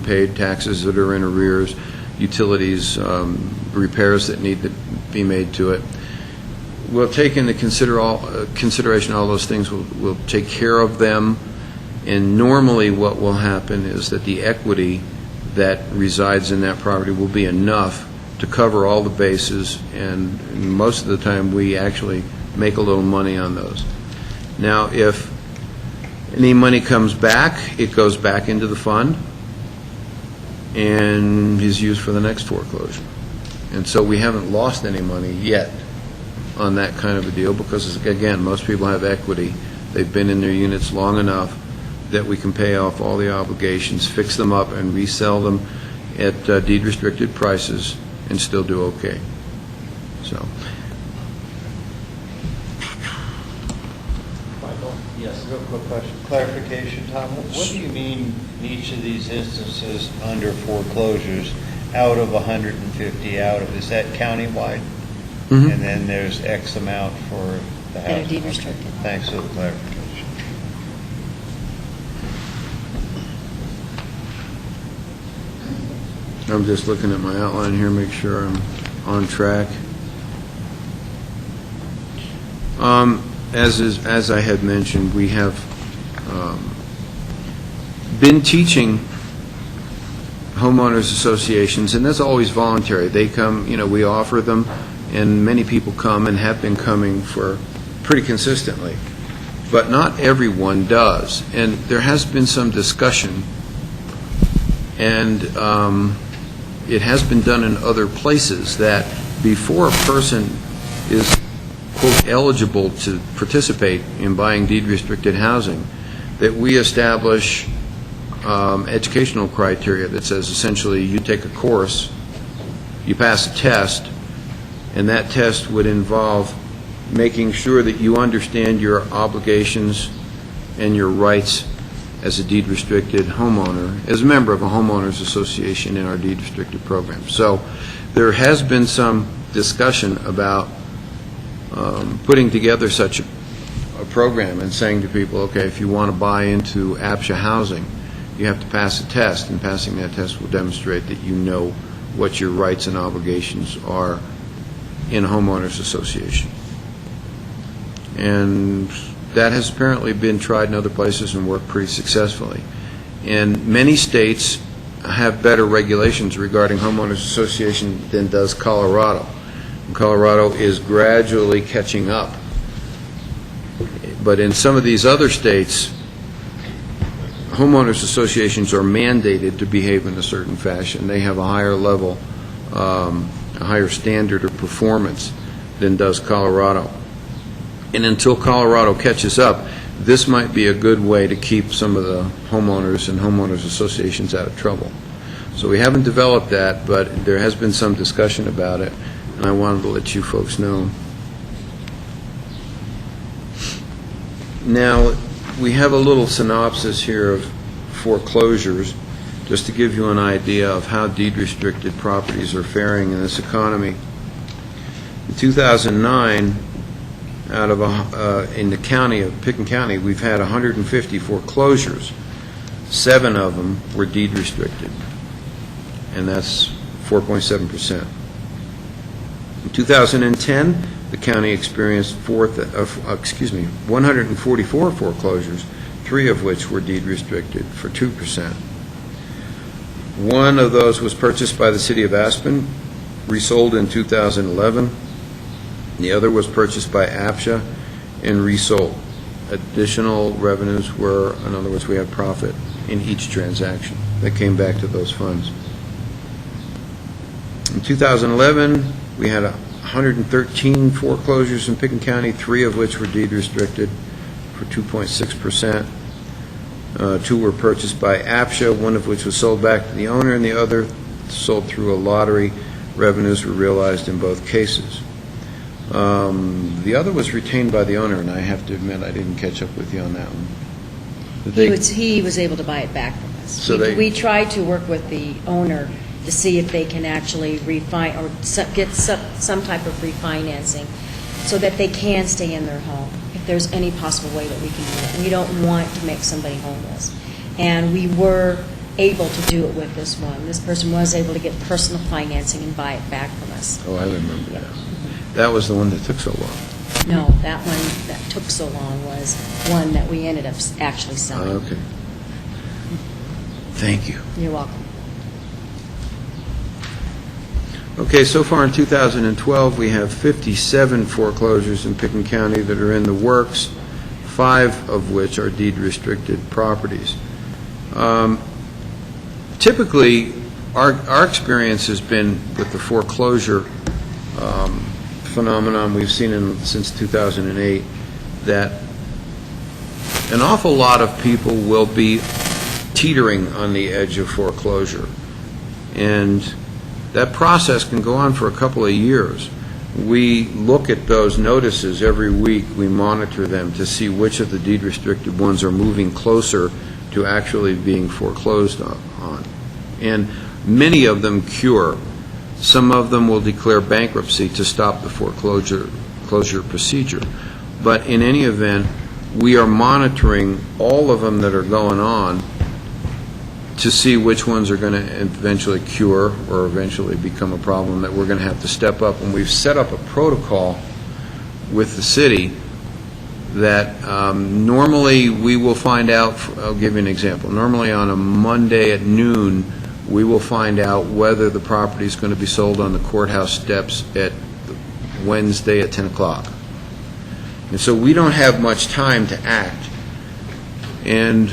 paid, taxes that are in arrears, utilities, repairs that need to be made to it. We'll take into consideration all those things. We'll take care of them, and normally what will happen is that the equity that resides in that property will be enough to cover all the bases, and most of the time we actually make a little money on those. Now, if any money comes back, it goes back into the fund and is used for the next foreclosure. And so we haven't lost any money yet on that kind of a deal because, again, most people have equity. They've been in their units long enough that we can pay off all the obligations, fix them up, and resell them at deed-restricted prices and still do okay. So. Michael? Yes. Real quick question. Clarification, Tom. What do you mean in each of these instances under foreclosures, out of 150, is that countywide? Mm-hmm. And then there's X amount for the house? That are deed restricted. Thanks for the clarification. I'm just looking at my outline here, make sure I'm on track. As I had mentioned, we have been teaching homeowners associations, and that's always voluntary. They come, we offer them, and many people come and have been coming for pretty consistently. But not everyone does, and there has been some discussion, and it has been done in other places that before a person is, quote, eligible to participate in buying deed-restricted housing, that we establish educational criteria that says essentially you take a course, you pass a test, and that test would involve making sure that you understand your obligations and your rights as a deed-restricted homeowner, as a member of a homeowners association in our deed-restricted program. So there has been some discussion about putting together such a program and saying to people, okay, if you want to buy into APSHA housing, you have to pass a test, and passing that test will demonstrate that you know what your rights and obligations are in a homeowners association. And that has apparently been tried in other places and worked pretty successfully. And many states have better regulations regarding homeowners association than does Colorado. And Colorado is gradually catching up. But in some of these other states, homeowners associations are mandated to behave in a certain fashion. They have a higher level, a higher standard of performance than does Colorado. And until Colorado catches up, this might be a good way to keep some of the homeowners and homeowners associations out of trouble. So we haven't developed that, but there has been some discussion about it, and I wanted to let you folks know. Now, we have a little synopsis here of foreclosures, just to give you an idea of how deed-restricted properties are faring in this economy. In 2009, out of in the county of Picken County, we've had 150 foreclosures. 7 of them were deed restricted, and that's 4.7%. In 2010, the county experienced 144 foreclosures, 3 of which were deed restricted, for 2%. One of those was purchased by the city of Aspen, resold in 2011. The other was purchased by APSHA and resold. Additional revenues were, in other words, we had profit in each transaction that came back to those funds. In 2011, we had 113 foreclosures in Picken County, 3 of which were deed restricted for 2.6%. 2 were purchased by APSHA, 1 of which was sold back to the owner, and the other sold through a lottery. Revenues were realized in both cases. The other was retained by the owner, and I have to admit I didn't catch up with you on that one. He was able to buy it back from us. So we tried to work with the owner to see if they can actually get some type of refinancing so that they can stay in their home, if there's any possible way that we can do it. We don't want to make somebody homeless. And we were able to do it with this one. This person was able to get personal financing and buy it back from us. Oh, I remember that. That was the one that took so long. No, that one that took so long was one that we ended up actually selling. Okay. Thank you. You're welcome. Okay, so far in 2012, we have 57 foreclosures in Pickens County that are in the works, 5 of which are deed-restricted properties. Typically, our experience has been with the foreclosure phenomenon we've seen since 2008, that an awful lot of people will be teetering on the edge of foreclosure. And that process can go on for a couple of years. We look at those notices every week. We monitor them to see which of the deed-restricted ones are moving closer to actually being foreclosed on. And many of them cure. Some of them will declare bankruptcy to stop the foreclosure procedure. But in any event, we are monitoring all of them that are going on to see which ones are going to eventually cure or eventually become a problem that we're going to have to step up. And we've set up a protocol with the city that normally we will find out, I'll give you an example. Normally on a Monday at noon, we will find out whether the property is going to be sold on the courthouse steps at Wednesday at 10 o'clock. And so we don't have much time to act. And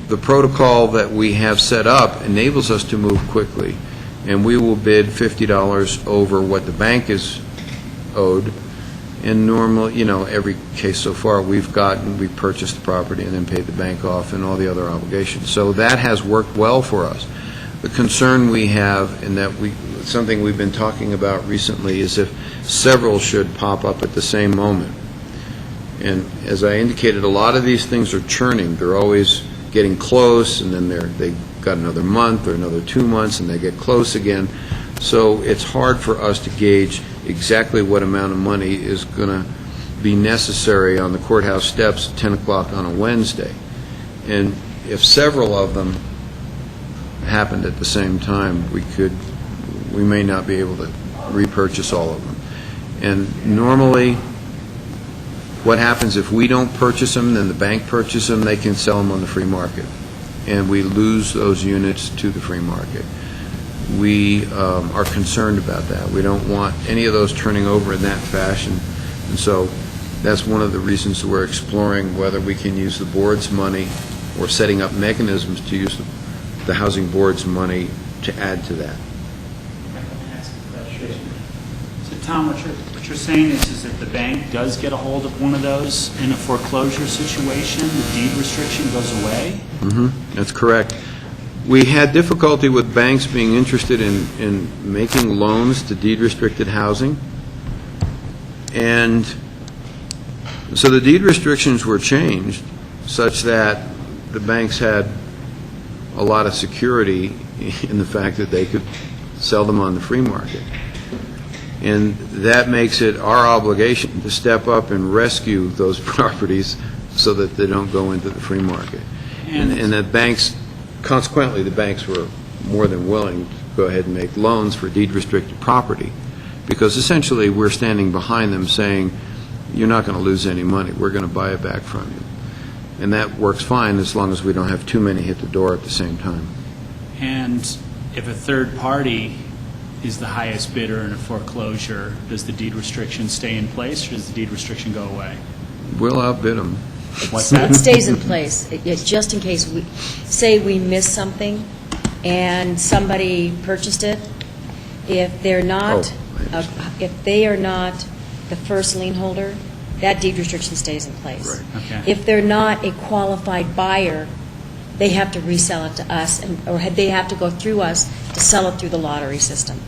the protocol that we have set up enables us to move quickly. And we will bid $50 over what the bank is owed. And normally, every case so far we've purchased the property and then paid the bank off and all the other obligations. So that has worked well for us. The concern we have, and something we've been talking about recently, is if several should pop up at the same moment. And as I indicated, a lot of these things are churning. They're always getting close, and then they've got another month or another 2 months, and they get close again. So it's hard for us to gauge exactly what amount of money is going to be necessary on the courthouse steps at 10 o'clock on a Wednesday. And if several of them happened at the same time, we may not be able to repurchase all of them. And normally, what happens if we don't purchase them, then the bank purchases them, they can sell them on the free market. And we lose those units to the free market. We are concerned about that. We don't want any of those turning over in that fashion. And so that's one of the reasons we're exploring whether we can use the board's money or setting up mechanisms to use the housing board's money to add to that. So Tom, what you're saying is that the bank does get a hold of one of those in a foreclosure situation, the deed restriction goes away? Mm-hmm. That's correct. We had difficulty with banks being interested in making loans to deed-restricted housing. And so the deed restrictions were changed such that the banks had a lot of security in the fact that they could sell them on the free market. And that makes it our obligation to step up and rescue those properties so that they don't go into the free market. And that banks, consequently, the banks were more than willing to go ahead and make loans for deed-restricted property, because essentially we're standing behind them saying, you're not going to lose any money, we're going to buy it back from you. And that works fine as long as we don't have too many hit the door at the same time. And if a third party is the highest bidder in a foreclosure, does the deed restriction stay in place, or does the deed restriction go away? We'll outbid them. What's that? It stays in place. It's just in case we miss something and somebody purchased it. If they're not, if they are not the first lien holder, that deed restriction stays in place. Right. Okay. If they're not a qualified buyer, they have to resell it to us, or they have to go through us to sell it through the lottery system.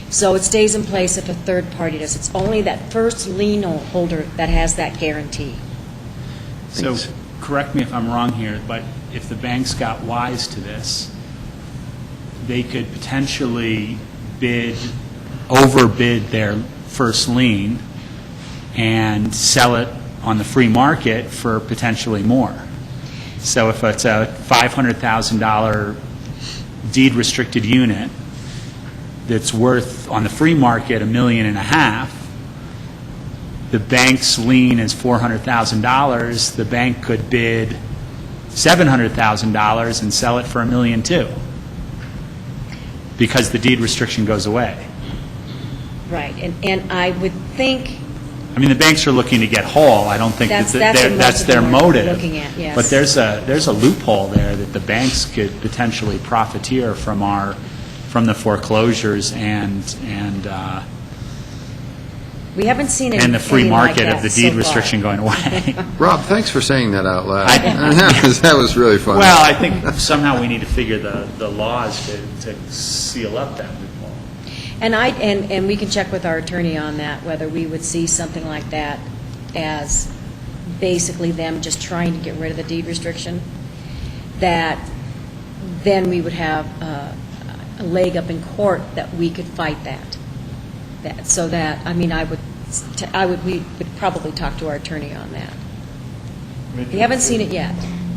So it stays in place if a third party does. It's only that first lien holder that has that guarantee. So, correct me if I'm wrong here, but if the banks got wise to this, they could potentially overbid their first lien and sell it on the free market for potentially more. So if it's a $500,000 deed-restricted unit that's worth, on the free market, $1.5 million, the bank's lien is $400,000, the bank could bid $700,000 and sell it for $1.2 million, because the deed restriction goes away. Right, and I would think, I mean, the banks are looking to get whole. I don't think That's- that that's what that's most of their them are motive. looking at, yes. But there's a loophole there that the banks could potentially profiteer from the foreclosures and we haven't seen any and the free any like market of that the so deed far. restriction going away. Rob, thanks for saying that out loud. I- That was really fun. Well, I think somehow we need to figure the laws to seal up that loophole. And we can check with our attorney on that, whether we would see something like that as basically them just trying to get rid of the deed restriction, that then we would have a leg up in court that we could fight that. So that, I mean, we would probably talk to our attorney on that. We haven't seen it yet.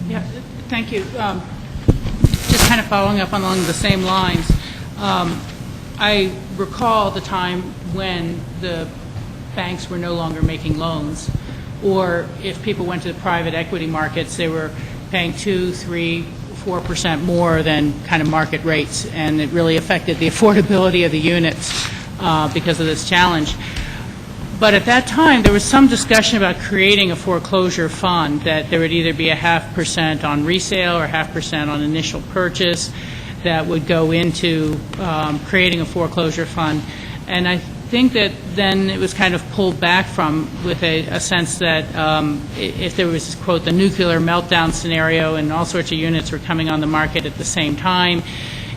Yeah, thank you. Just kind of following up along the same lines, I recall the time when the banks were no longer making loans, or if people went to the private equity markets, they were paying 2%, 3%, 4% more than kind of market rates, and it really affected the affordability of the units because of this challenge. But at that time, there was some discussion about creating a foreclosure fund, that there would either be a 0.5% on resale or 0.5% on initial purchase that would go into creating a foreclosure fund. And I think that then it was kind of pulled back from, with a sense that if there was, quote, the nuclear meltdown scenario and all sorts of units were coming on the market at the same time,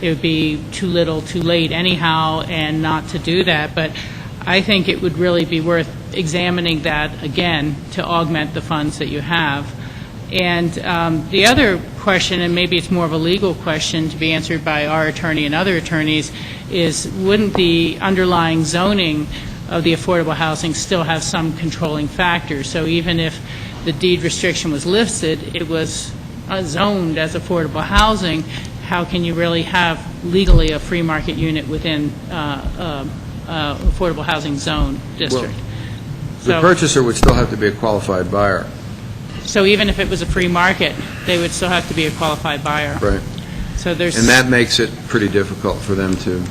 it would be too little, too late anyhow, and not to do that. But I think it would really be worth examining that again to augment the funds that you have. And the other question, and maybe it's more of a legal question to be answered by our attorney and other attorneys, is wouldn't the underlying zoning of the affordable housing still have some controlling factors? So even if the deed restriction was lifted, it was zoned as affordable housing, how can you really have legally a free market unit within affordable housing zone district? The purchaser would still have to be a qualified buyer. So even if it was a free market, they would still have to be a qualified buyer. Right. So there's. And that makes it pretty difficult for them to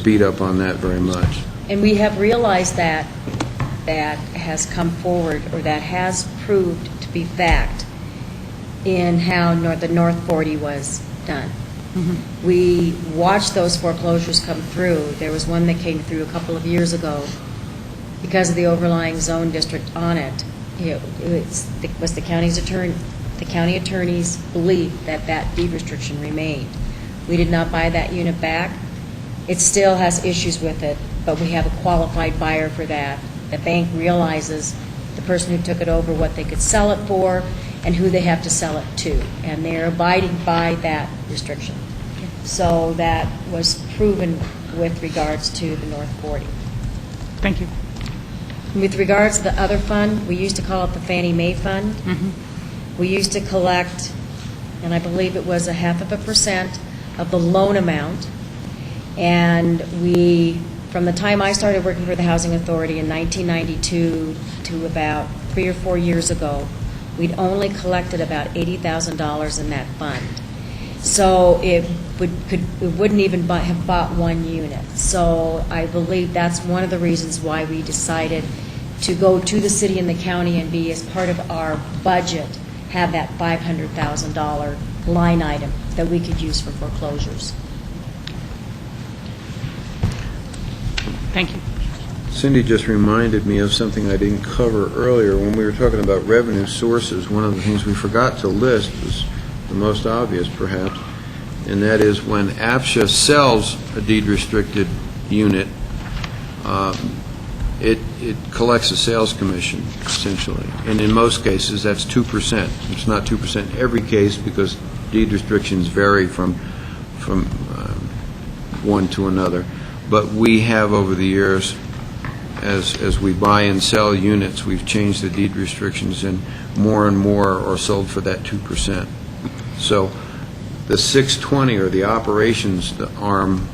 beat up on that very much. And we have realized that has come forward, or that has proved to be fact, in how the North 40 was done. Mm-hmm. We watched those foreclosures come through. There was one that came through a couple of years ago because of the overlying zone district on it. It was the county attorney's belief that that deed restriction remained. We did not buy that unit back. It still has issues with it, but we have a qualified buyer for that. The bank realizes the person who took it over, what they could sell it for, and who they have to sell it to, and they're abiding by that restriction. So that was proven with regards to the North 40. Thank you. With regards to the other fund, we used to call it the Fannie Mae Fund. Mm-hmm. We used to collect, and I believe it was 0.5% of the loan amount. And we, from the time I started working for the Housing Authority in 1992 to about 3 or 4 years ago, we'd only collected about $80,000 in that fund. So it wouldn't even have bought one unit. So I believe that's one of the reasons why we decided to go to the city and the county and be, as part of our budget, have that $500,000 line item that we could use for foreclosures. Thank you. Cindy just reminded me of something I didn't cover earlier. When we were talking about revenue sources, one of the things we forgot to list was the most obvious, perhaps, and that is when APSHA sells a deed-restricted unit, it collects a sales commission, essentially. And in most cases, that's 2%. It's not 2% every case, because deed restrictions vary from one to another. But we have, over the years, as we buy and sell units, we've changed the deed restrictions, and more are sold for that 2%. So the 620, or the operations arm,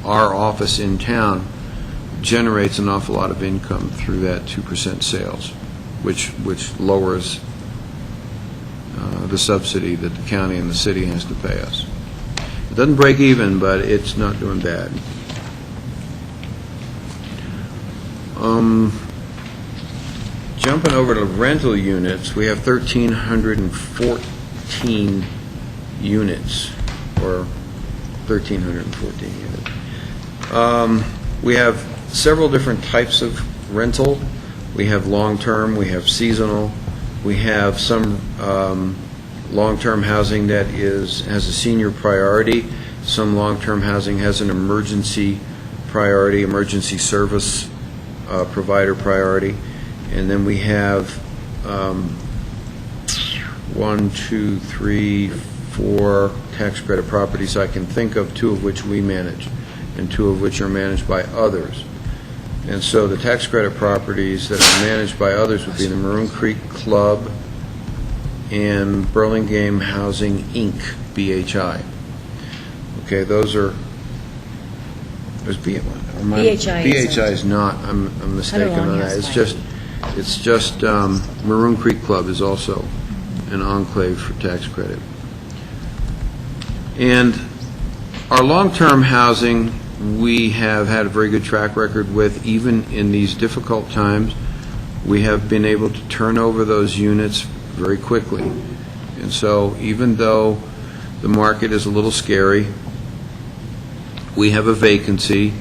our office in town, generates an awful lot of income through that 2% sales, which lowers the subsidy that the county and the city has to pay us. It doesn't break even, but it's not doing bad. Jumping over to rental units, we have 1,314 units, or 1,314 units. We have several different types of rental. We have long-term, we have seasonal, we have some long-term housing that has a senior priority. Some long-term housing has an emergency priority, emergency service provider priority. And then we have 1, 2, 3, 4 tax credit properties I can think of, 2 of which we manage, and 2 of which are managed by others. And so the tax credit properties that are managed by others would be the Maroon Creek Club and Burlingame Housing, Inc., BHI. Okay, those are, there's BHI is not, I'm mistaken on that. It's just Maroon Creek Club is also an enclave for tax credit. And our long-term housing, we have had a very good track record with. Even in these difficult times, we have been able to turn over those units very quickly. And so even though the market is a little scary, we have a vacancy,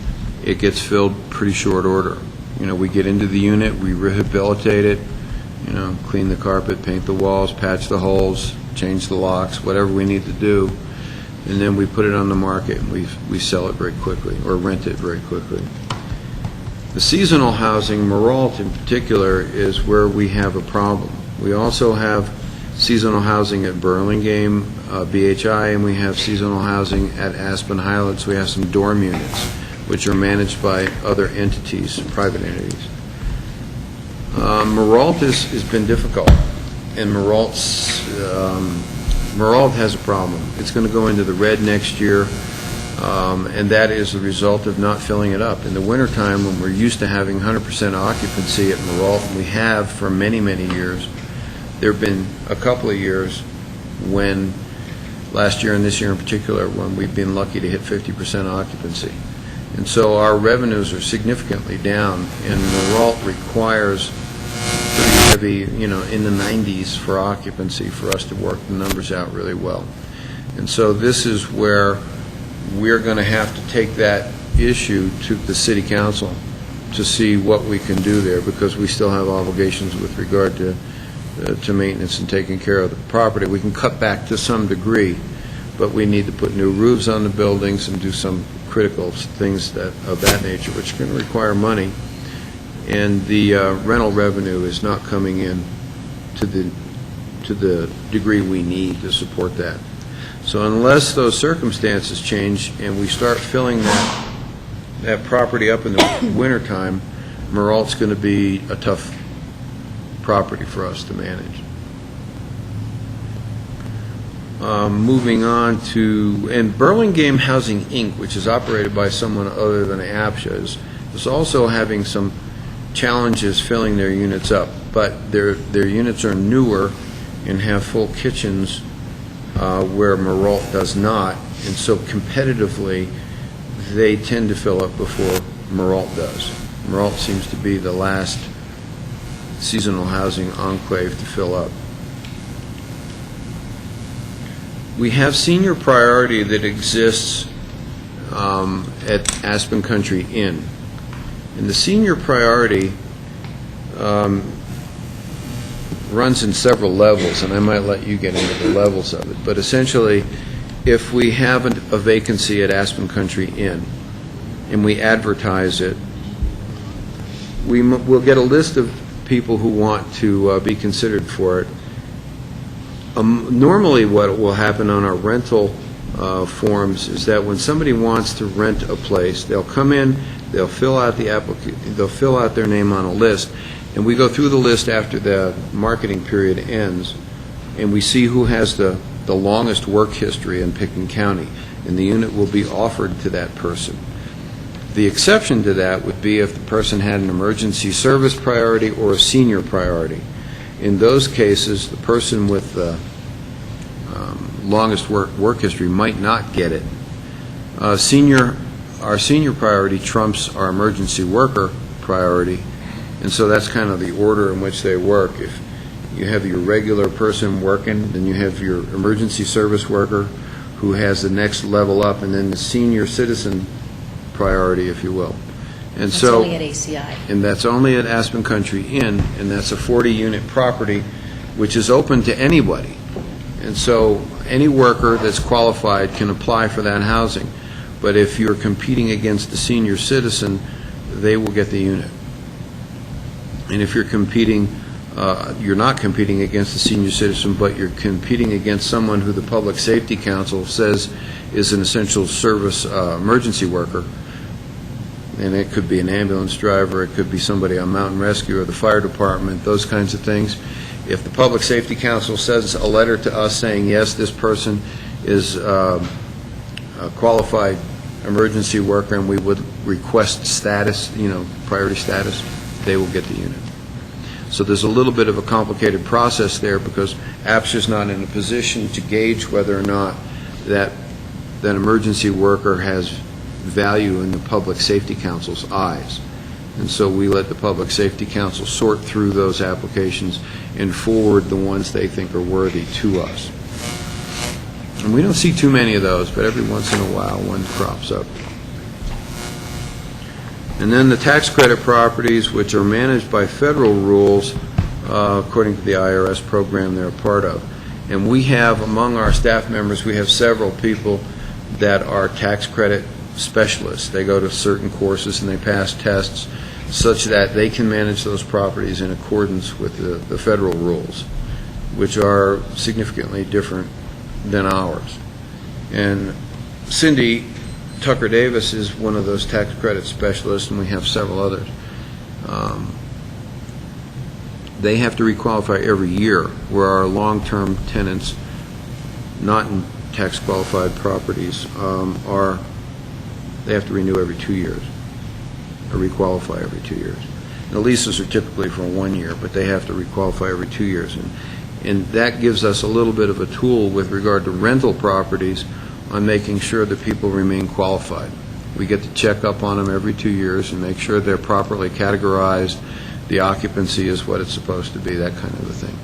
it gets filled pretty short order. We get into the unit, we rehabilitate it, clean the carpet, paint the walls, patch the holes, change the locks, whatever we need to do, and then we put it on the market and we sell it very quickly, or rent it very quickly. The seasonal housing, Maralt in particular, is where we have a problem. We also have seasonal housing at Burlingame, BHI, and we have seasonal housing at Aspen Highlands. We have some dorm units, which are managed by other entities, private entities. Maralt has been difficult, and Maralt has a problem. It's going to go into the red next year, and that is the result of not filling it up. In the wintertime, when we're used to having 100% occupancy at Maralt, and we have for many, many years, there have been a couple of years when, last year and this year in particular, when we've been lucky to hit 50% occupancy. And so our revenues are significantly down, and Maralt requires pretty heavy, in the 90s for occupancy for us to work the numbers out really well. And so this is where we're going to have to take that issue to the City Council to see what we can do there, because we still have obligations with regard to maintenance and taking care of the property. We can cut back to some degree, but we need to put new roofs on the buildings and do some critical things of that nature, which are going to require money. And the rental revenue is not coming in to the degree we need to support that. So unless those circumstances change and we start filling that property up in the wintertime, Maralt's going to be a tough property for us to manage. Moving on to, and Burlingame Housing, Inc., which is operated by someone other than APSHA, is also having some challenges filling their units up, but their units are newer and have full kitchens where Maralt does not, and so competitively they tend to fill up before Maralt does. Maralt seems to be the last seasonal housing enclave to fill up. We have senior priority that exists at Aspen Country Inn. And the senior priority runs in several levels, and I might let you get into the levels of it. But essentially, if we have a vacancy at Aspen Country Inn and we advertise it, we'll get a list of people who want to be considered for it. Normally what will happen on our rental forms is that when somebody wants to rent a place, they'll come in, they'll fill out they'll fill out their name on a list, and we go through the list after the marketing period ends, and we see who has the the longest work history in Pickens County, and the unit will be offered to that person. The exception to that would be if the person had an emergency service priority or a senior priority. In those cases, the person with the longest work history might not get it. Our senior priority trumps our emergency worker priority, and so that's kind of the order in which they work. If you have your regular person working, then you have your emergency service worker who has the next level up, and then the senior citizen priority, if you will. And It's so, only at ACI. and that's only at Aspen Country Inn, and that's a 40-unit property, which is open to anybody. And so any worker that's qualified can apply for that housing. But if you're competing against the senior citizen, they will get the unit. And if you're competing, you're not competing against the senior citizen, but you're competing against someone who the Public Safety Council says is an essential service emergency worker, and it could be an ambulance driver, it could be somebody on mountain rescue or the fire department, those kinds of things. If the Public Safety Council sends a letter to us saying, yes, this person is a qualified emergency worker and we would request status, priority status, they will get the unit. So there's a little bit of a complicated process there because APSHA's not in a position to gauge whether or not that emergency worker has value in the Public Safety Council's eyes. And so we let the Public Safety Council sort through those applications and forward the ones they think are worthy to us. And we don't see too many of those, but every once in a while one crops up. And then the tax credit properties, which are managed by federal rules, according to the IRS program they're a part of. And we have, among our staff members, we have several people that are tax credit specialists. They go to certain courses and they pass tests such that they can manage those properties in accordance with the federal rules, which are significantly different than ours. And Cindy Tucker Davis is one of those tax credit specialists, and we have several others. They have to requalify every year, where our long-term tenants, not in tax-qualified properties, they have to renew every 2 years, or requalify every 2 years. The leases are typically for 1 year, but they have to requalify every 2 years. And that gives us a little bit of a tool with regard to rental properties on making sure that people remain qualified. We get to check up on them every 2 years and make sure they're properly categorized, the occupancy is what it's supposed to be, that kind of a thing.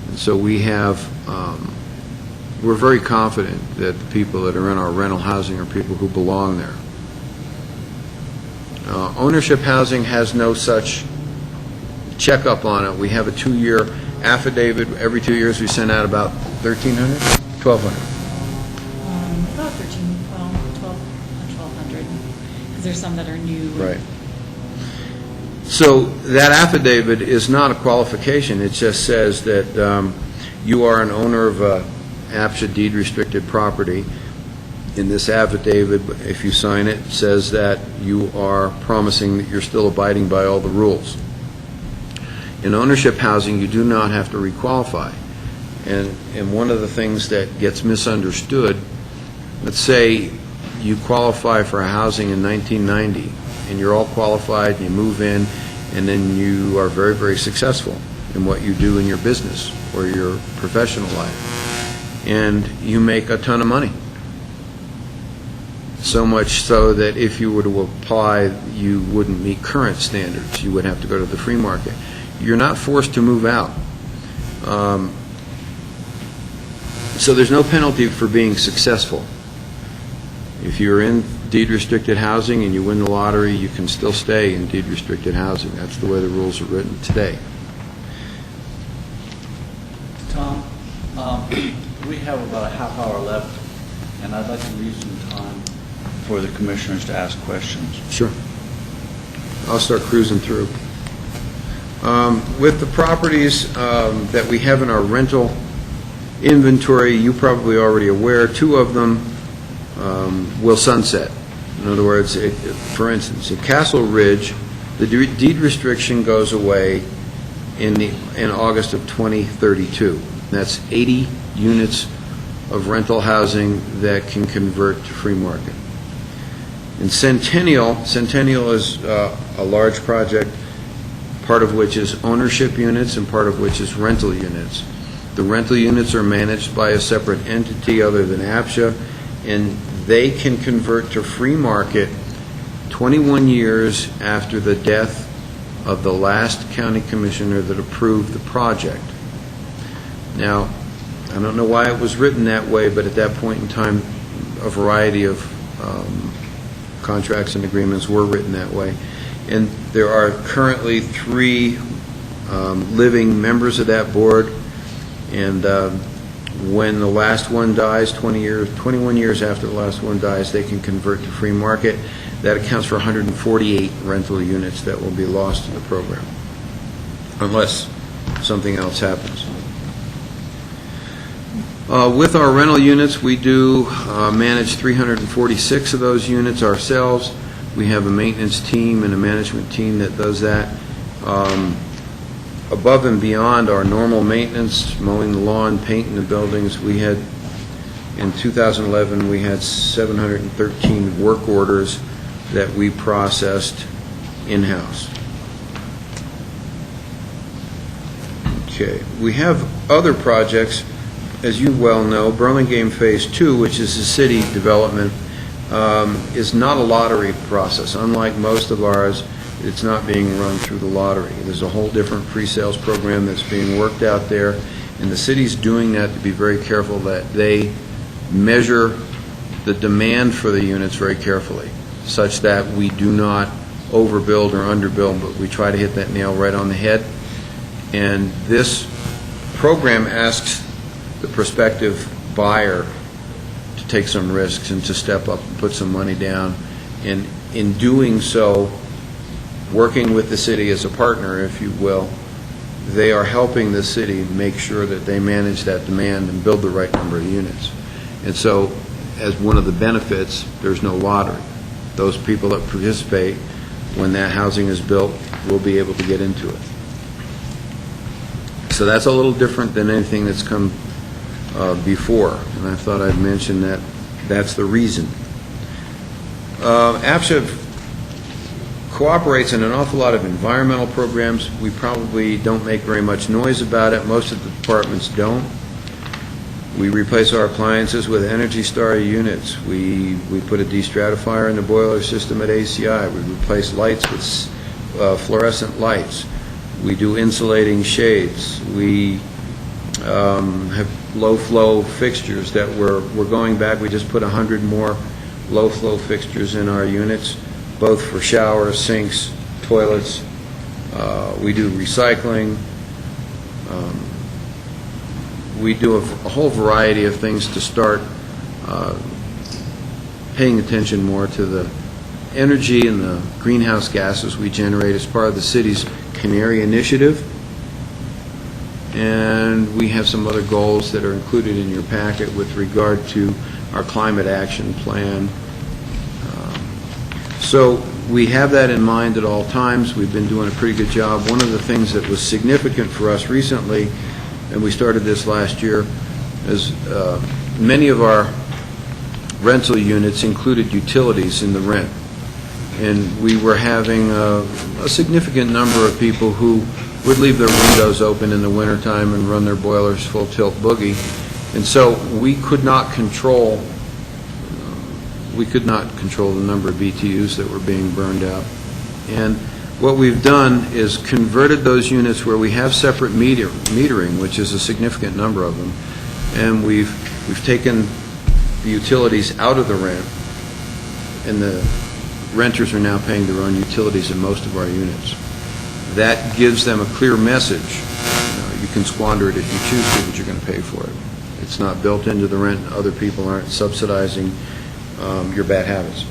And so we have, we're very confident that the people that are in our rental housing are people who belong there. Ownership housing has no such checkup on it. We have a 2-year affidavit. Every 2 years we send out about 1,300, 1,200. About 1,200, because there's some that are new. Right. So that affidavit is not a qualification. It just says that you are an owner of a APSHA deed-restricted property. In this affidavit, if you sign it, it says that you are promising that you're still abiding by all the rules. In ownership housing, you do not have to requalify. And one of the things that gets misunderstood, let's say you qualify for a housing in 1990, and you're all qualified, and you move in, and then you are very, very successful in what you do in your business or your professional life. And you make a ton of money. So much so that if you were to apply, you wouldn't meet current standards. You would have to go to the free market. You're not forced to move out. So there's no penalty for being successful. If you're in deed-restricted housing and you win the lottery, you can still stay in deed-restricted housing. That's the way the rules are written today. Tom, we have about a half hour left, and I'd like to leave some time for the commissioners to ask questions. Sure. I'll start cruising through. With the properties that we have in our rental inventory, you probably already aware, 2 of them will sunset. In other words, for instance, at Castle Ridge, the deed restriction goes away in August of 2032. That's 80 units of rental housing that can convert to free market. In Centennial is a large project, part of which is ownership units and part of which is rental units. The rental units are managed by a separate entity other than APSHA, and they can convert to free market 21 years after the death of the last county commissioner that approved the project. Now, I don't know why it was written that way, but at that point in time, a variety of contracts and agreements were written that way. And there are currently 3 living members of that board, and when the last one dies, 21 years after the last one dies, they can convert to free market. That accounts for 148 rental units that will be lost to the program, unless something else happens. With our rental units, we do manage 346 of those units ourselves. We have a maintenance team and a management team that does that. Above and beyond our normal maintenance, mowing the lawn, painting the buildings, we had, in 2011, we had 713 work orders that we processed in-house. Okay, we have other projects. As you well know, Burlingame Phase 2, which is a city development, is not a lottery process. Unlike most of ours, it's not being run through the lottery. There's a whole different pre-sales program that's being worked out there, and the city's doing that to be very careful that they measure the demand for the units very carefully, such that we do not overbuild or underbuild, but we try to hit that nail right on the head. And this program asks the prospective buyer to take some risks and to step up and put some money down. And in doing so, working with the city as a partner, if you will, they are helping the city make sure that they manage that demand and build the right number of units. And so, as one of the benefits, there's no lottery. Those people that participate, when that housing is built, will be able to get into it. So that's a little different than anything that's come before, and I thought I'd mention that that's the reason. APSHA cooperates in an awful lot of environmental programs. We probably don't make very much noise about it. Most of the departments don't. We replace our appliances with Energy Star units. We put a destratifier in the boiler system at ACI. We replace lights with fluorescent lights. We do insulating shades. We have low-flow fixtures that we're going back. We just put 100 more low-flow fixtures in our units, both for showers, sinks, toilets. We do recycling. We do a whole variety of things to start paying attention more to the energy and the greenhouse gases we generate as part of the city's Canary Initiative. And we have some other goals that are included in your packet with regard to our climate action plan. So we have that in mind at all times. We've been doing a pretty good job. One of the things that was significant for us recently, and we started this last year, is many of our rental units included utilities in the rent. And we were having a significant number of people who would leave their windows open in the wintertime and run their boilers full tilt boogie. And so we could not control the number of BTUs that were being burned out. And what we've done is converted those units where we have separate metering, which is a significant number of them, and we've taken the utilities out of the rent, and the renters are now paying their own utilities in most of our units. That gives them a clear message. You can squander it if you choose to, but you're going to pay for it. It's not built into the rent. Other people aren't subsidizing your bad habits.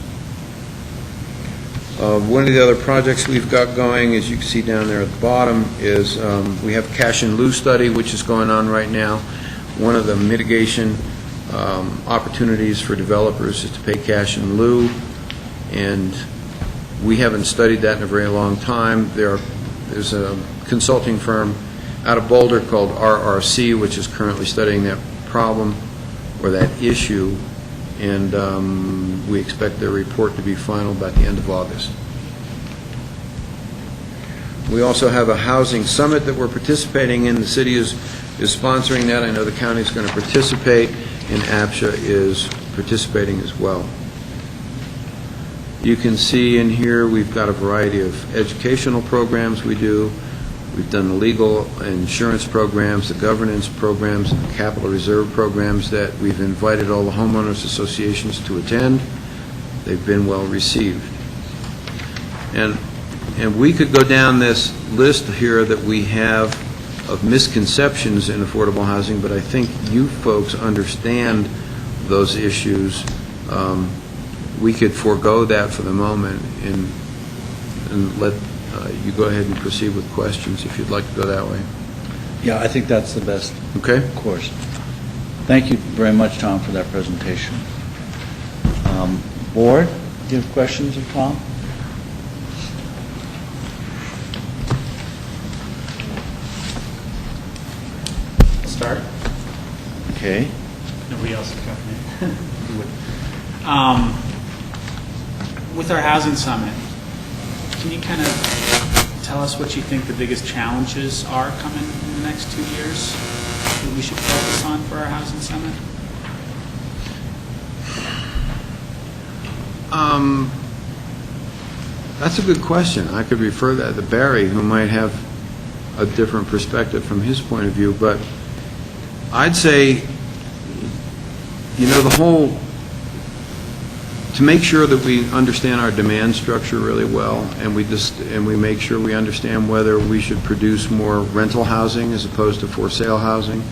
One of the other projects we've got going, as you can see down there at the bottom, is we have a cash in lieu study, which is going on right now. One of the mitigation opportunities for developers is to pay cash in lieu, and we haven't studied that in a very long time. There's a consulting firm out of Boulder called RRC, which is currently studying that problem. or that issue, and we expect their report to be final by the end of August. We also have a housing summit that we're participating in. The city is sponsoring that. I know the county is going to participate, and APSHA is participating as well. You can see in here we've got a variety of educational programs we do. We've done the legal insurance programs, the governance programs, and the capital reserve programs that we've invited all the homeowners associations to attend. They've been well received. And we could go down this list here that we have of misconceptions in affordable housing, but I think you folks understand those issues. We could forego that for the moment and let you go ahead and proceed with questions if you'd like to go that way. Yeah, I think that's the best Okay? course. Thank you very much, Tom, for that presentation. Board, do you have questions of Tom? Start? Okay. Nobody else is covering it. With our housing summit, can you kind of tell us what you think the biggest challenges are coming in the next 2 years that we should focus on for our housing summit? That's a good question. I could refer that to Barry, who might have a different perspective from his point of view, but I'd say, to make sure that we understand our demand structure really well, and we make sure we understand whether we should produce more rental housing as opposed to for sale housing,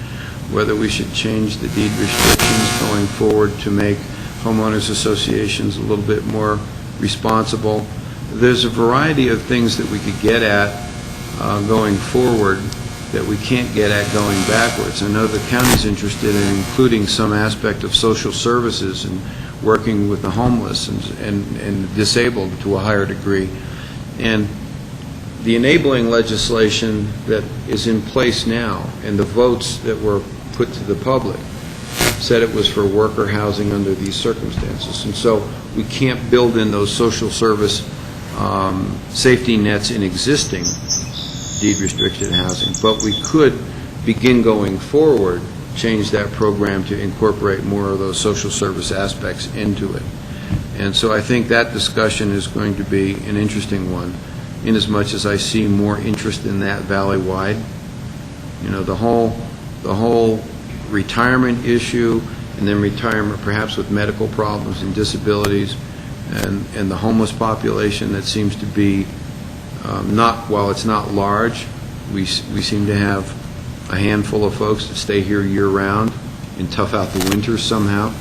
whether we should change the deed restrictions going forward to make homeowners associations a little bit more responsible. There's a variety of things that we could get at going forward that we can't get at going backwards. I know the county's interested in including some aspect of social services and working with the homeless and disabled to a higher degree. And the enabling legislation that is in place now and the votes that were put to the public said it was for worker housing under these circumstances. And so we can't build in those social service safety nets in existing deed restricted housing. But we could begin going forward, change that program to incorporate more of those social service aspects into it. And so I think that discussion is going to be an interesting one, inasmuch as I see more interest in that valley-wide. The whole retirement issue, and then retirement perhaps with medical problems and disabilities, and the homeless population that seems to be while it's not large, we seem to have a handful of folks that stay here year-round and tough out the winters somehow.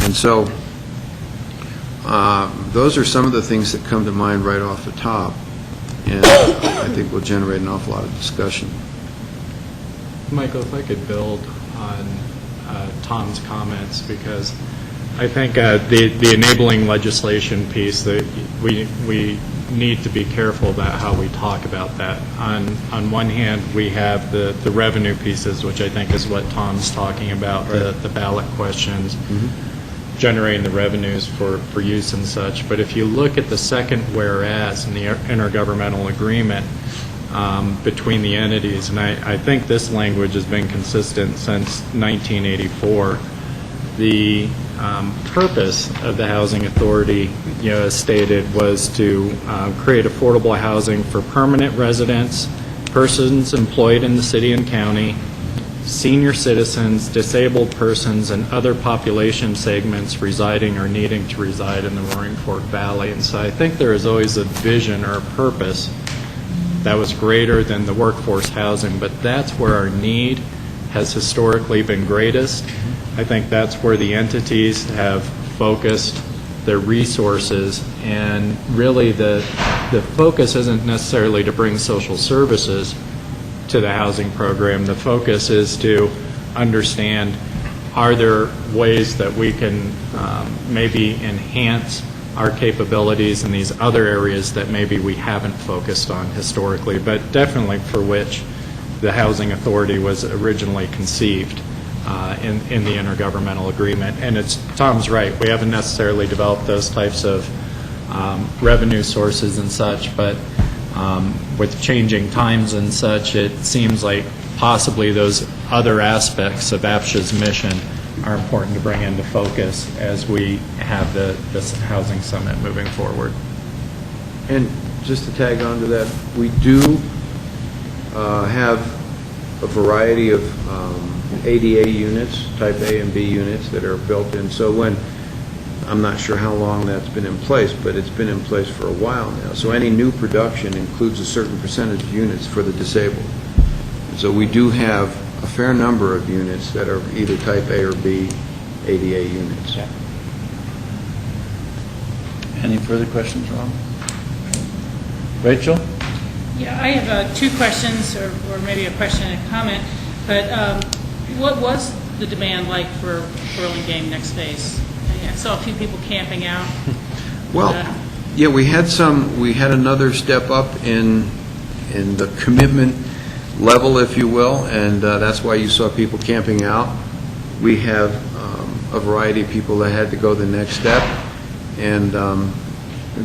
And so those are some of the things that come to mind right off the top, and I think will generate an awful lot of discussion. Michael, if I could build on Tom's comments, because I think the enabling legislation piece, that we need to be careful about how we talk about that. On one hand, we have the revenue pieces, which I think is what Tom's talking about, right. the ballot questions, generating the revenues for use and such. But if you look at the second whereas in the intergovernmental agreement between the entities, and I think this language has been consistent since 1984, the purpose of the Housing Authority, as stated, was to create affordable housing for permanent residents, persons employed in the city and county, senior citizens, disabled persons, and other population segments residing or needing to reside in the Roaring Fork Valley. And so I think there is always a vision or a purpose that was greater than the workforce housing, but that's where our need has historically been greatest. I think that's where the entities have focused their resources, and really the focus isn't necessarily to bring social services to the housing program. The focus is to understand, are there ways that we can maybe enhance our capabilities in these other areas that maybe we haven't focused on historically, but definitely for which the Housing Authority was originally conceived. in the intergovernmental agreement. And Tom's right, we haven't necessarily developed those types of revenue sources and such, but with changing times and such, it seems like possibly those other aspects of APSHA's mission are important to bring into focus as we have this housing summit moving forward. And just to tag on to that, we do have a variety of ADA units, type A and B units that are built in. So I'm not sure how long that's been in place, but it's been in place for a while now. So any new production includes a certain percentage of units for the disabled. So we do have a fair number of units that are either type A or B ADA units. Yeah. Any further questions, Rob? Rachel? Yeah, I have two questions, or maybe a question and a comment, but what was the demand like for Burlingame next phase? I saw a few people camping out. Well, yeah, we had another step up in the commitment level, if you will, and that's why you saw people camping out. We have a variety of people that had to go the next step, and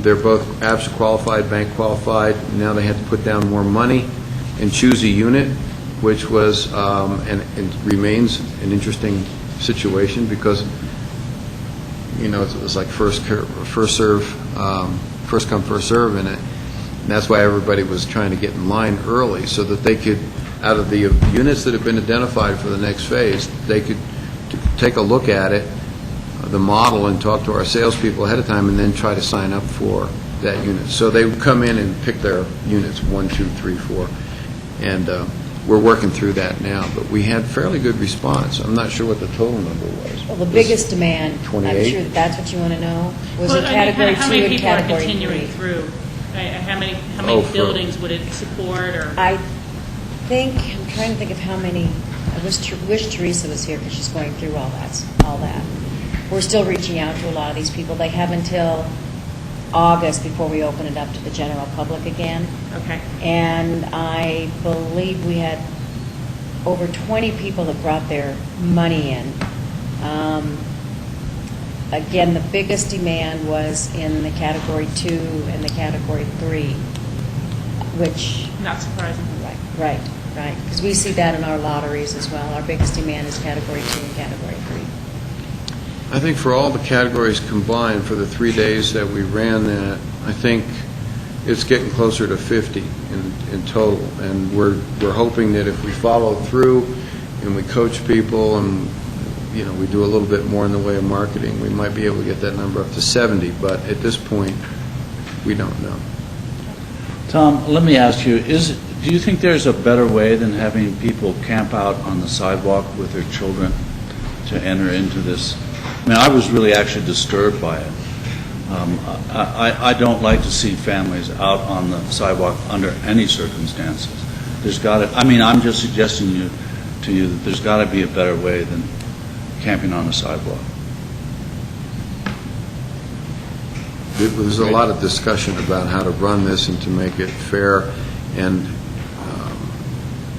they're both APSHA qualified, bank qualified. Now they had to put down more money and choose a unit, which was and remains an interesting situation because it was like first come, first serve in it. And that's why everybody was trying to get in line early so that they could, out of the units that have been identified for the next phase, they could take a look at it, the model, and talk to our salespeople ahead of time and then try to sign up for that unit. So they would come in and pick their units, 1, 2, 3, 4. And we're working through that now. But we had fairly good response. I'm not sure what the total number was. Well, the biggest demand, 28? I'm sure that's what you want to know, was in Well, I mean, category how 2 many and people are category continuing 3. through? How many for- buildings would it support, or? I'm trying to think of how many, I wish Teresa was here because she's going through all that. We're still reaching out to a lot of these people. They have until August before we open it up to the general public again. Okay. And I believe we had over 20 people that brought their money in. Again, the biggest demand was in the category 2 and the category 3, which, Not surprising. right, because we see that in our lotteries as well. Our biggest demand is category 2 and category 3. I think for all the categories combined, for the 3 days that we ran that, I think it's getting closer to 50 in total. And we're hoping that if we follow through and we coach people and we do a little bit more in the way of marketing, we might be able to get that number up to 70. But at this point, we don't know. Tom, let me ask you, do you think there's a better way than having people camp out on the sidewalk with their children to enter into this? I mean, I was really actually disturbed by it. I don't like to see families out on the sidewalk under any circumstances. I'm just suggesting to you that there's got to be a better way than camping on a sidewalk. There's a lot of discussion about how to run this and to make it fair, and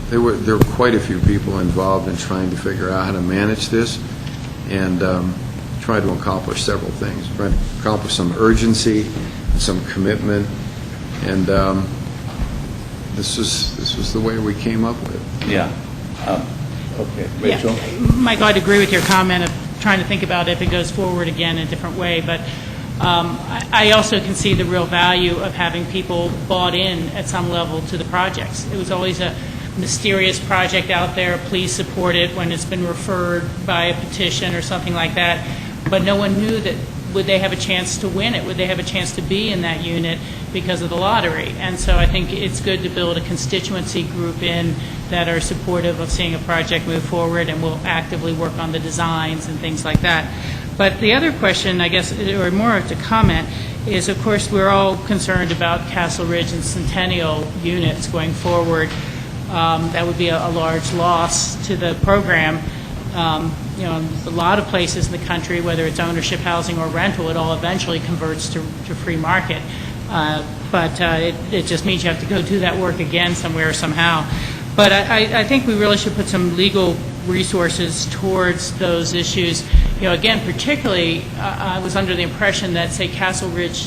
there were quite a few people involved in trying to figure out how to manage this and try to accomplish several things. Try to accomplish some urgency, some commitment, and this was the way we came up with it. Yeah. Okay. Rachel? Yeah. Michael, I'd agree with your comment of trying to think about if it goes forward again in a different way, but I also can see the real value of having people bought in at some level to the projects. It was always a mysterious project out there, please support it when it's been referred by a petition or something like that, but no one knew that would they have a chance to win it, would they have a chance to be in that unit because of the lottery. And so I think it's good to build a constituency group in that are supportive of seeing a project move forward and will actively work on the designs and things like that. But the other question, I guess, or more to comment, is of course we're all concerned about Castle Ridge and Centennial units going forward. That would be a large loss to the program. A lot of places in the country, whether it's ownership housing or rental, it all eventually converts to free market. But it just means you have to go do that work again somewhere somehow. But I think we really should put some legal resources towards those issues. Again, particularly, I was under the impression that, say, Castle Ridge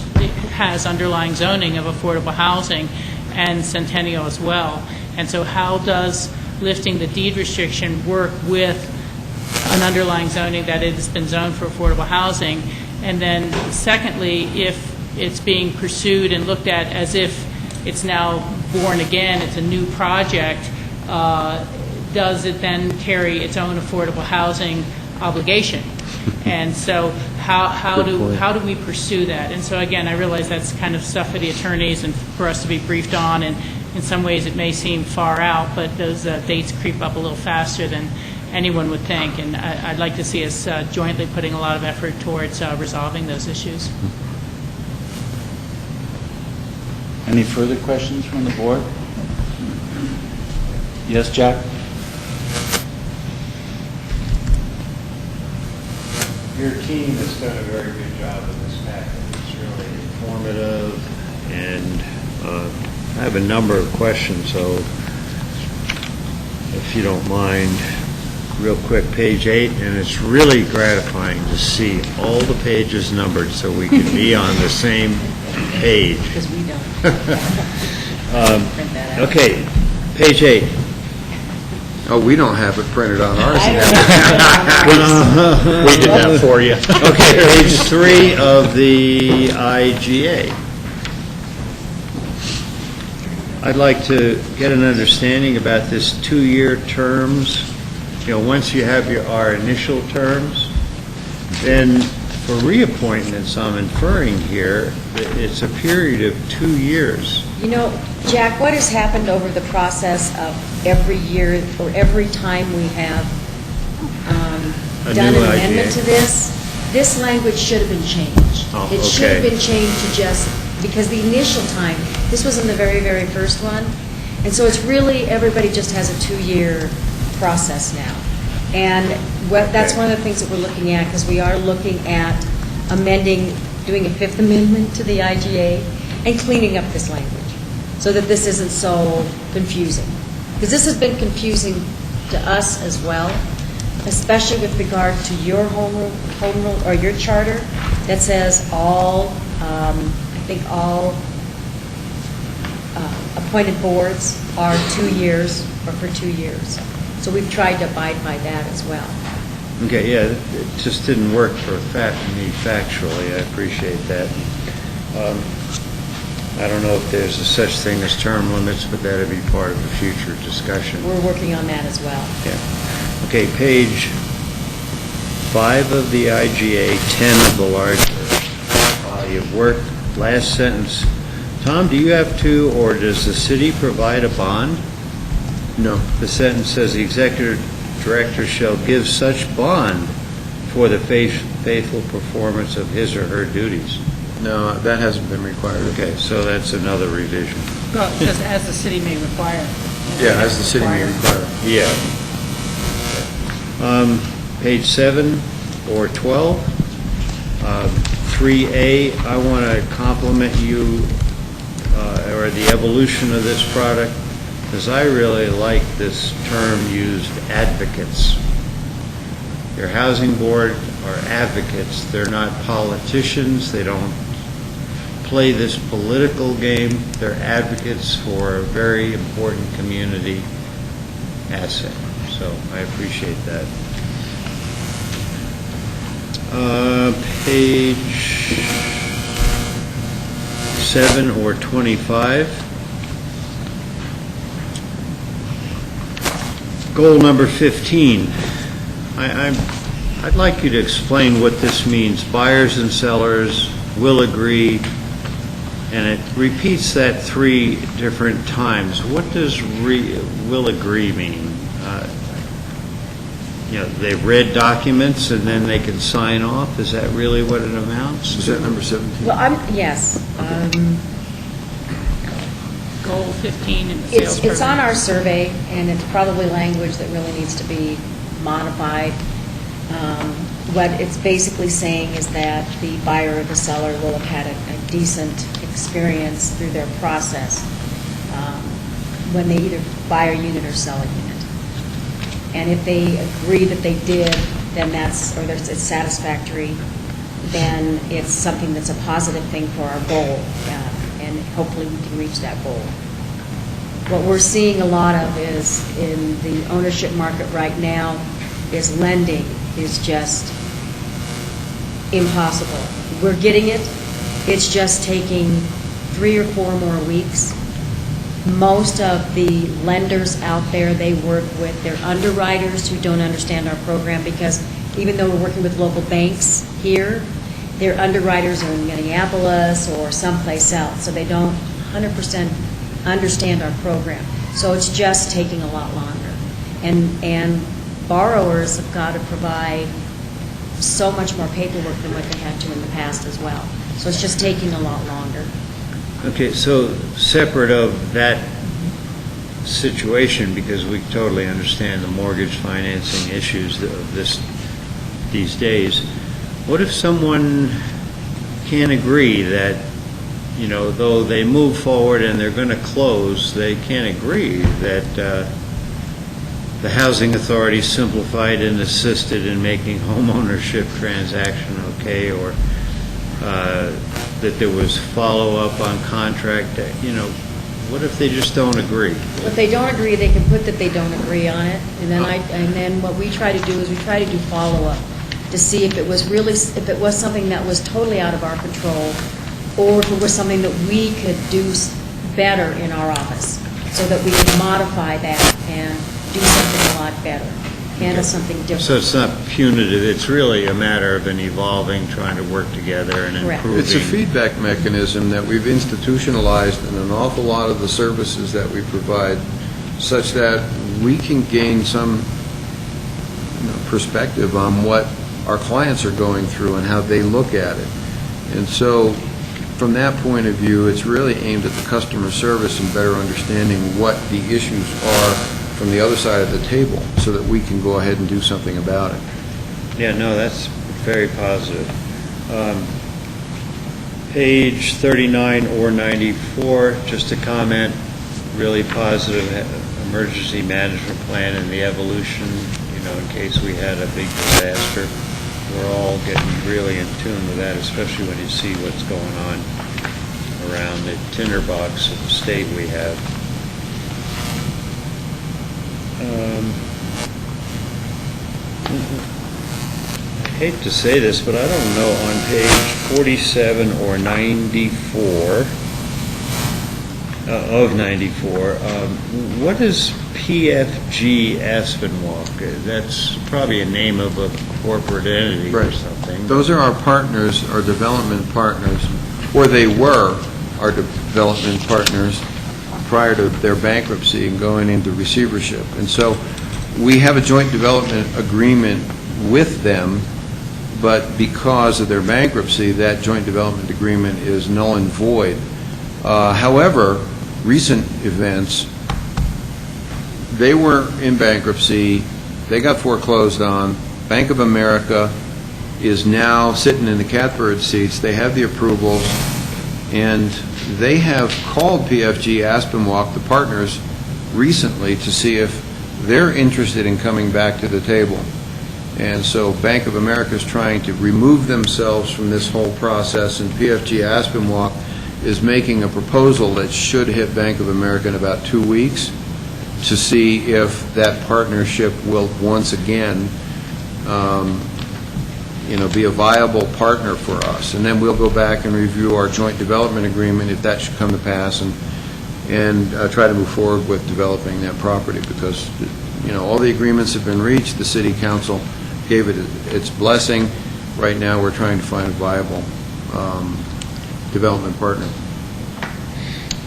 has underlying zoning of affordable housing, and Centennial as well. And so how does lifting the deed restriction work with an underlying zoning that has been zoned for affordable housing? And then secondly, if it's being pursued and looked at as if it's now born again, it's a new project, does it then carry its own affordable housing obligation? And so how do we pursue that? And so again, I realize that's kind of stuff for the attorneys and for us to be briefed on, and in some ways it may seem far out, but those dates creep up a little faster than anyone would think, and I'd like to see us jointly putting a lot of effort towards resolving those issues. Any further questions from the board? Yes, Jack? Your team has done a very good job with this package. It's really informative, and I have a number of questions, so if you don't mind, real quick, page 8, and it's really gratifying to see all the pages numbered so we can be on the same page. Because we don't. Print that out. Okay, page 8. Oh, we don't have it printed on ours. I We did that for you. Okay, page 3 of the IGA. I'd like to get an understanding about this 2-year terms. Once you have our initial terms, then for reappointments, I'm inferring here that it's a period of 2 years. Jack, what has happened over the process of every year or every time we have done new an amendment IGA. to this language should have been changed. Oh, It should have okay. been changed to just, because the initial time, this was in the very, very first one, and so it's really, everybody just has a 2-year process now. And that's Okay. one of the things that we're looking at, because we are looking at amending, doing a 5th amendment to the IGA and cleaning up this language so that this isn't so confusing. Because this has been confusing to us as well, especially with regard to your home rule or your charter that says all, I think all appointed boards are 2 years or for 2 years. So we've tried to abide by that as well. Okay, yeah, it just didn't work for me factually. I appreciate that. I don't know if there's a such thing as term limits, but that'd be part of a future discussion. We're working on that as well. Yeah. Okay, page 5 of the IGA, 10 of the large body of work, last sentence. Tom, do you have to, or does the city provide a bond? No. The sentence says the executive director shall give such bond for the faithful performance of his or her duties. No, that hasn't been required. Okay, so that's another revision. Well, just as the city may require. Yeah, as the city may require. Yeah. Page 7 or 12, 3A, I want to compliment you, or the evolution of this product, because I really like this term used, advocates. Your housing board are advocates. They're not politicians. They don't play this political game. They're advocates for a very important community asset. So I appreciate that. Page 7 or 25. Goal number 15. I'd like you to explain what this means. Buyers and sellers will agree, and it repeats that 3 different times. What does will agree mean? They've read documents and then they can sign off? Is that really what it amounts Is to? that number 17? Well, yes. Goal 15 in the sales program. It's on our survey, and it's probably language that really needs to be modified. What it's basically saying is that the buyer or the seller will have had a decent experience through their process when they either buy a unit or sell a unit. And if they agree that they did, then that's, or it's satisfactory, then it's something that's a positive thing for our goal, and hopefully we can reach that goal. What we're seeing a lot of is, in the ownership market right now, is lending is just impossible. We're getting it, it's just taking 3 or 4 more weeks. Most of the lenders out there they work with, they're underwriters who don't understand our program, because even though we're working with local banks here, their underwriters are in Minneapolis or someplace else, so they don't 100% understand our program. So it's just taking a lot longer. And borrowers have got to provide so much more paperwork than what they had to in the past as well. So it's just taking a lot longer. Okay, so separate of that situation, because we totally understand the mortgage financing issues of these days, what if someone can't agree that, you know, though they move forward and they're going to close, they can't agree that the housing authority simplified and assisted in making home ownership transaction okay, or that there was follow-up on contract, you know, what if they just don't agree? If they don't agree, they can put that they don't agree on it, and then what we try to do is we try to do follow-up to see if it was something that was totally out of our control, or if it was something that we could do better in our office, so that we could modify that and do something a lot better, handle something different. So it's not punitive, it's really a matter of an evolving, trying to work together and Correct. improving. It's a feedback mechanism that we've institutionalized in an awful lot of the services that we provide, such that we can gain some perspective on what our clients are going through and how they look at it. And so, from that point of view, it's really aimed at the customer service and better understanding what the issues are from the other side of the table, so that we can go ahead and do something about it. Yeah, no, that's very positive. Page 39 or 94, just a comment, really positive emergency management plan and the evolution, you know, in case we had a big disaster. We're all getting really in tune with that, especially when you see what's going on around the tinderbox of the state we have. I hate to say this, but I don't know, on page 47 or 94, of 94, what is PFG Aspenwalk? That's probably a name of a corporate entity or Right. something. Those are our partners, our development partners, or they were our development partners prior to their bankruptcy and going into receivership. And so we have a joint development agreement with them, but because of their bankruptcy, that joint development agreement is null and void. However, recent events, they were in bankruptcy, they got foreclosed on, Bank of America is now sitting in the catbird seats, they have the approvals, and they have called PFG Aspenwalk, the partners, recently to see if they're interested in coming back to the table. And so Bank of America is trying to remove themselves from this whole process, and PFG Aspenwalk is making a proposal that should hit Bank of America in about 2 weeks to see if that partnership will once again be a viable partner for us. And then we'll go back and review our joint development agreement, if that should come to pass, and try to move forward with developing that property, because all the agreements have been reached. The city council gave it its blessing. Right now, we're trying to find a viable development partner.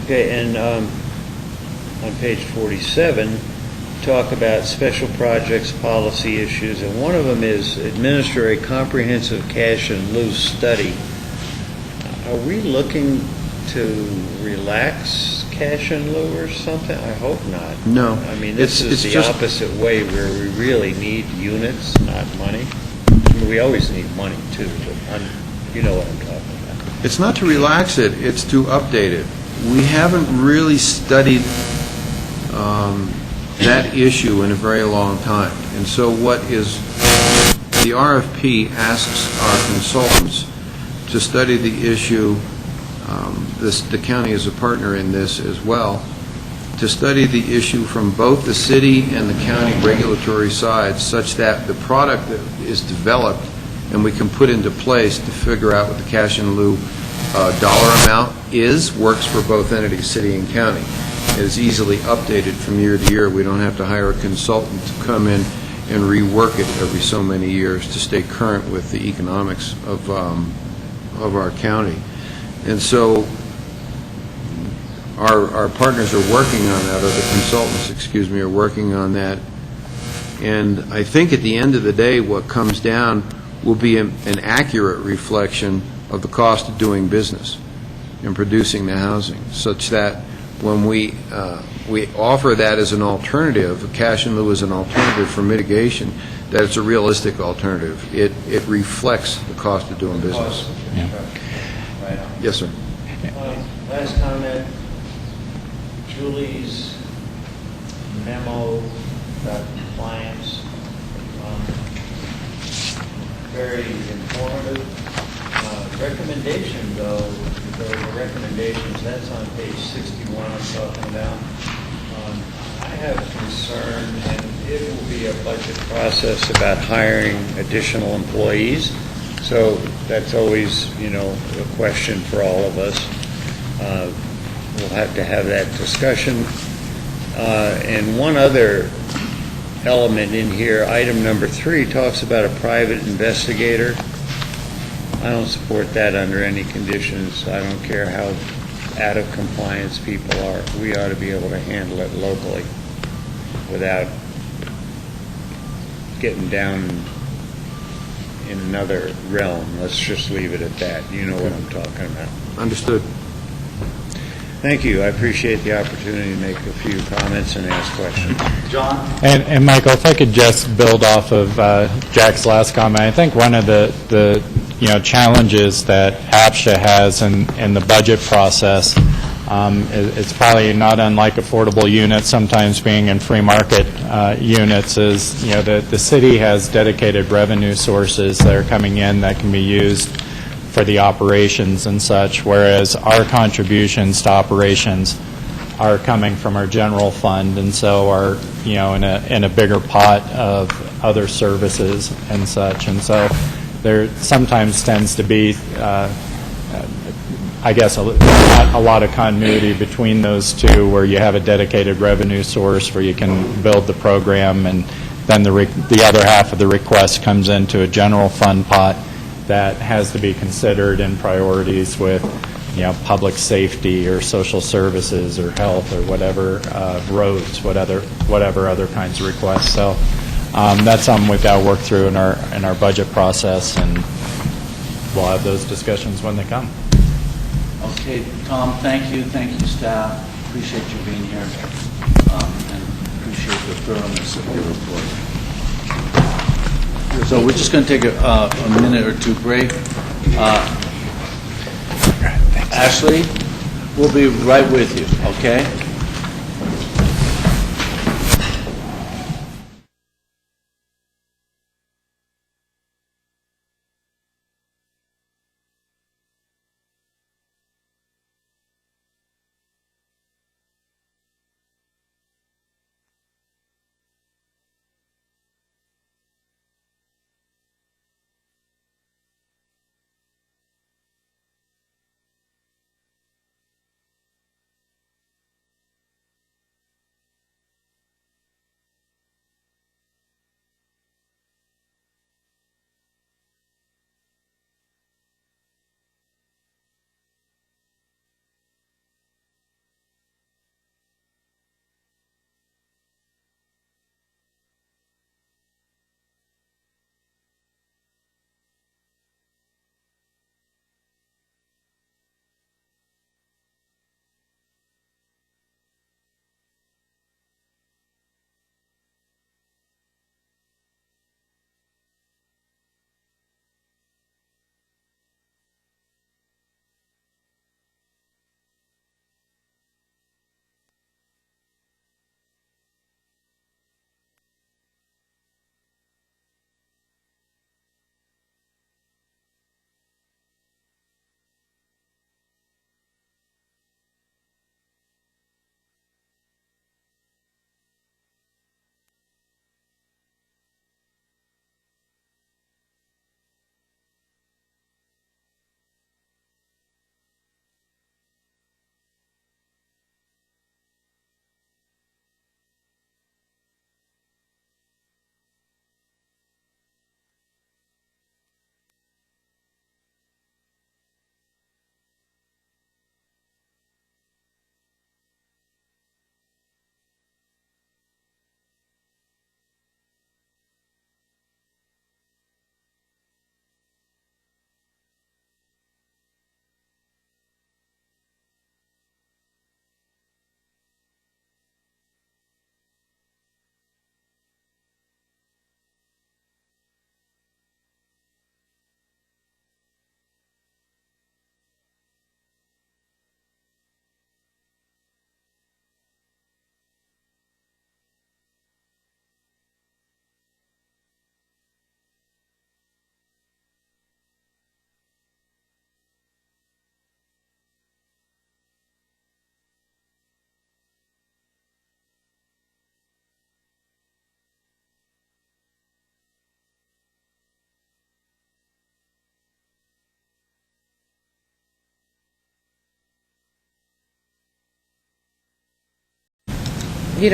Okay, and on page 47, talk about special projects policy issues, and one of them is administer a comprehensive cash and lieu study. Are we looking to relax cash and lieu or something? I hope not. No. I mean, this is the just opposite way, where we really need units, not money. I mean, we always need money too, but you know what I'm talking about. It's not to relax it, it's to update it. We haven't really studied that issue in a very long time. And so the RFP asks our consultants to study the issue, the county is a partner in this as well, to study the issue from both the city and the county regulatory sides, such that the product that is developed and we can put into place to figure out what the cash in lieu dollar amount works for both entities, city and county. It is easily updated from year to year. We don't have to hire a consultant to come in and rework it every so many years to stay current with the economics of our county. And so our partners are working on that, or the consultants, excuse me, are working on that. And I think at the end of the day, what comes down will be an accurate reflection of the cost of doing business and producing the housing, such that when we offer that as an alternative, cash in lieu as an alternative for mitigation, that it's a realistic alternative. It reflects the cost of doing business. Right on. Yes, sir. Last comment, Julie's memo about compliance, very informative. Recommendation, though, the recommendations, that's on page 61 I'm talking about. I have concern, and it will be a budget process about hiring additional employees. So that's always, a question for all of us. We'll have to have that discussion. And one other element in here, item number 3, talks about a private investigator. I don't support that under any conditions. I don't care how out of compliance people are. We ought to be able to handle it locally without getting down in another realm. Let's just leave it at that. You know what I'm talking about. Understood. Thank you. I appreciate the opportunity to make a few comments and ask questions. John? And Michael, if I could just build off of Jack's last comment, I think one of the challenges that APSHA has in the budget process, it's probably not unlike affordable units, sometimes being in free market units, is the city has dedicated revenue sources that are coming in that can be used for the operations and such, whereas our contributions to operations are coming from our general fund, and so are in a bigger pot of other services and such, and so there sometimes tends to be I guess a lot of continuity between those two, where you have a dedicated revenue source where you can build the program, and then the other half of the request comes into a general fund pot that has to be considered in priorities with public safety or social services or health or whatever, roads, whatever other kinds of requests. So that's something we've got to work through in our budget process, and we'll have those discussions when they come. Okay, Tom, thank you, staff. Appreciate you being here, and appreciate the thoroughness of your report. So we're just going to take a minute or two break. Ashley, we'll be right with you, okay?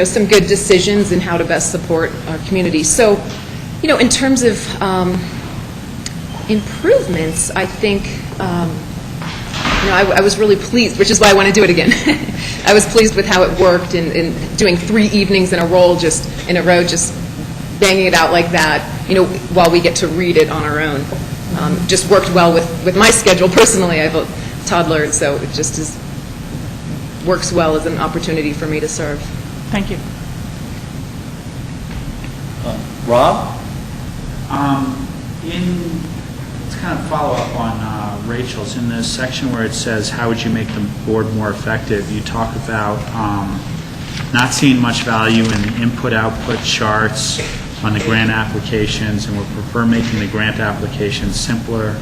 some good decisions in how to best support our community. So, in terms of improvements, I think, I was really pleased, which is why I want to do it again. I was pleased with how it worked in doing 3 evenings in a row, just banging it out like that, while we get to read it on our own. Just worked well with my schedule personally. I have a toddler, and so it just works well as an opportunity for me to serve. Thank you. Rob? Let's kind of follow up on Rachel's. In the section where it says, how would you make the board more effective, you talk about not seeing much value in the input-output charts on the grant applications, and would prefer making the grant applications simpler.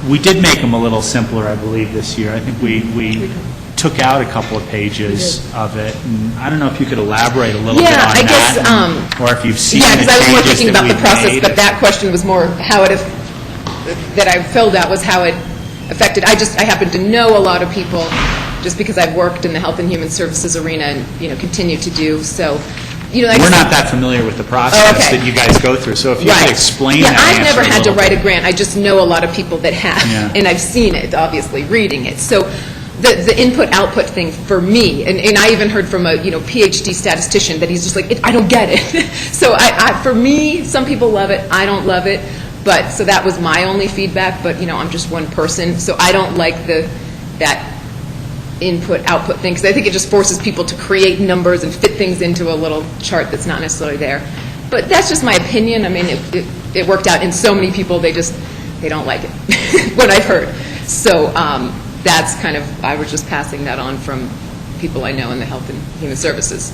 We did make them a little simpler, I believe, this year. I think we took out a couple of pages of it. And I don't know if you could elaborate a little bit on I guess, that, or if you've seen the because I was more changes thinking that about the we've process, made. but that question was more how it, that I filled out was how it affected. I happen to know a lot of people, just because I've worked in the health and human services arena and, continue to do, so, We're not that familiar with the process that you guys go through, so if you could explain that I've answer never had to little write bit. a grant. I just know a lot of people that have, and I've seen it, obviously, reading it. So the input-output thing for me, and I even heard from a PhD statistician that he's just like, I don't get it. So for me, some people love it. I don't love it. But so that was my only feedback. But I'm just one person, so I don't like that input-output thing, because I think it just forces people to create numbers and fit things into a little chart that's not necessarily there. But that's just my opinion. I mean, it worked out in so many people, they don't like it, what I've heard. So that's kind of, I was just passing that on from people I know in the health and human services.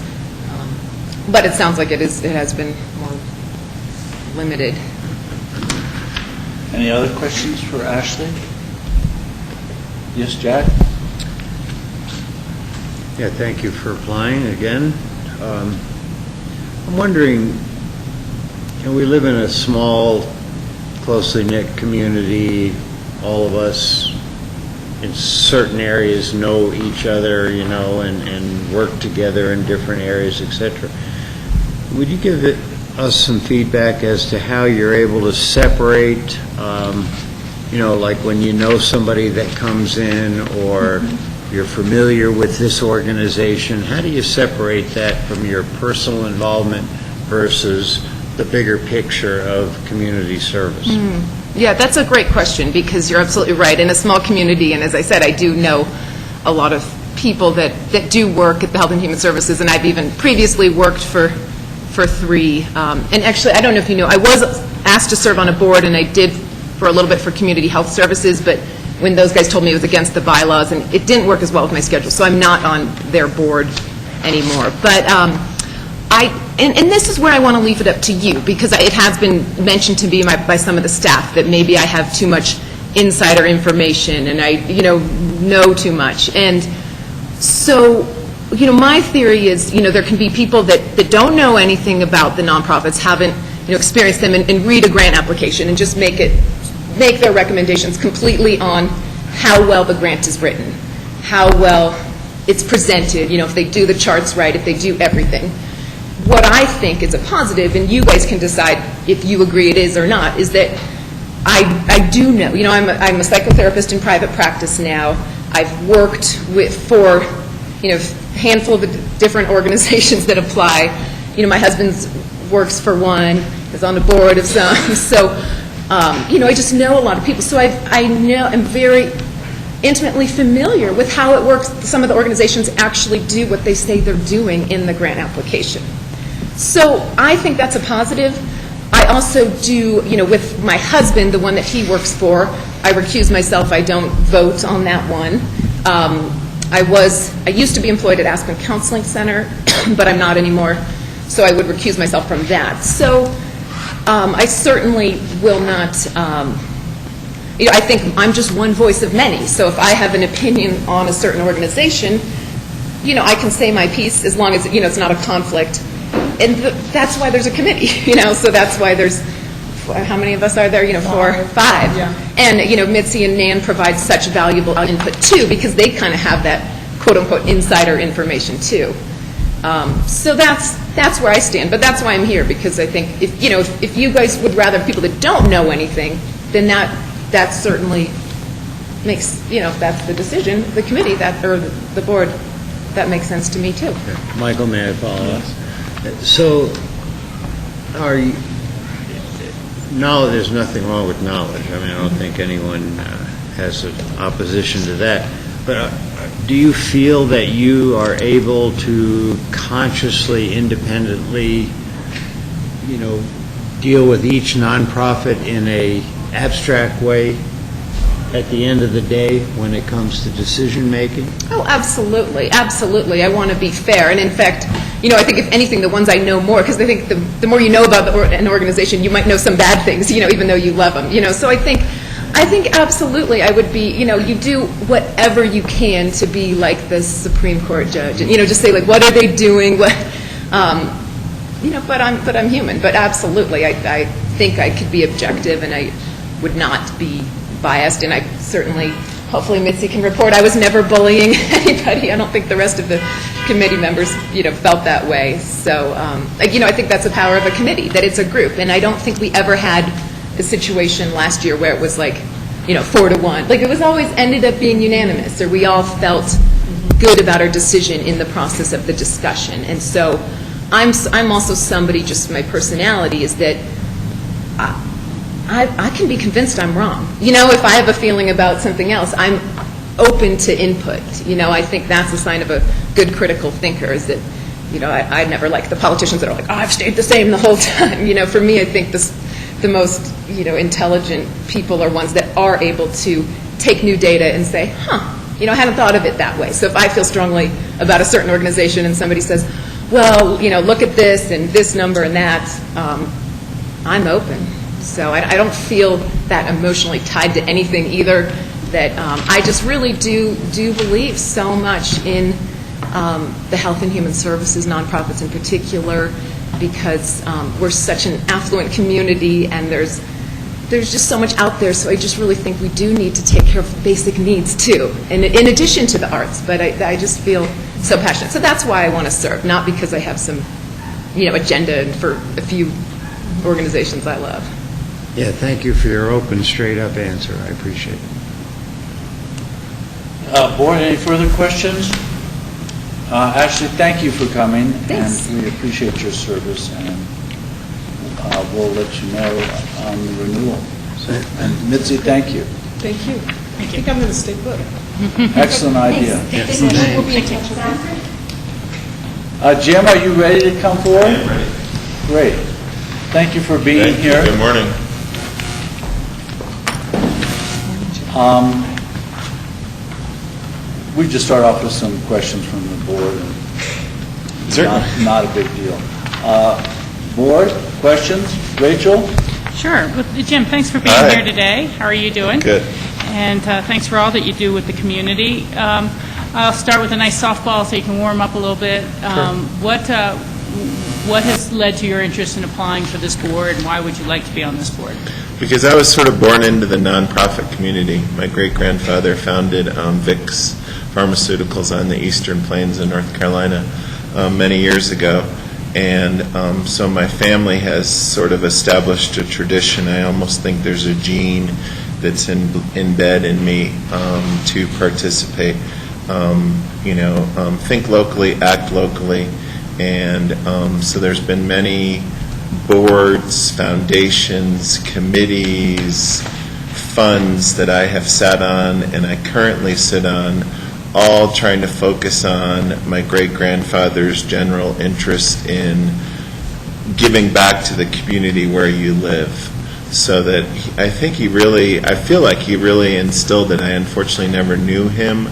But it sounds like it has been more limited. Any other questions for Ashley? Yes, Jack? Yeah, thank you for applying again. I'm wondering, we live in a small, closely knit community. All of us in certain areas know each other, and work together in different areas, etc. Would you give us some feedback as to how you're able to separate, like when you know somebody that comes in, or you're familiar with this organization, how do you separate that from your personal involvement versus the bigger picture of community service? Yeah, that's a great question, because you're absolutely right. In a small community, and as I said, I do know a lot of people that do work at the Health and Human Services, and I've even previously worked for 3. And actually, I don't know if you know, I was asked to serve on a board, and I did for a little bit for Community Health Services, but when those guys told me it was against the bylaws, and it didn't work as well with my schedule, so I'm not on their board anymore. But and this is where I want to leave it up to you, because it has been mentioned to me by some of the staff that maybe I have too much insider information and I know too much. And so, my theory is, there can be people that don't know anything about the nonprofits, haven't experienced them, and read a grant application and just make their recommendations completely on how well the grant is written, how well it's presented, if they do the charts right, if they do everything. What I think is a positive, and you guys can decide if you agree it is or not, is that I do know, I'm a psychotherapist in private practice now. I've worked for a handful of different organizations that apply. My husband works for one, is on the board of some, so I just know a lot of people. So I'm very intimately familiar with how it works. Some of the organizations actually do what they say they're doing in the grant application. So I think that's a positive. I also do, with my husband, the one that he works for, I recuse myself. I don't vote on that one. I used to be employed at Aspen Counseling Center, but I'm not anymore, so I would recuse myself from that. So I certainly will not, I think I'm just one voice of many, so if I have an opinion on a certain organization, I can say my piece as long as, it's not a conflict. And that's why there's a committee, so that's why there's, how many of us are there? 4, 5. Yeah. And, Mitzi and Nan provide such valuable input, too, because they kind of have that, quote-unquote, insider information, too. So that's where I stand, but that's why I'm here, because I think if you guys would rather have people that don't know anything, then that certainly makes, that's the decision, the committee, or the board, that makes sense to me too. Michael, may I follow up? So, there's nothing wrong with knowledge. I mean, I don't think anyone has an opposition to that. But do you feel that you are able to consciously, independently, deal with each nonprofit in a abstract way at the end of the day when it comes to decision making? Oh, absolutely, absolutely. I want to be fair, and in fact, I think if anything, the ones I know more, because I think the more you know about an organization, you might know some bad things, even though you love them, So I think absolutely I would be, you do whatever you can to be like the Supreme Court judge, and just say like, what are they doing? What, but I'm human. But absolutely, I think I could be objective, and I would not be biased, and I certainly, hopefully Mitzi can report, I was never bullying anybody. I don't think the rest of the committee members, felt that way. So, I think that's the power of a committee, that it's a group, and I don't think we ever had a situation last year where it was like, 4-1. Like, it was always ended up being unanimous, or we all felt good about our decision in the process of the discussion. And so, I'm also somebody, just my personality is that I can be convinced I'm wrong. If I have a feeling about something else, I'm open to input. I think that's a sign of a good critical thinker, is that, I never like the politicians that are like, oh, I've stayed the same the whole time. For me, I think the most, intelligent people are ones that are able to take new data and say, I hadn't thought of it that way. So if I feel strongly about a certain organization and somebody says, well, look at this and this number and that, I'm open. So I don't feel that emotionally tied to anything either. That I just really do believe so much in the health and human services, nonprofits in particular, because we're such an affluent community, and there's just so much out there. So I just really think we do need to take care of basic needs too, and in addition to the arts. But I just feel so passionate. So that's why I want to serve, not because I have some agenda for a few organizations I love. Yeah, thank you for your open, straight-up answer. I appreciate it. Board, any further questions? Ashley, thank you for coming. Thanks. And we appreciate your service, and we'll let you know on the renewal. And Mitzi, thank you. Thank you. Thank you. I think I'm going to stay put. Excellent idea. We'll be in touch. Jim, are you ready to come forward? I am ready. Great. Thank you for being here. Good morning. We just start off with some questions from the board. Certainly. Not a big deal. Board, questions? Rachel? Sure. Well, Jim, thanks for being here today. How are you doing? Good. And thanks for all that you do with the community. I'll start with a nice softball so you can warm up a little bit. What has led to your interest in applying for this board, and why would you like to be on this board? Because I was sort of born into the nonprofit community. My great-grandfather founded VIX Pharmaceuticals on the Eastern Plains in North Carolina many years ago. And so my family has sort of established a tradition. I almost think there's a gene that's in bed in me to participate. Think locally, act locally. And so there's been many boards, foundations, committees, funds that I have sat on and I currently sit on, all trying to focus on my great-grandfather's general interest in giving back to the community where you live. So that I feel like he really instilled it. I unfortunately never knew him,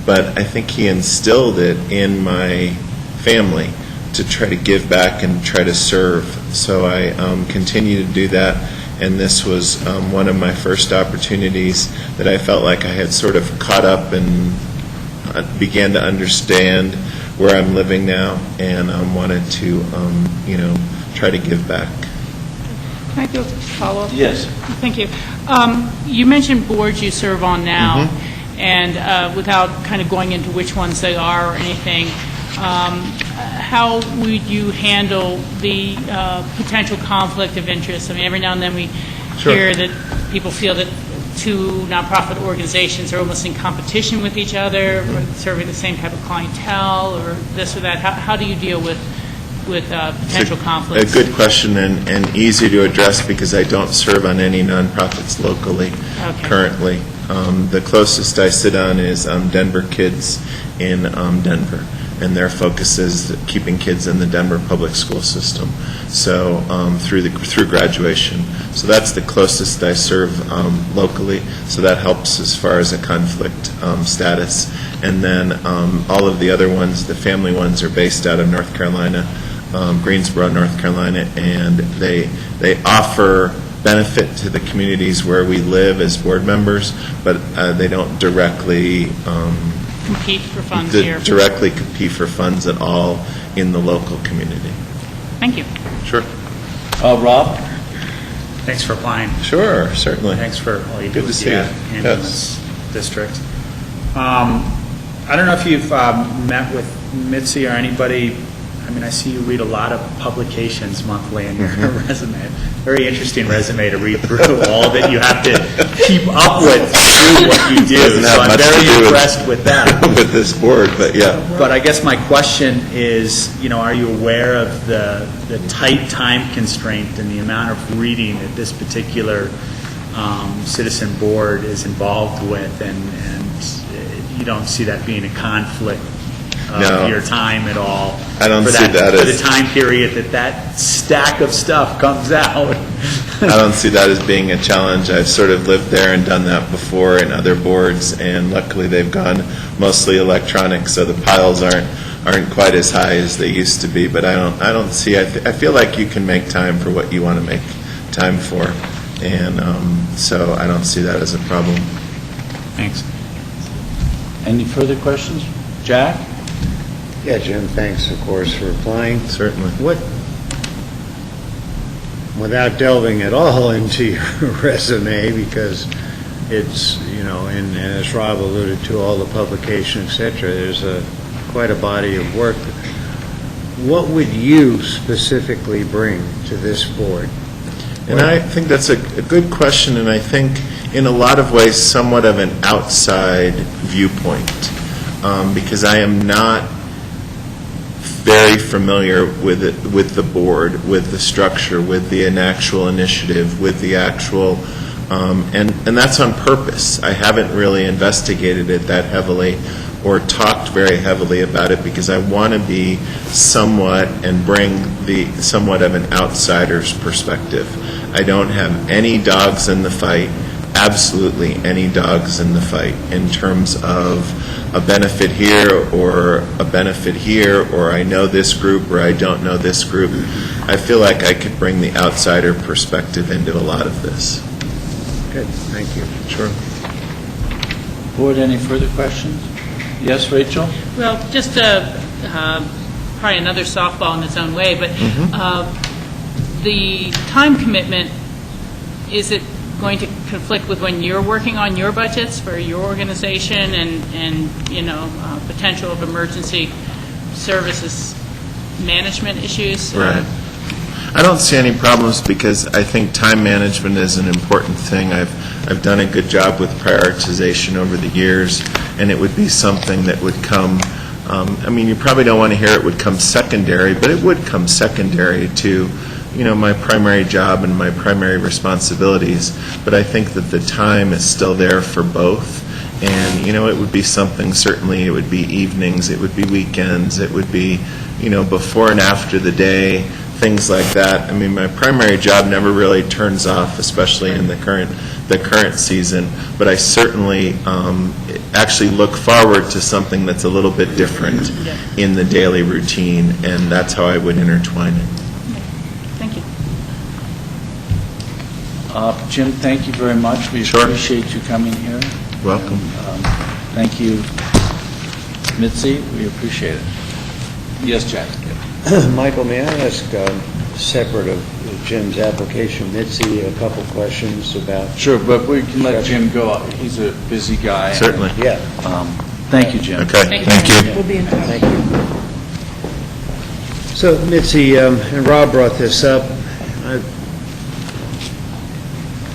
but I think he instilled it in my family to try to give back and try to serve. So I continue to do that, and this was one of my first opportunities that I felt like I had sort of caught up and began to understand where I'm living now, and wanted to, try to give back. Can I do a follow-up? Yes. Thank you. You mentioned boards you serve on now, and without kind of going into which ones they are or anything, how would you handle the potential conflict of interest? I mean, every now and then we hear that people feel that two nonprofit organizations are almost in competition with each other, or serving the same type of clientele, or this or that. How do you deal with potential conflicts? A good question and easy to address because I don't serve on any nonprofits locally currently. The closest I sit on is Denver Kids in Denver, and their focus is keeping kids in the Denver public school system, so through graduation. So that's the closest I serve locally, so that helps as far as a conflict status. And then all of the other ones, the family ones, are based out of North Carolina, Greensboro, North Carolina, and they offer benefit to the communities where we live as board members, but they don't directly compete for funds here. Directly compete for funds at all in the local community. Thank you. Sure. Rob? Thanks for applying. Sure, certainly. Thanks for all you do Good to with see the you. ambulance district. I don't know if you've met with Mitzi or anybody. I mean, I see you read a lot of publications monthly in your resume. Very interesting resume to read through. All that you have to keep up with through what you do. Doesn't have So I'm much to very do impressed with that. with this board, but yeah. But I guess my question is, are you aware of the tight time constraint and the amount of reading that this particular citizen board is involved with, and you don't see that being a conflict of your time at all? I don't for see that for as the time period that stack of stuff comes out. I don't see that as being a challenge. I've sort of lived there and done that before in other boards, and luckily they've gone mostly electronic, so the piles aren't quite as high as they used to be. But I don't see. I feel like you can make time for what you want to make time for, and so I don't see that as a problem. Thanks. Any further questions? Jack? Yeah, Jim, thanks, of course, for applying. Certainly. Without delving at all into your resume, because it's, and as Rob alluded to, all the publication, et cetera, there's quite a body of work. What would you specifically bring to this board? And I think that's a good question, and I think in a lot of ways somewhat of an outside viewpoint, because I am not very familiar with the board, with the structure, with the actual initiative, with the actual, and that's on purpose. I haven't really investigated it that heavily or talked very heavily about it because I want to be somewhat and bring the somewhat of an outsider's perspective. I don't have any dogs in the fight, absolutely any dogs in the fight in terms of a benefit here or a benefit here, or I know this group or I don't know this group. I feel like I could bring the outsider perspective into a lot of this. Good, thank you. Sure. Board, any further questions? Yes, Rachel? Well, just probably another softball in its own way, but the time commitment, is it going to conflict with when you're working on your budgets for your organization and potential of emergency services management issues? Right. I don't see any problems because I think time management is an important thing. I've done a good job with prioritization over the years, and it would be something that would come, you probably don't want to hear it would come secondary, but it would come secondary to my primary job and my primary responsibilities. But I think that the time is still there for both. And, it would be something, certainly it would be evenings, it would be weekends, it would be, before and after the day, things like that. My primary job never really turns off, especially in the current season. But I certainly actually look forward to something that's a little bit different in the daily routine, and that's how I would intertwine it. Thank you. Jim, thank you very much. We appreciate you coming here. Welcome. Thank you, Mitzi. We appreciate it. Yes, Jack. Michael, may I ask, separate of Jim's application, Mitzi, a couple questions about... Sure, but we can let Jim go. He's a busy guy. Certainly. Yeah. Thank you, Jim. Okay, thank you. We'll be in touch. Thank you. So, Mitzi, and Rob brought this up,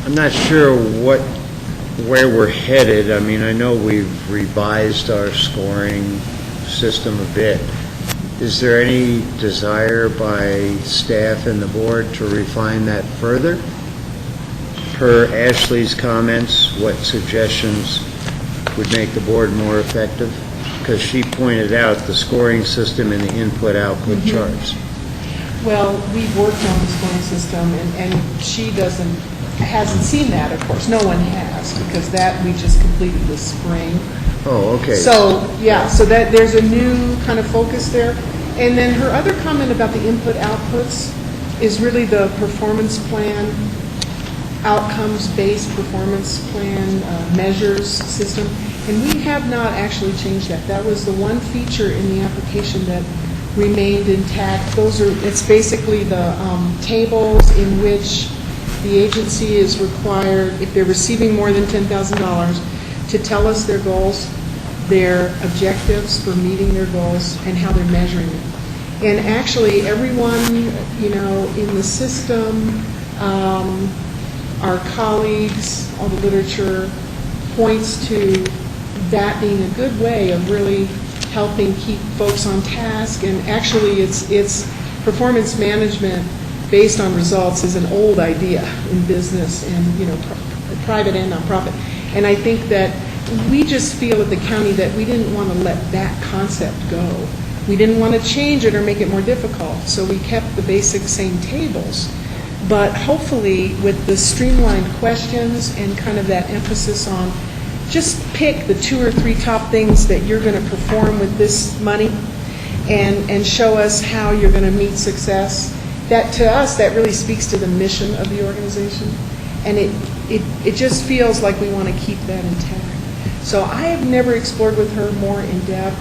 I'm not sure where we're headed. I mean, I know we've revised our scoring system a bit. Is there any desire by staff and the board to refine that further? Per Ashley's comments, what suggestions would make the board more effective? Because she pointed out the scoring system and the input-output charts. Well, we've worked on the scoring system, and she hasn't seen that, of course. No one has, because that we just completed this spring. Oh, okay. So, yeah, so that there's a new kind of focus there. And then her other comment about the input-outputs is really the performance plan, outcomes-based performance plan measures system. And we have not actually changed that. That was the one feature in the application that remained intact. It's basically the tables in which the agency is required, if they're receiving more than $10,000, to tell us their goals, their objectives for meeting their goals, and how they're measuring it. And actually, everyone, in the system, our colleagues, all the literature, points to that being a good way of really helping keep folks on task. And actually, it's performance management based on results is an old idea in business and, private and nonprofit. And I think that we just feel at the county that we didn't want to let that concept go. We didn't want to change it or make it more difficult, so we kept the basic same tables. But hopefully, with the streamlined questions and kind of that emphasis on just pick the 2 or 3 top things that you're going to perform with this money and show us how you're going to meet success. That, to us, that really speaks to the mission of the organization. And it just feels like we want to keep that intact. So I have never explored with her more in depth.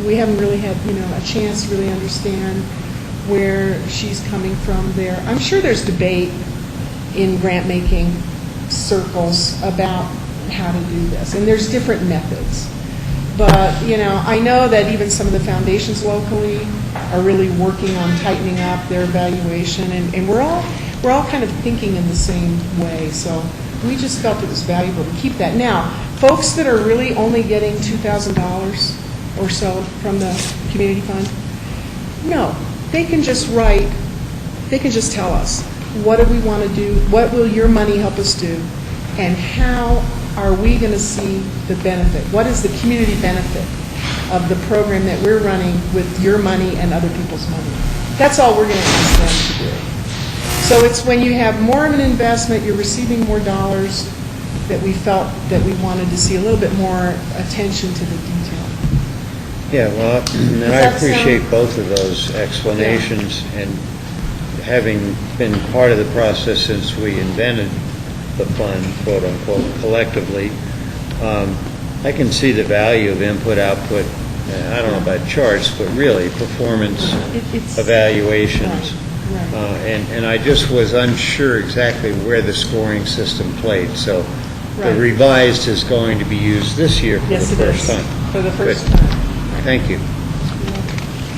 We haven't really had, a chance to really understand where she's coming from there. I'm sure there's debate in grant-making circles about how to do this, and there's different methods. But, I know that even some of the foundations locally are really working on tightening up their evaluation, and we're all kind of thinking in the same way. So we just felt it was valuable to keep that. Now, folks that are really only getting $2,000 or so from the community fund, no, they can just tell us, what do we want to do, what will your money help us do, and how are we going to see the benefit? What is the community benefit of the program that we're running with your money and other people's money? That's all we're going to ask them to do. So it's when you have more of an investment, you're receiving more dollars, that we felt that we wanted to see a little bit more attention to the detail. Yeah, well, and I appreciate both of those explanations, and having been part of the process since we invented the fund, quote unquote, collectively, I can see the value of input-output, I don't know about charts, but really performance evaluations. Right. And I just was unsure exactly where the scoring system played. So the revised is going to be used this year for the first time. For the first Good. time. Thank you.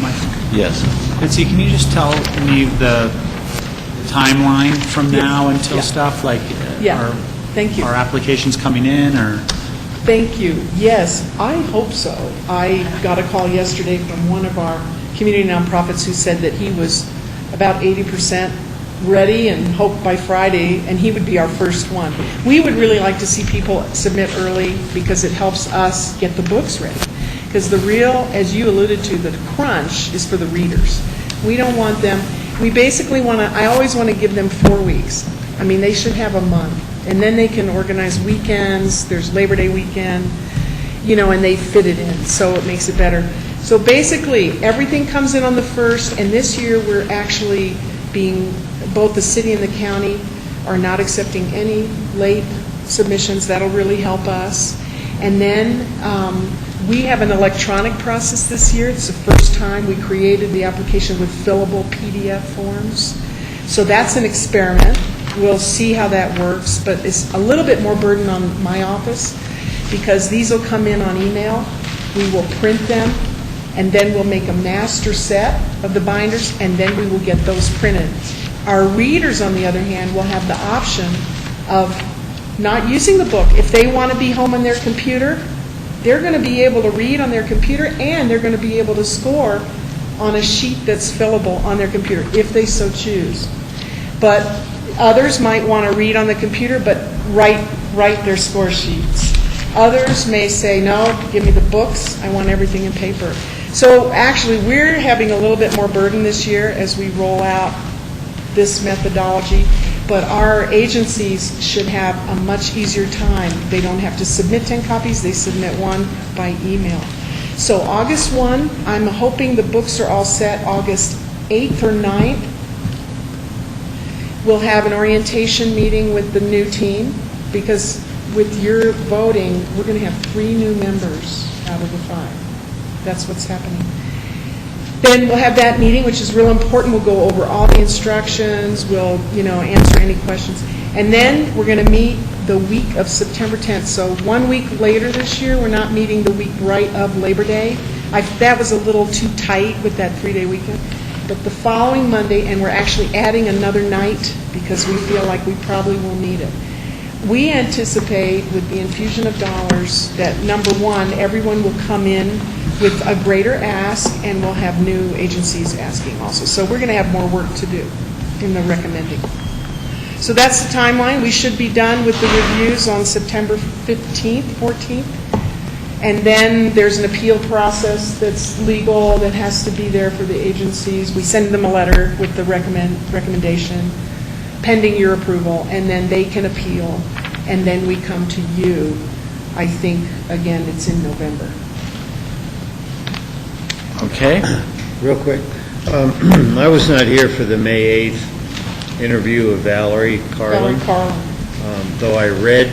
Mike? Yes. Betsy, can you just tell me the timeline from now until Yeah. stuff, like, Thank you. are applications coming in, or? Thank you. Yes, I hope so. I got a call yesterday from one of our community nonprofits who said that he was about 80% ready and hoped by Friday, and he would be our first one. We would really like to see people submit early because it helps us get the books ready. Because the real, as you alluded to, the crunch is for the readers. We don't want them, we basically want to, I always want to give them 4 weeks. I mean, they should have a month. And then they can organize weekends, there's Labor Day weekend, and they fit it in, so it makes it better. So basically, everything comes in on the 1st, and this year we're actually both the city and the county are not accepting any late submissions. That'll really help us. And then we have an electronic process this year. It's the first time we created the application with fillable PDF forms. So that's an experiment. We'll see how that works, but it's a little bit more burden on my office because these will come in on email. We will print them, and then we'll make a master set of the binders, and then we will get those printed. Our readers, on the other hand, will have the option of not using the book. If they want to be home on their computer, they're going to be able to read on their computer, and they're going to be able to score on a sheet that's fillable on their computer, if they so choose. But others might want to read on the computer, but write their score sheets. Others may say, no, give me the books, I want everything in paper. So actually, we're having a little bit more burden this year as we roll out this methodology, but our agencies should have a much easier time. They don't have to submit 10 copies, they submit one by email. So August 1, I'm hoping the books are all set August 8th or 9th. We'll have an orientation meeting with the new team, because with your voting, we're going to have 3 new members out of the 5. That's what's happening. Then we'll have that meeting, which is real important. We'll go over all the instructions. We'll, answer any questions. And then we're going to meet the week of September 10th. So 1 week later this year, we're not meeting the week right of Labor Day. That was a little too tight with that 3-day weekend. But the following Monday, and we're actually adding another night because we feel like we probably will need it. We anticipate with the infusion of dollars that, number one, everyone will come in with a greater ask, and we'll have new agencies asking also. So we're going to have more work to do in the recommending. So that's the timeline. We should be done with the reviews on September 15th, 14th. And then there's an appeal process that's legal that has to be there for the agencies. We send them a letter with the recommendation pending your approval, and then they can appeal, and then we come to you. I think, again, it's in November. Okay. Real quick, I was not here for the May 8th interview of Valerie Carlin. Though I read,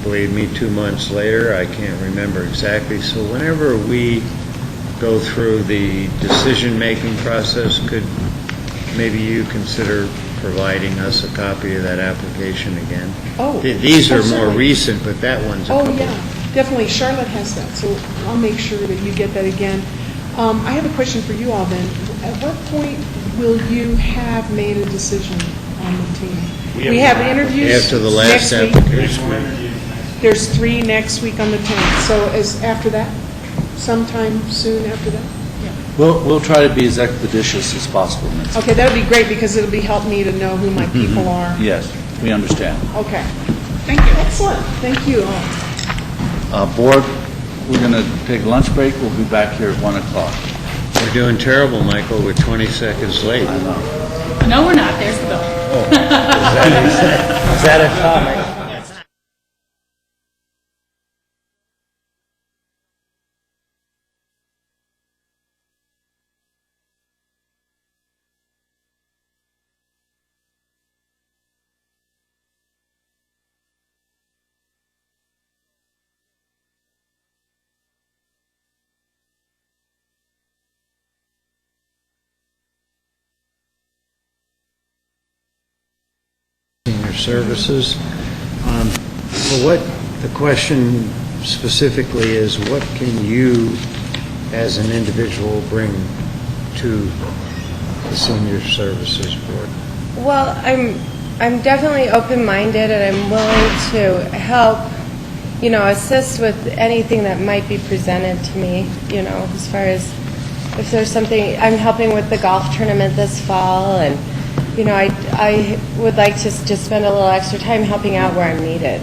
believe me, 2 months later, I can't remember exactly. So whenever we go through the decision-making process, could maybe you consider providing us a copy of that application again? Oh. These are more certainly. recent, but that one's a couple. Oh, yeah, definitely. Charlotte has that, so I'll make sure that you get that again. I have a question for you all then. At what point will you have made a decision on the team? We have interviews After the last next week. application. There's 3 next week on the 10th. So is after that? Sometime soon after that? We'll try to be as expeditious as possible next week. Okay, that would be great, because it'll be help me to know who my people are. Yes, we understand. Okay. Thank you. Excellent. Thank you all. Board, we're going to take a lunch break. We'll be back here at 1 o'clock. We're doing terrible, Michael. We're 20 seconds late. I know. No, we're not. There's the bill. Is that a comment? Senior Services. Well, what the question specifically is, what can you, as an individual, bring to the Senior Services Board? Well, I'm definitely open-minded, and I'm willing to help, assist with anything that might be presented to me, as far as if there's something. I'm helping with the golf tournament this fall, and I would like to just spend a little extra time helping out where I'm needed.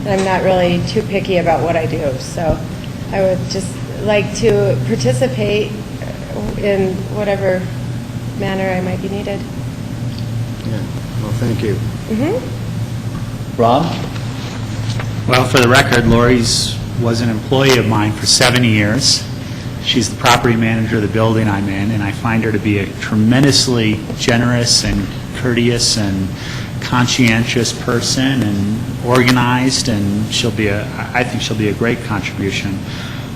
And I'm not really too picky about what I do, so I would just like to participate in whatever manner I might be needed. Yeah, well, thank you. Ron? Well, for the record, Lori's was an employee of mine for 7 years. She's the property manager of the building I'm in, and I find her to be a tremendously generous and courteous and conscientious person and organized, and I think she'll be a great contribution.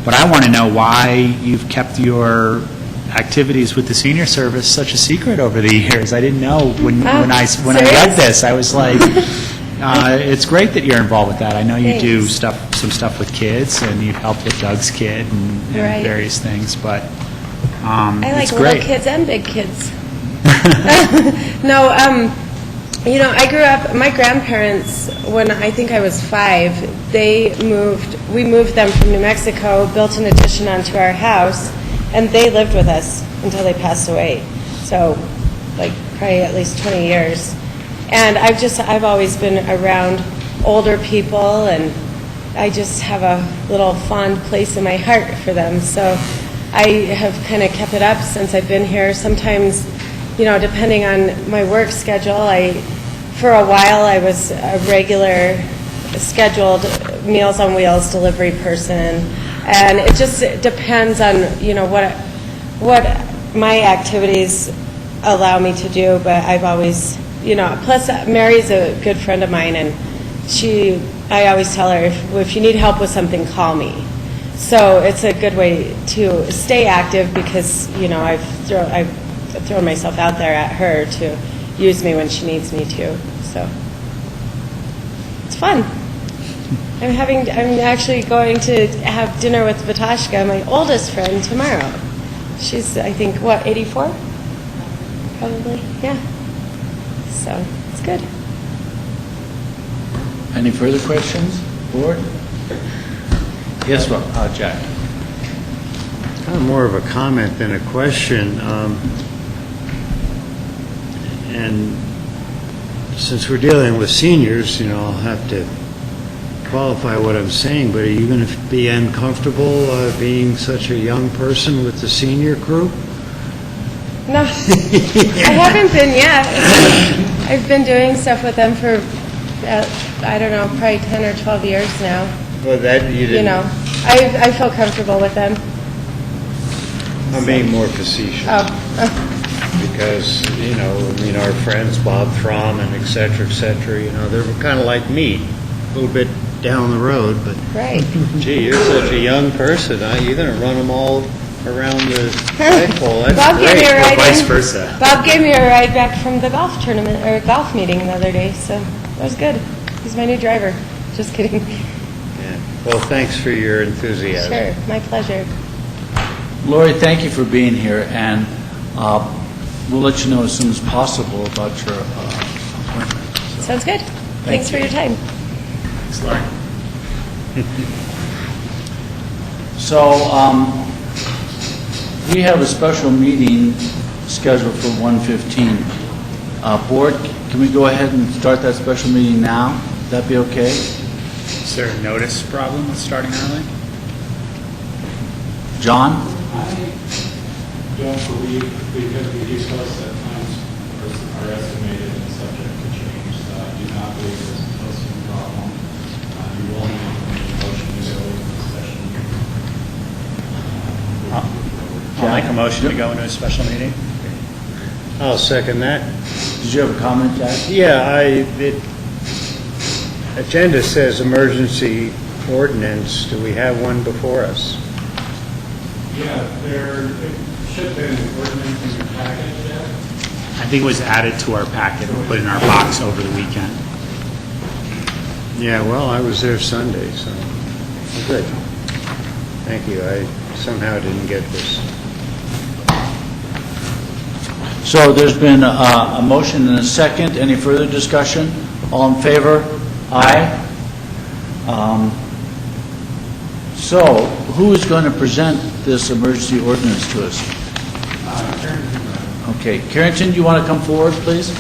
But I want to know why you've kept your activities with the senior service such a secret over the years. I didn't know when I read this. I was like, It's great that you're involved with that. I know you do Thanks. some stuff with kids, and you've helped with Doug's kid and Right. various things, but I like it's little great. kids and big kids. No, I grew up, my grandparents, when I think I was 5, we moved them from New Mexico, built an addition onto our house, and they lived with us until they passed away. So, like, probably at least 20 years. And I've always been around older people, and I just have a little fond place in my heart for them. So I have kind of kept it up since I've been here. Sometimes, depending on my work schedule, for a while I was a regular scheduled Meals on Wheels delivery person, and it just depends on, what my activities allow me to do, but I've always, plus Mary's a good friend of mine, and I always tell her, if you need help with something, call me. So it's a good way to stay active because, I've thrown myself out there at her to use me when she needs me to. So it's fun. I'm actually going to have dinner with Vitashka, my oldest friend, tomorrow. She's, I think, 84? Probably, yeah. So it's good. Any further questions, board? Yes, Jack. Kind of more of a comment than a question. And since we're dealing with seniors, I'll have to qualify what I'm saying, but are you going to be uncomfortable being such a young person with the senior crew? No, I haven't been yet. I've been doing stuff with them for, I don't know, probably 10 or 12 years now. Well, that you didn't. I feel comfortable with them. I'm being more facetious. Because, our friends, Bob Throm and et cetera, they're kind of like me, a little bit down the road, but Right. gee, you're such a young person, you're going to run them all around the flagpole. That's Bob gave great. me a ride. vice versa. Bob gave me a ride back from the golf tournament or golf meeting the other day, so that was good. He's my new driver. Just kidding. Yeah. Well, thanks for your enthusiasm. Sure, my pleasure. Lori, thank you for being here, and we'll let you know as soon as possible about your appointment. So, Sounds good. Thanks for your time. Thanks, Lauren. So, we have a special meeting scheduled for 1:15. Board, can we go ahead and start that special meeting now? Would that be okay? Is there a notice problem with starting early? John? I don't believe, because the details at times are estimated and subject to change, so I do not believe there's a posting problem. You will need a motion to go into a special meeting. I'll make a motion to go into a special meeting. I'll second that. Did you have a comment, Jack? Yeah, agenda says emergency ordinance. Do we have one before us? Yeah, there should have been an ordinance in your package yet. I think it was added to our packet and put in our box over the weekend. Yeah, well, I was there Sunday, so, good. Thank you. I somehow didn't get this. So there's been a motion and a second. Any further discussion? All in favor? Aye. So who is going to present this emergency ordinance to us? Okay, Carrington, you want to come forward, please?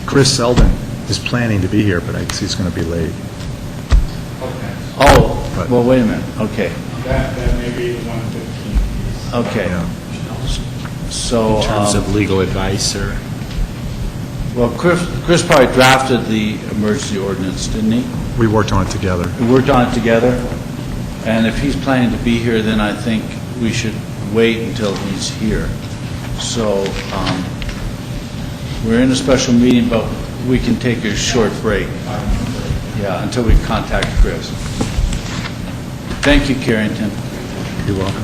Chris Selden is planning to be here, but I guess he's going to be late. Oh, well, wait a minute. Okay, That may be the 115 piece. okay. Yeah. So, In terms of legal advice or... well, Chris probably drafted the emergency ordinance, didn't he? We worked on it together. We worked on it together, and if he's planning to be here, then I think we should wait until he's here. So, we're in a special meeting, but we can take a short break. Yeah, until we contact Chris. Thank you, Carrington. You're welcome.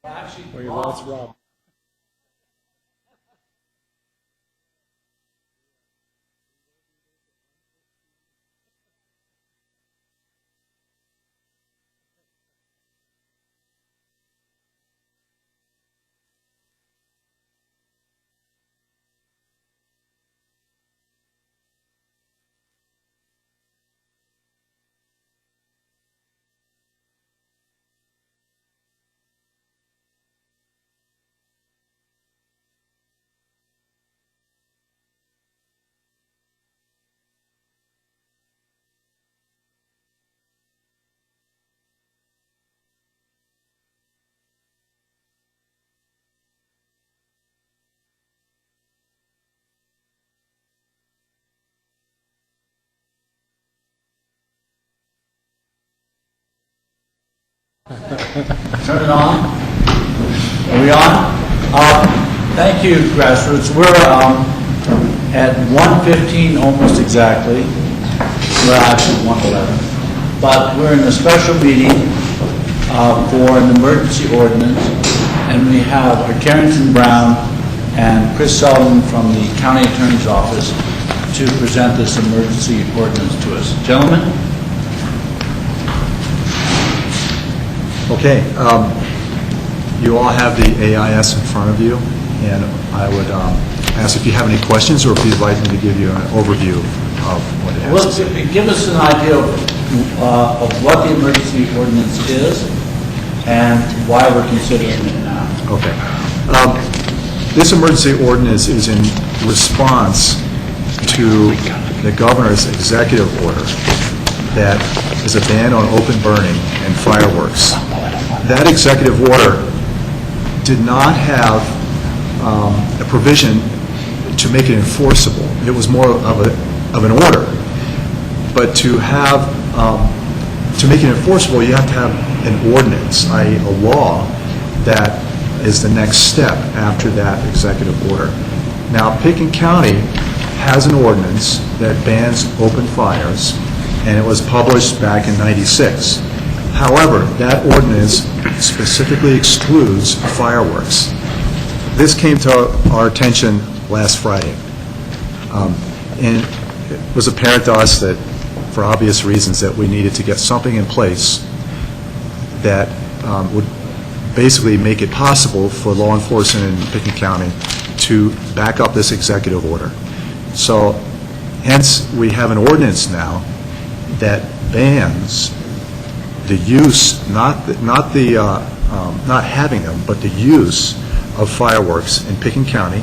Well, you lost Rob. Turn it on. Are we on? Thank you, Grassroots. We're at 1:15 almost exactly. Well, actually 1:11. But we're in a special meeting for an emergency ordinance, and we have Carrington Brown and Chris Sullivan from the County Attorney's Office to present this emergency ordinance to us. Gentlemen? Okay, you all have the AIS in front of you, and I would ask if you have any questions or if you'd like me to give you an overview of what it Well, has. give us an idea of what the emergency ordinance is and why we're considering it now. Okay. This emergency ordinance is in response to the governor's executive order that is a ban on open burning and fireworks. That executive order did not have a provision to make it enforceable. It was more of an order. But to have to make it enforceable, you have to have an ordinance, i.e. a law that is the next step after that executive order. Now, Pickens County has an ordinance that bans open fires, and it was published back in '96. However, that ordinance specifically excludes fireworks. This came to our attention last Friday, and it was apparent to us that, for obvious reasons, that we needed to get something in place that would basically make it possible for law enforcement in Pickens County to back up this executive order. So, hence, we have an ordinance now that bans the use, not having them, but the use of fireworks in Pickens County,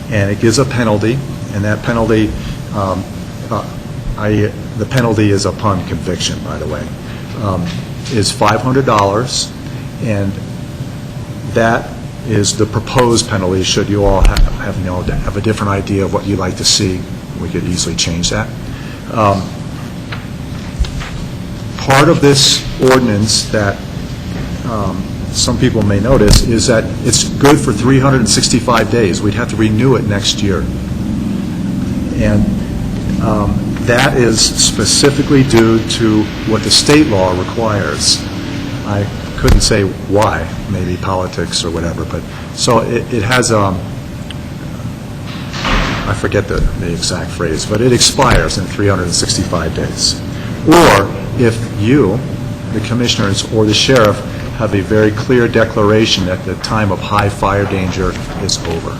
and it gives a penalty, and that penalty, the penalty is upon conviction, by the way, is $500, and that is the proposed penalty. Should you all have a different idea of what you'd like to see, we could easily change that. Part of this ordinance that some people may notice is that it's good for 365 days. We'd have to renew it next year. And that is specifically due to what the state law requires. I couldn't say why, maybe politics or whatever, but so it has, I forget the exact phrase, but it expires in 365 days. Or if you, the commissioners, or the sheriff have a very clear declaration that the time of high fire danger is over.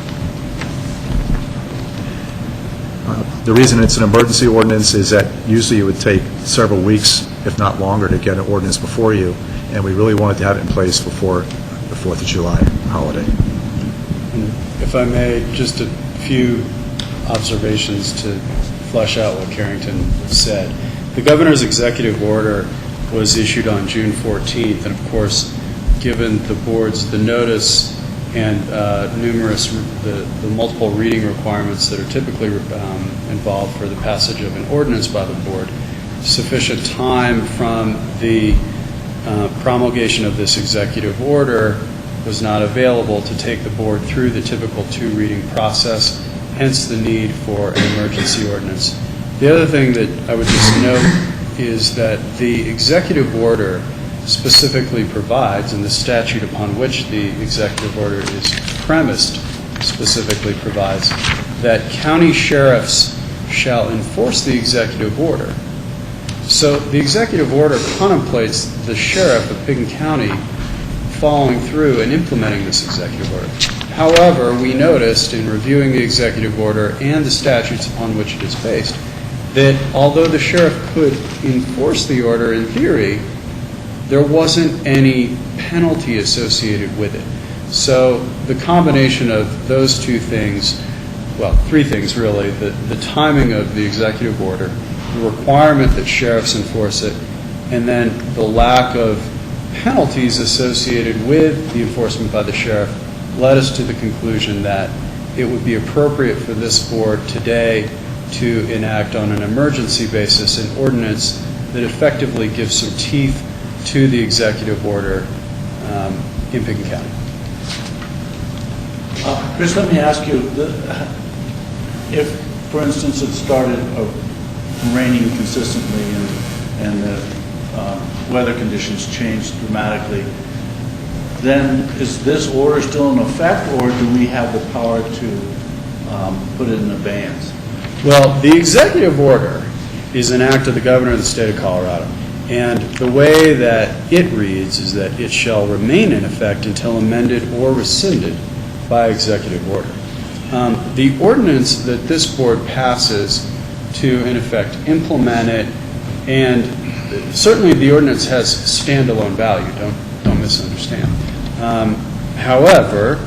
The reason it's an emergency ordinance is that usually it would take several weeks, if not longer, to get an ordinance before you, and we really wanted to have it in place before the 4th of July holiday. If I may, just a few observations to flesh out what Carrington said. The governor's executive order was issued on June 14th, and of course, given the board's, the notice and the multiple reading requirements that are typically involved for the passage of an ordinance by the board, sufficient time from the promulgation of this executive order was not available to take the board through the typical two-reading process, hence the need for an emergency ordinance. The other thing that I would just note is that the executive order specifically provides, and the statute upon which the executive order is premised specifically provides, that county sheriffs shall enforce the executive order. So the executive order contemplates the sheriff of Pickens County following through and implementing this executive order. However, we noticed in reviewing the executive order and the statutes upon which it is based, that although the sheriff could enforce the order in theory, there wasn't any penalty associated with it. So the combination of those two things, well, three things really, the timing of the executive order, the requirement that sheriffs enforce it, and then the lack of penalties associated with the enforcement by the sheriff led us to the conclusion that it would be appropriate for this board today to enact on an emergency basis an ordinance that effectively gives some teeth to the executive order in Pickens County. Chris, let me ask you, if, for instance, it started raining consistently and the weather conditions changed dramatically, then is this order still in effect, or do we have the power to put it in abeyance? Well, the executive order is an act of the governor of the state of Colorado. And the way that it reads is that it shall remain in effect until amended or rescinded by executive order. The ordinance that this board passes to, in effect, implement it, and certainly the ordinance has standalone value, don't misunderstand. However,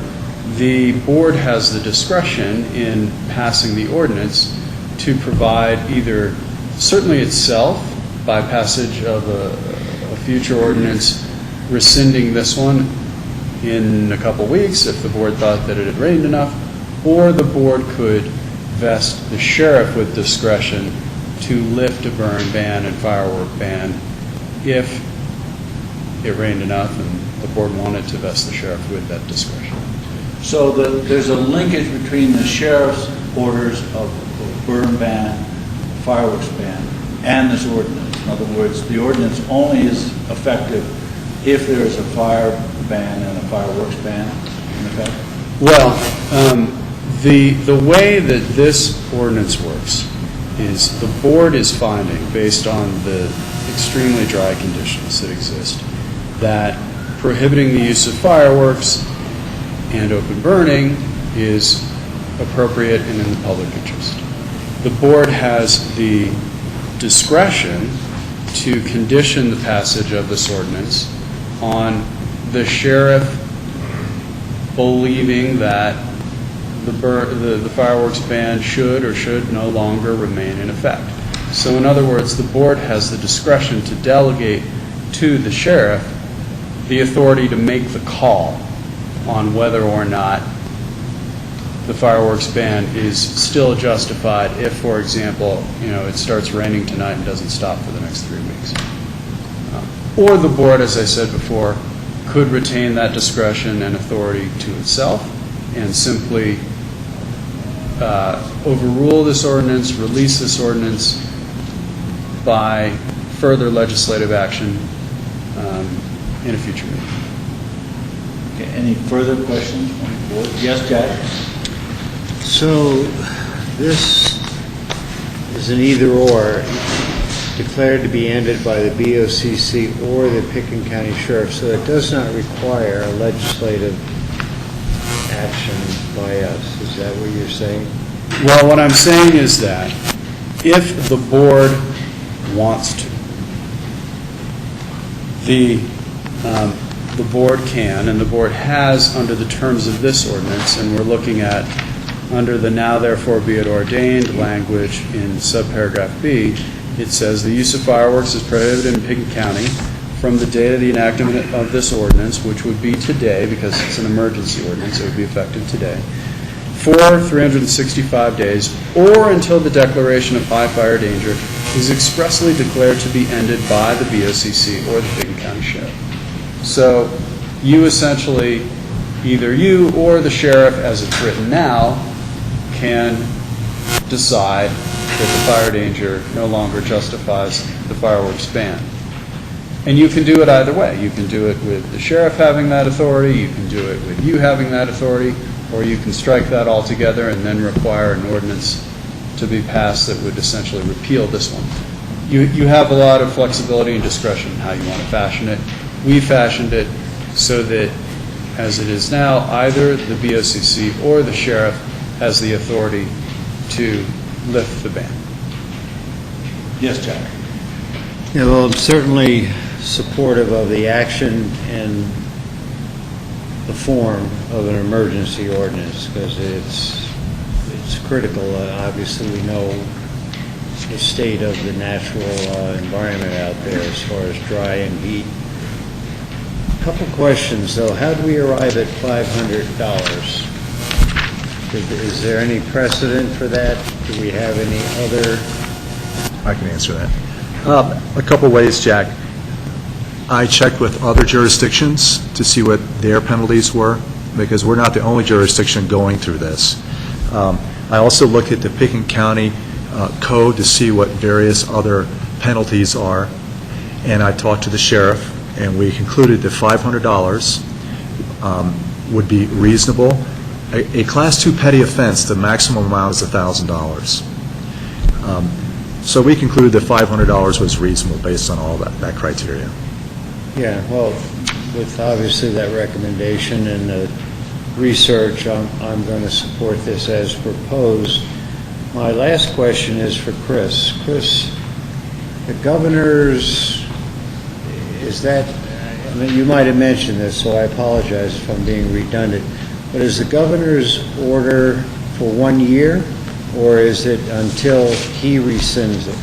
the board has the discretion in passing the ordinance to provide either certainly itself by passage of a future ordinance rescinding this one in a couple weeks if the board thought that it had rained enough, or the board could vest the sheriff with discretion to lift a burn ban and firework ban if it rained enough and the board wanted to vest the sheriff with that discretion. So there's a linkage between the sheriff's orders of burn ban, fireworks ban, and this ordinance. In other words, the ordinance only is effective if there is a fire ban and a fireworks ban in effect? Well, the way that this ordinance works is the board is finding, based on the extremely dry conditions that exist, that prohibiting the use of fireworks and open burning is appropriate and in the public interest. The board has the discretion to condition the passage of this ordinance on the sheriff believing that the fireworks ban should or should no longer remain in effect. So in other words, the board has the discretion to delegate to the sheriff the authority to make the call on whether or not the fireworks ban is still justified if, for example, it starts raining tonight and doesn't stop for the next 3 weeks. Or the board, as I said before, could retain that discretion and authority to itself and simply overrule this ordinance, release this ordinance by further legislative action in a future meeting. Okay, any further questions from the board? Yes, Jack? So this is an either-or, declared to be ended by the BOCC or the Pickens County Sheriff, so it does not require a legislative action by us. Is that what you're saying? Well, what I'm saying is that if the board wants to, the board can, and the board has under the terms of this ordinance, and we're looking at under the now therefore be it ordained language in subparagraph B, it says the use of fireworks is prohibited in Pickens County from the date of the enactment of this ordinance, which would be today because it's an emergency ordinance, it would be effective today, for 365 days or until the declaration of high fire danger is expressly declared to be ended by the BOCC or the Pickens County Sheriff. So you essentially, either you or the sheriff as it's written now, can decide that the fire danger no longer justifies the fireworks ban. And you can do it either way. You can do it with the sheriff having that authority, you can do it with you having that authority, or you can strike that altogether and then require an ordinance to be passed that would essentially repeal this one. You have a lot of flexibility and discretion in how you want to fashion it. We fashioned it so that, as it is now, either the BOCC or the sheriff has the authority to lift the ban. Yes, Jack? Yeah, well, I'm certainly supportive of the action and the form of an emergency ordinance, because it's critical. Obviously, we know the state of the natural environment out there as far as dry and heat. A couple questions, though. How do we arrive at $500? Is there any precedent for that? Do we have any other? I can answer that. A couple ways, Jack. I checked with other jurisdictions to see what their penalties were, because we're not the only jurisdiction going through this. I also looked at the Pickens County code to see what various other penalties are, and I talked to the sheriff, and we concluded that $500 would be reasonable. A Class 2 petty offense, the maximum amount is $1,000. So we concluded that $500 was reasonable based on all that criteria. Yeah, well, with obviously that recommendation and the research, I'm going to support this as proposed. My last question is for Chris. Chris, the governor's, is that, I mean, you might have mentioned this, so I apologize if I'm being redundant, but is the governor's order for 1 year, or is it until he rescinds it?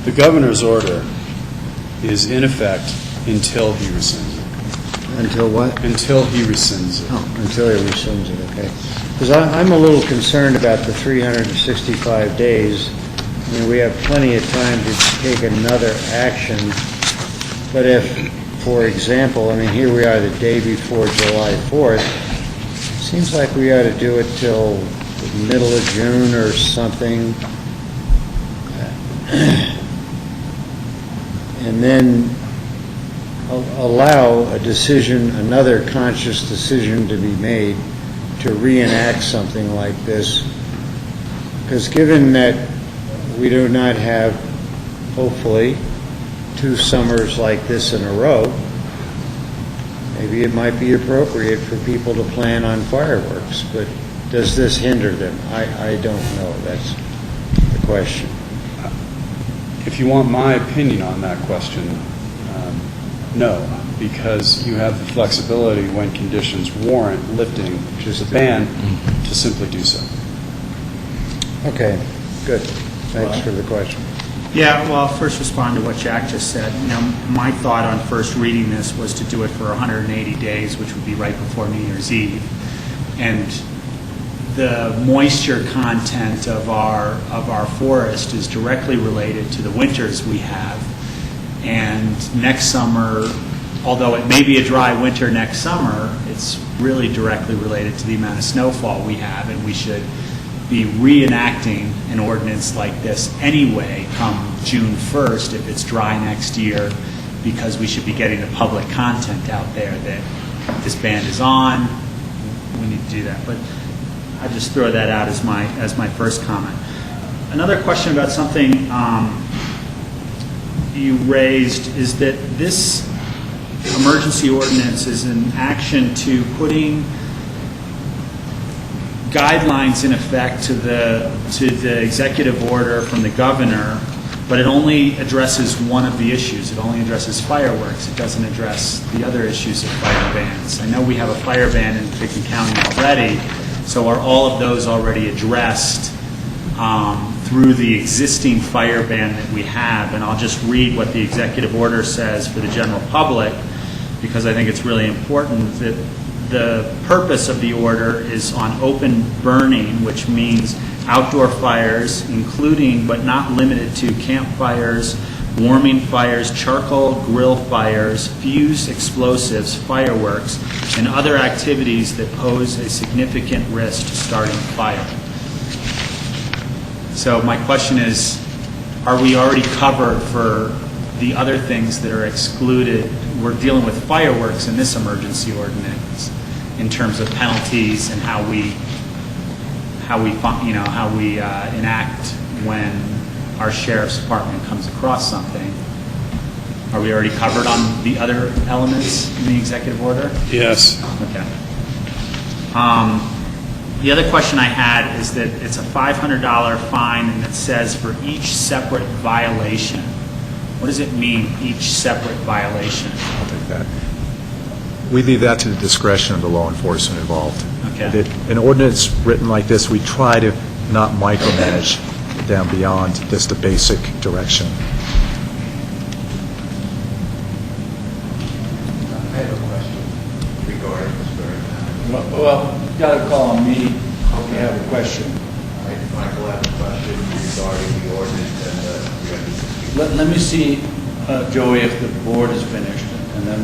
The governor's order is in effect until he rescinds it. Until what? Until he rescinds it. Oh, until he rescinds it, okay. Because I'm a little concerned about the 365 days. I mean, we have plenty of time to take another action, but if, for example, I mean, here we are the day before July 4th, seems like we ought to do it till the middle of June or something. And then allow a decision, another conscious decision to be made to reenact something like this. Because given that we do not have, hopefully, 2 summers like this in a row, maybe it might be appropriate for people to plan on fireworks, but does this hinder them? I don't know. That's the question. If you want my opinion on that question, no, because you have the flexibility when conditions warrant lifting the ban to simply do so. Okay, good. Thanks for the question. Yeah, well, I'll first respond to what Jack just said. You know, my thought on first reading this was to do it for 180 days, which would be right before New Year's Eve. And the moisture content of our forest is directly related to the winters we have. And next summer, although it may be a dry winter next summer, it's really directly related to the amount of snowfall we have, and we should be reenacting an ordinance like this anyway come June 1st if it's dry next year, because we should be getting the public content out there that this ban is on. We need to do that. But I just throw that out as my first comment. Another question about something you raised is that this emergency ordinance is an action to putting guidelines in effect to the executive order from the governor, but it only addresses one of the issues. It only addresses fireworks. It doesn't address the other issues of fire bans. I know we have a fire ban in Pickens County already, so are all of those already addressed through the existing fire ban that we have? And I'll just read what the executive order says for the general public, because I think it's really important that the purpose of the order is on open burning, which means outdoor fires, including but not limited to campfires, warming fires, charcoal grill fires, fused explosives, fireworks, and other activities that pose a significant risk to starting a fire. So my question is, are we already covered for the other things that are excluded. We're dealing with fireworks in this emergency ordinance in terms of penalties and how we enact when our sheriff's department comes across something. Are we already covered on the other elements in the executive order? Yes. Okay. The other question I had is that it's a $500 fine, and it says for each separate violation. What does it mean, each separate violation? I'll take that. We leave that to the discretion of the law enforcement involved. Okay. An ordinance written like this, we try to not micromanage down beyond just the basic direction. I have a question regarding this very matter. Well, you got to call on me if you have a question. All right, Michael, I have a question regarding the ordinance and the 360. Let me see, Joey, if the board is finished, and then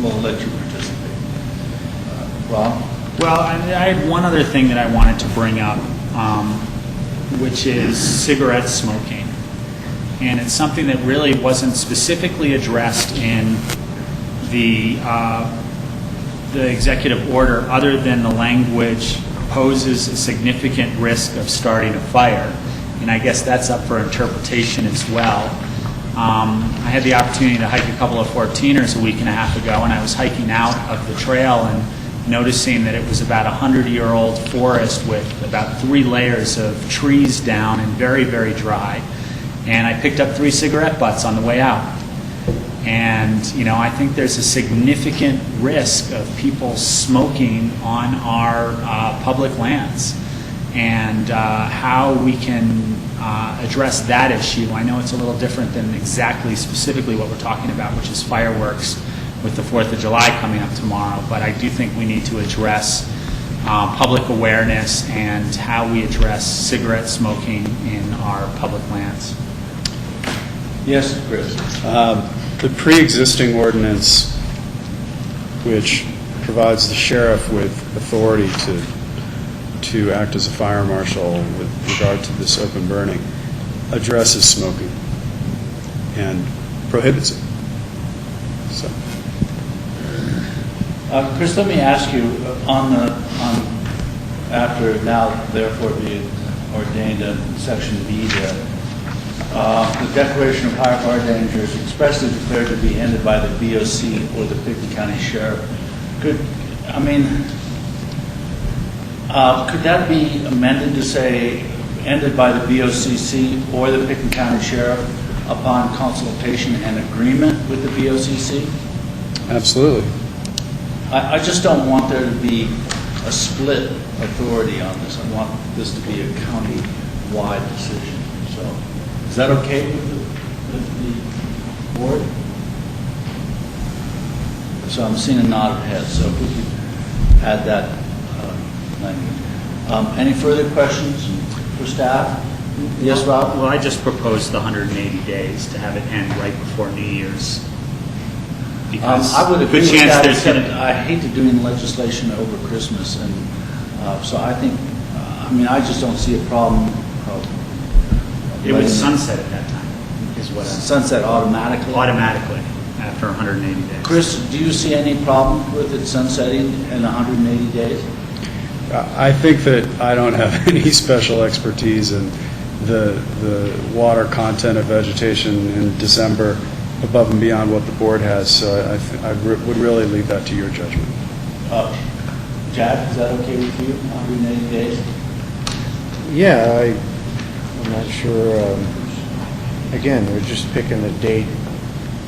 we'll let you participate. Rob? Well, I had one other thing that I wanted to bring up, which is cigarette smoking. And it's something that really wasn't specifically addressed in the executive order, other than the language poses a significant risk of starting a fire. And I guess that's up for interpretation as well. I had the opportunity to hike a couple of 14ers a week and a half ago, and I was hiking out of the trail and noticing that it was about a 100-year-old forest with about 3 layers of trees down and very, very dry. And I picked up 3 cigarette butts on the way out. And, I think there's a significant risk of people smoking on our public lands. And how we can address that issue, I know it's a little different than exactly specifically what we're talking about, which is fireworks with the 4th of July coming up tomorrow. But I do think we need to address public awareness and how we address cigarette smoking in our public lands. Yes, Chris. The pre-existing ordinance, which provides the sheriff with authority to act as a fire marshal with regard to this open burning, addresses smoking and prohibits it. So. Chris, let me ask you, after now therefore be ordained in Section B there, the declaration of high fire danger is expressly declared to be ended by the BOC or the Pickton County Sheriff. Could that be amended to say ended by the BOCC or the Pickton County Sheriff upon consultation and agreement with the BOCC? Absolutely. I just don't want there to be a split authority on this. I want this to be a county-wide decision. So, is that okay with the board? So I'm seeing a nod of heads. So if we could add that language. Any further questions for staff? Yes, Rob? Well, I just proposed the 180 days to have it end right before New Year's. Because I would agree with chance that, there's except gonna- I hate to doing legislation over Christmas, and so I think, I just don't see a problem. It would sunset at that time, is what I'm... Sunset automatically? Automatically, after 180 days. Chris, do you see any problem with it sunsetting in 180 days? I think that I don't have any special expertise in the water content of vegetation in December above and beyond what the board has, so I would really leave that to your judgment. Jack, is that okay with you, 180 days? Yeah, I'm not sure. Again, we're just picking a date.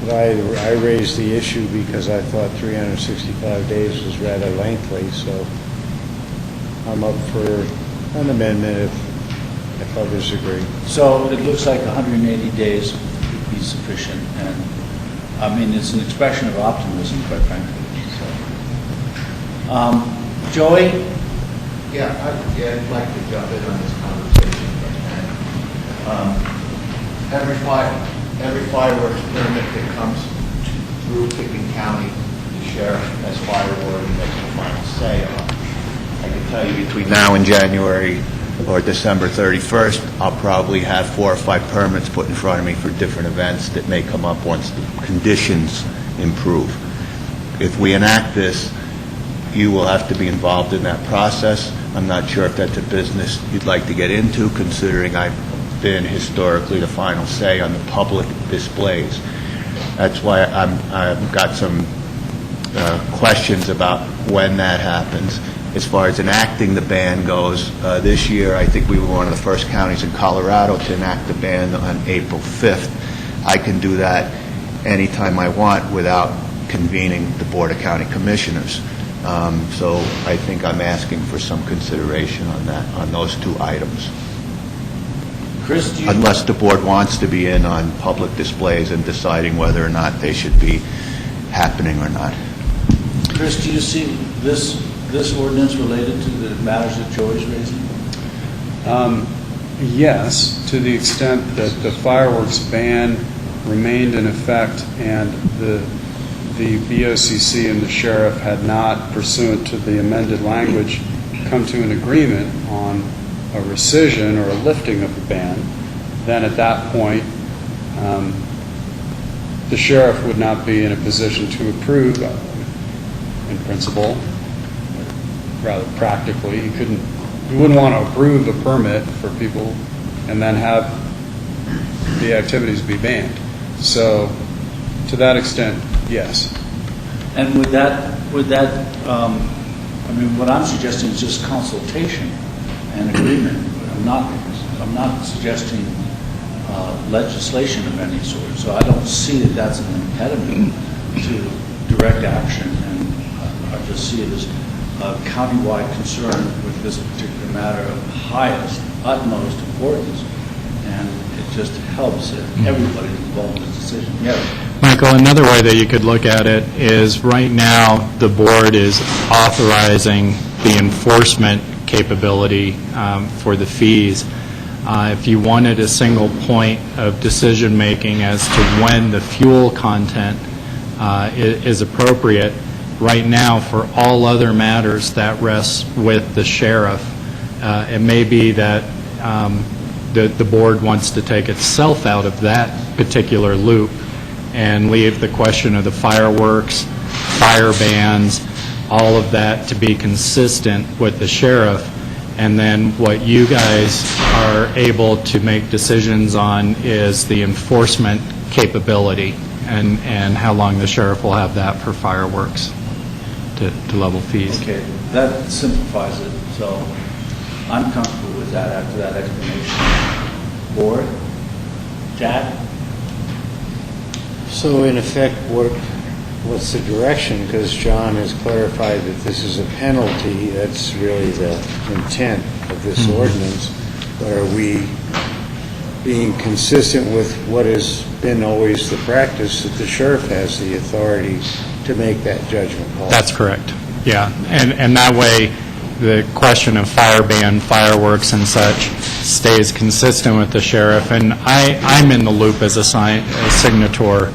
But I raised the issue because I thought 365 days was rather lengthy, so I'm up for an amendment if others agree. So it looks like 180 days would be sufficient, and, it's an expression of optimism, quite frankly. So. Joey? Yeah, I'd like to jump in on this conversation. Every fireworks permit that comes through Pickton County, the sheriff as fire warden makes the final say on. I can tell you between now and January, or December 31st, I'll probably have 4 or 5 permits put in front of me for different events that may come up once the conditions improve. If we enact this, you will have to be involved in that process. I'm not sure if that's a business you'd like to get into, considering I've been historically the final say on the public displays. That's why I've got some questions about when that happens. As far as enacting the ban goes, this year I think we were one of the first counties in Colorado to enact the ban on April 5th. I can do that anytime I want without convening the Board of County Commissioners. So I think I'm asking for some consideration on that, on those 2 items. Chris, do you... Unless the board wants to be in on public displays and deciding whether or not they should be happening or not. Chris, do you see this ordinance related to the matters that Joey's raising? Yes, to the extent that the fireworks ban remained in effect and the BOCC and the sheriff had not, pursuant to the amended language, come to an agreement on a rescission or a lifting of the ban, then at that point, the sheriff would not be in a position to approve, in principle, rather practically. He wouldn't want to approve a permit for people and then have the activities be banned. So, to that extent, yes. And would that, I mean, what I'm suggesting is just consultation and agreement. I'm not suggesting legislation of any sort. So I don't see that that's an impediment to direct action, and I just see it as a countywide concern with this particular matter of highest, utmost importance, and it just helps if everybody's involved in this decision. Yeah. Michael, another way that you could look at it is right now the board is authorizing the enforcement capability for the fees. If you wanted a single point of decision-making as to when the fuel content is appropriate, right now for all other matters that rests with the sheriff. It may be that the board wants to take itself out of that particular loop and leave the question of the fireworks, fire bans, all of that to be consistent with the sheriff. And then what you guys are able to make decisions on is the enforcement capability and how long the sheriff will have that for fireworks to level fees. Okay, that simplifies it. So I'm comfortable with that after that explanation. Board? Jack? So in effect, what's the direction? Because John has clarified that this is a penalty. That's really the intent of this ordinance. But are we being consistent with what has been always the practice, that the sheriff has the authority to make that judgment call? That's correct. Yeah, and that way the question of fire ban, fireworks and such stays consistent with the sheriff. And I'm in the loop as a signator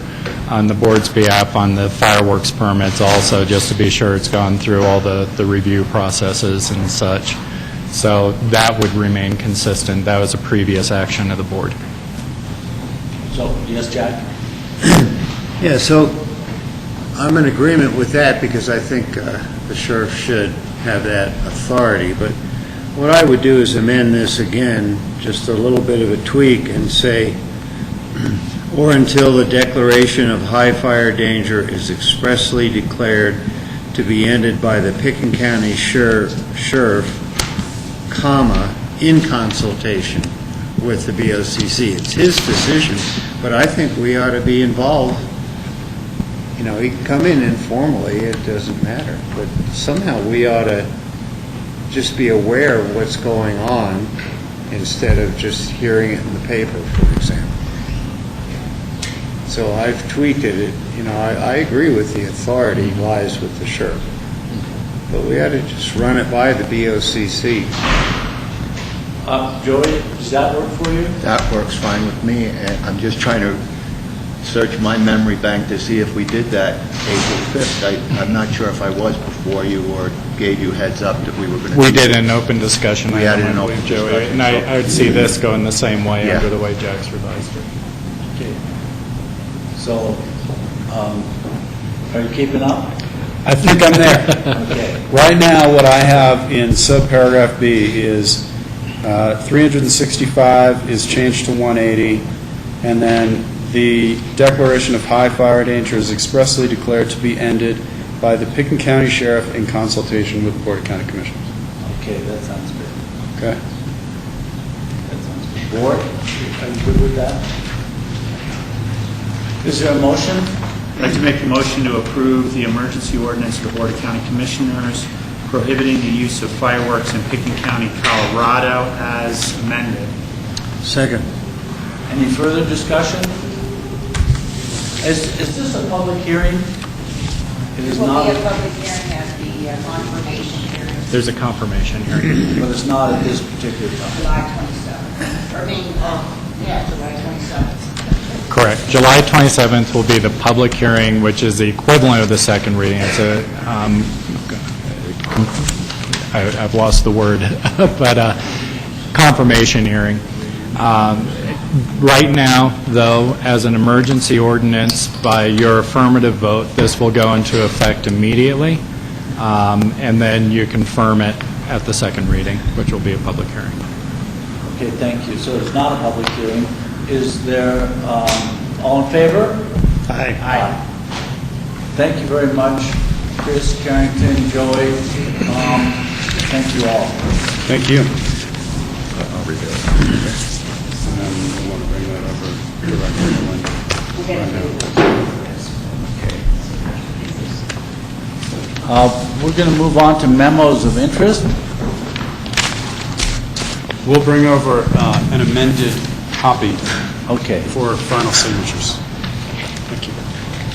on the board's behalf on the fireworks permits also, just to be sure it's gone through all the review processes and such. So that would remain consistent. That was a previous action of the board. So, yes, Jack? Yeah, so I'm in agreement with that because I think the sheriff should have that authority. But what I would do is amend this again, just a little bit of a tweak, and say, or until the declaration of high fire danger is expressly declared to be ended by the Pickens County Sheriff, comma, in consultation with the BOCC. It's his decision, but I think we ought to be involved. You know, he can come in informally, it doesn't matter, but somehow we ought to just be aware of what's going on instead of just hearing it in the paper, for example. So I've tweaked it. You know, I agree with the authority lies with the sheriff, but we ought to just run it by the BOCC. Joey, does that work for you? That works fine with me. And I'm just trying to search my memory bank to see if we did that April 5th. I'm not sure if I was before you or gave you heads up that we were going to. We did an open discussion. We had an open Joey, discussion. and I would see this going the same way Yeah. under the way Jack's revised it. Okay. So, are you keeping up? I think I'm there. Okay. Right now, what I have in subparagraph B is 365 is changed to 180, and then the declaration of high fire danger is expressly declared to be ended by the Pickens County Sheriff in consultation with the Board of County Commissioners. Okay, that sounds good. Okay? That sounds good. Board, are you good with that? Is there a motion? I'd like to make a motion to approve the emergency ordinance of the Board of County Commissioners prohibiting the use of fireworks in Pickens County, Colorado, as amended. Second. Any further discussion? Is this a public hearing? It is not. Will be a public hearing at the confirmation hearing, There's a confirmation hearing. But it's not at this particular time. July 27th. I mean, July 27th. Correct. July 27th will be the public hearing, which is the equivalent of the second reading. It's a, I've lost the word, but a confirmation hearing. Right now, though, as an emergency ordinance, by your affirmative vote, this will go into effect immediately, and then you confirm it at the second reading, which will be a public hearing. Okay, thank you. So it's not a public hearing. Is there, all in favor? Aye. Aye. Thank you very much, Chris, Carrington, Joey, thank you all. Thank you. I'll read it. And then we'll want to bring that over directly to Lynn. We're going to move on to memos of interest. We'll bring over an amended copy Okay. for final signatures. Thank you.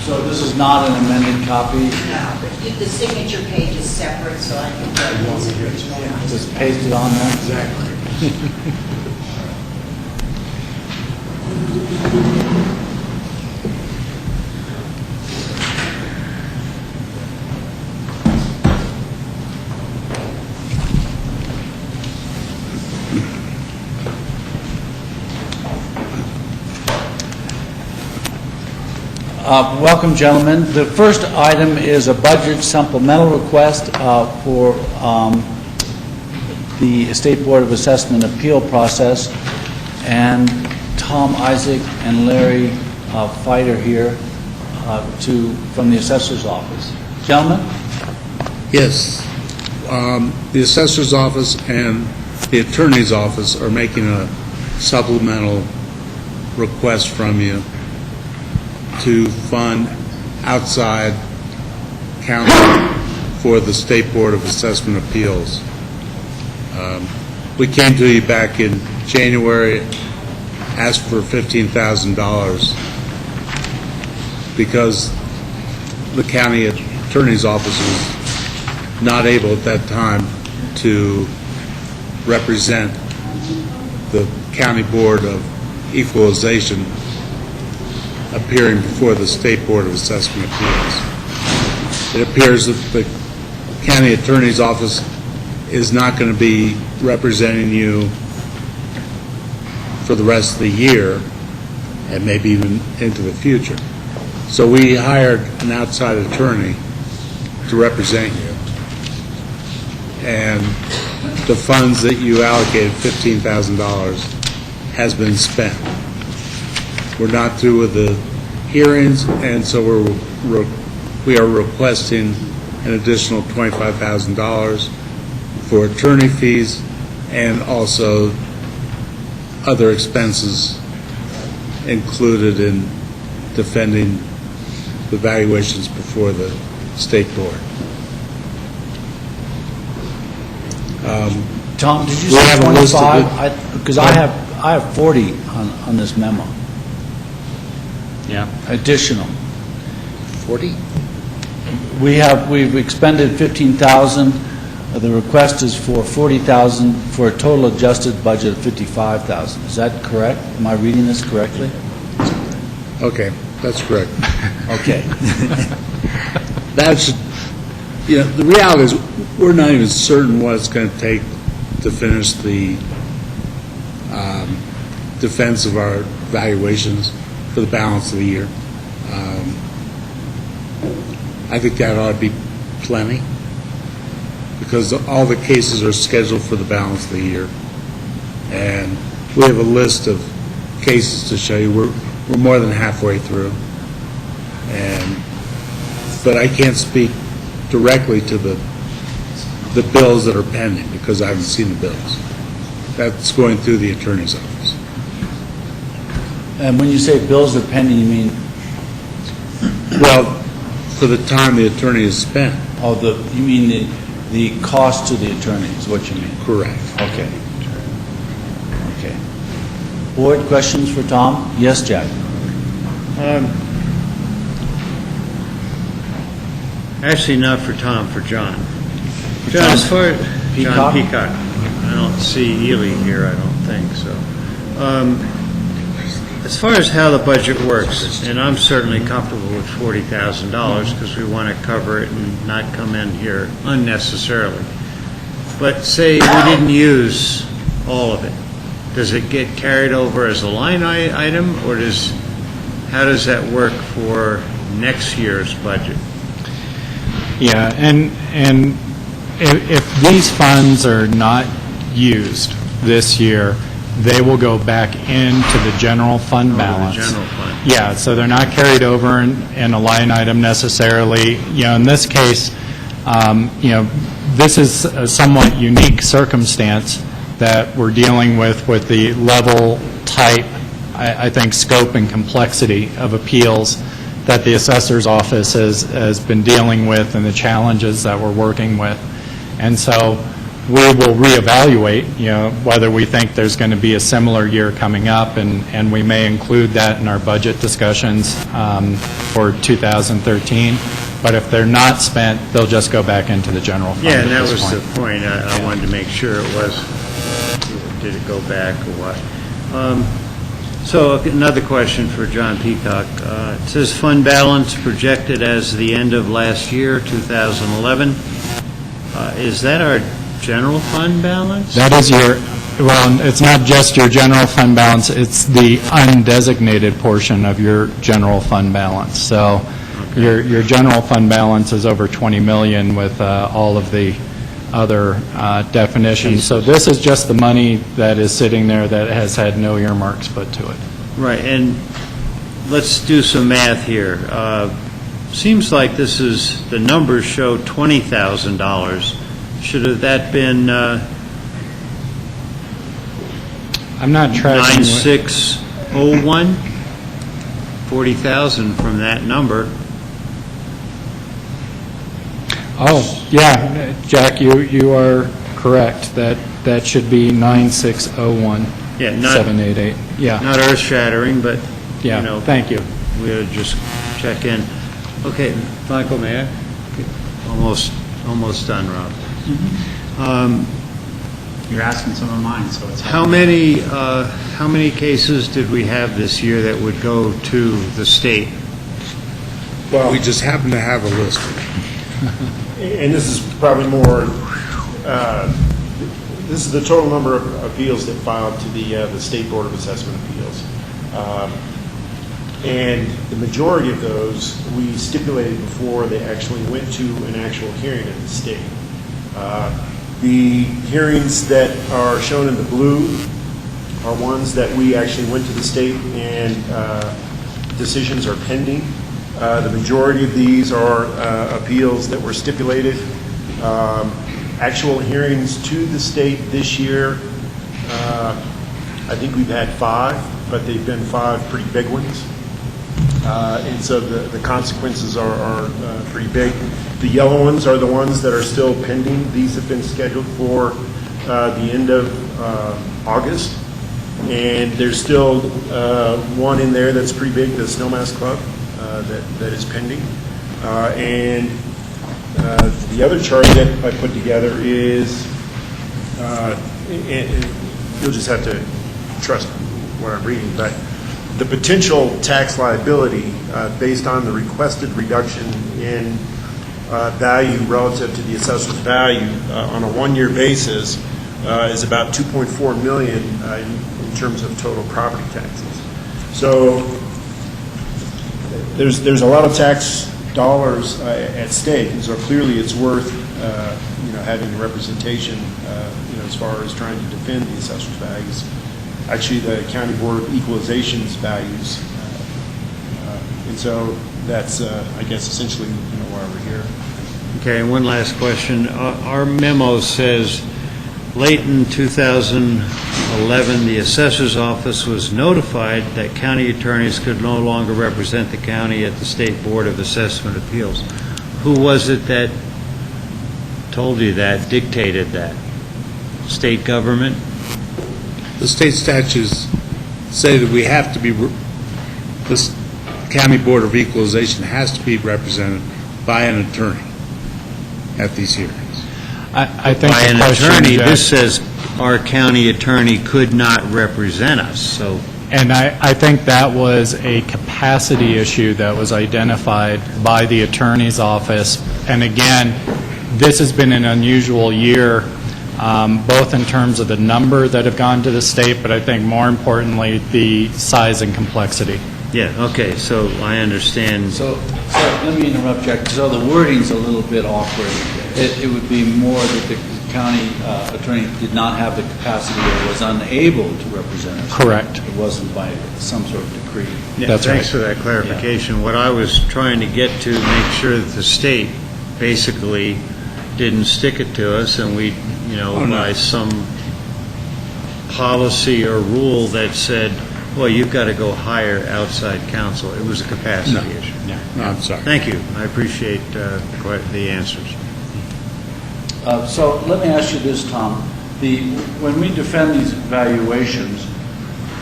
So this is not an amended copy. No, but the signature page is separate, so I can get it. Just paste it on there. Exactly. Welcome, gentlemen. The first item is a budget supplemental request for the State Board of Assessment appeal process, and Tom Isaac and Larry Fighter here from the assessor's office. Gentlemen? Yes. The assessor's office and the attorney's office are making a supplemental request from you to fund outside counsel for the State Board of Assessment Appeals. We came to you back in January, asked for $15,000 because the county attorney's office was not able at that time to represent the County Board of Equalization appearing before the State Board of Assessment Appeals. It appears that the county attorney's office is not going to be representing you for the rest of the year and maybe even into the future. So we hired an outside attorney to represent you. And the funds that you allocated, $15,000, has been spent. We're not through with the hearings, and so we are requesting an additional $25,000 for attorney fees and also other expenses included in defending the valuations before the state board. Tom, did you we say have a list of 25? Because I have 40 on this memo. Yeah. Additional. 40? We've expended 15,000. The request is for 40,000 for a total adjusted budget of 55,000. Is that correct? Am I reading this correctly? Okay. That's correct. Okay. That's, the reality is, we're not even certain what it's going to take to finish the defense of our valuations for the balance of the year. I think that ought to be plenty, because all the cases are scheduled for the balance of the year. And we have a list of cases to show you. We're more than halfway through. But I can't speak directly to the bills that are pending, because I haven't seen the bills. That's going through the attorney's office. And when you say bills are pending, you mean? Well, for the time the attorney has spent. Oh, you mean the cost to the attorney is what you mean? Correct. Okay. Okay. Board, questions for Tom? Yes, Jack? Actually, not for Tom, for John. John, as far as... John Peacock. I don't see Ely here, I don't think, so. As far as how the budget works, and I'm certainly comfortable with $40,000 because we want to cover it and not come in here unnecessarily. But say we didn't use all of it. Does it get carried over as a line item, or how does that work for next year's budget? Yeah, and if these funds are not used this year, they will go back into the general fund balance. The general fund. Yeah, so they're not carried over in a line item necessarily. In this case, this is a somewhat unique circumstance that we're dealing with the level, type, I think, scope and complexity of appeals that the assessor's office has been dealing with and the challenges that we're working with. And so we will reevaluate, whether we think there's going to be a similar year coming up, and we may include that in our budget discussions for 2013. But if they're not spent, they'll just go back into the general fund. Yeah, and that was the point. I wanted to make sure it was, did it go back or what? So another question for John Peacock. It says fund balance projected as the end of last year, 2011. Is that our general fund balance? That is it's not just your general fund balance, it's the undesignated portion of your general fund balance. So your general fund balance is over 20 million with all of the other definitions. So this is just the money that is sitting there that has had no earmarks put to it. Right, and let's do some math here. Seems like the numbers show $20,000. Should have that been I'm not tracking 9601? 40,000 from that number. Oh, yeah, Jack, you are correct. That should be 9601. Yeah, 788. Yeah. Not earth-shattering, but, yeah, thank you. We'll just check in. Okay, Michael, may I? Almost done, Rob. You're asking some of mine, so it's... How many cases did we have this year that would go to the state? Well, we just happen to have a list. And this is probably more, this is the total number of appeals that filed to the State Board of Assessment Appeals. And the majority of those we stipulated before they actually went to an actual hearing at the state. The hearings that are shown in the blue are ones that we actually went to the state and decisions are pending. The majority of these are appeals that were stipulated. Actual hearings to the state this year, I think we've had 5, but they've been 5 pretty big ones. And so the consequences are pretty big. The yellow ones are the ones that are still pending. These have been scheduled for the end of August. And there's still one in there that's pretty big, the Snowmass Club, that is pending. And the other chart that I put together is, and you'll just have to trust what I'm reading, but the potential tax liability based on the requested reduction in value relative to the assessor's value on a one-year basis is about $2.4 million in terms of total property taxes. So there's a lot of tax dollars at stake, and so clearly it's worth having representation as far as trying to defend the assessor's values. Actually, the County Board of Equalization's values, and so that's I guess essentially why we're here. Okay, and one last question. Our memo says, late in 2011, the assessor's office was notified that county attorneys could no longer represent the county at the State Board of Assessment Appeals. Who was it that told you that, dictated that? State government? The state statutes say that we have to be, this County Board of Equalization has to be represented by an attorney at these hearings. I think By the an question, attorney, Jack- this says our county attorney could not represent us, so. And I think that was a capacity issue that was identified by the attorney's office. And again, this has been an unusual year, both in terms of the number that have gone to the state, but I think more importantly, the size and complexity. Yeah, okay, so I understand. So let me interrupt, Jack. So the wording's a little bit awkward. It would be more that the county attorney did not have the capacity or was unable to represent us. Correct. It wasn't by some sort of decree. Yeah, That's thanks right. for that clarification. What I was trying to get to, make sure that the state basically didn't stick it to us and we, by some policy or rule that said, well, you've got to go hire outside counsel. It was a capacity issue. No, I'm sorry. Thank you. I appreciate the answers. So let me ask you this, Tom. When we defend these valuations,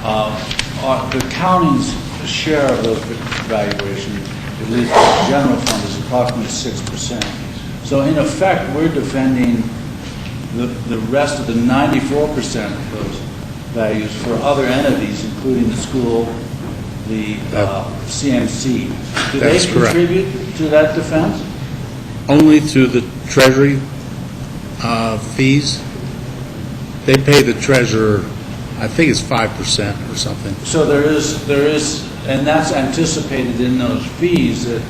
the county's share of those valuations, at least the general fund, is approximately 6%. So in effect, we're defending the rest of the 94% of those values for other entities, including the school, the CMC. Do they That's correct. contribute to that defense? Only through the Treasury fees. They pay the treasurer, I think it's 5% or something. So there is, and that's anticipated in those fees that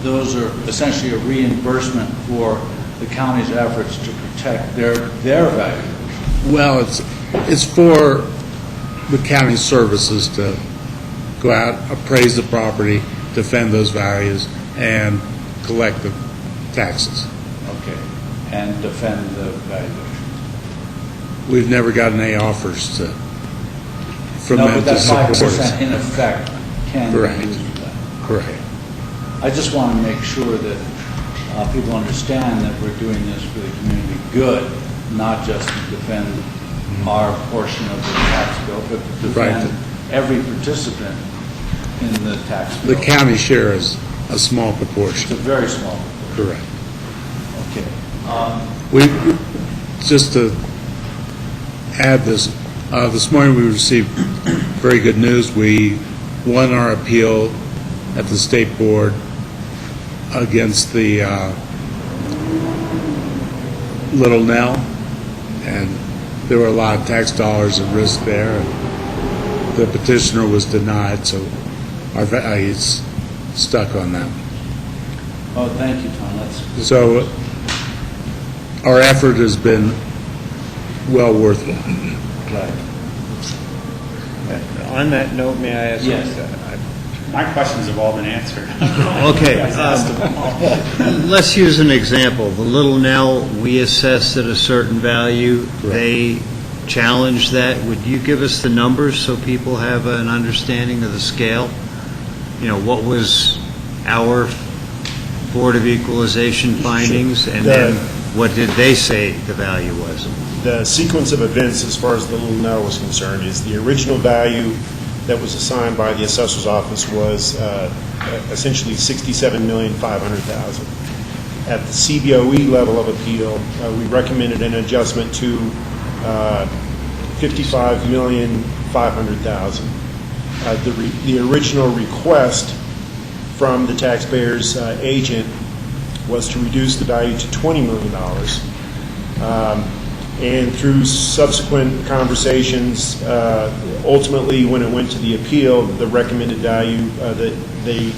those are essentially a reimbursement for the county's efforts to protect their value. Well, it's for the county services to go out, appraise the property, defend those values, and collect the taxes. Okay, and defend the valuation. We've never gotten any offers from No, them but to that support 5% us. in effect can Correct. be used for that. Correct. I just want to make sure that people understand that we're doing this for the community good, not just to defend our portion of the tax bill, but to defend every participant in the tax bill. The county share is a small proportion. It's a very small proportion. Correct. Okay. Just to add this morning we received very good news. We won our appeal at the State Board against the Little Nell, and there were a lot of tax dollars at risk there. And the petitioner was denied, so our value's stuck on that. Oh, thank you, Tom. That's good. So our effort has been well worthwhile. Right. On that note, may I ask? Yes. My questions have all been answered. Okay. You guys asked them all. Let's use an example. The Little Nell, we assessed at a certain value. They challenged that. Would you give us the numbers so people have an understanding of the scale? What was our Board of Equalization findings, and then what did they say the value was? The sequence of events as far as the Little Nell was concerned is the original value that was assigned by the assessor's office was essentially $67,500,000. At the CBOE level of appeal, we recommended an adjustment to $55,500,000. The original request from the taxpayer's agent was to reduce the value to $20 million. And through subsequent conversations, ultimately, when it went to the appeal, the recommended value, the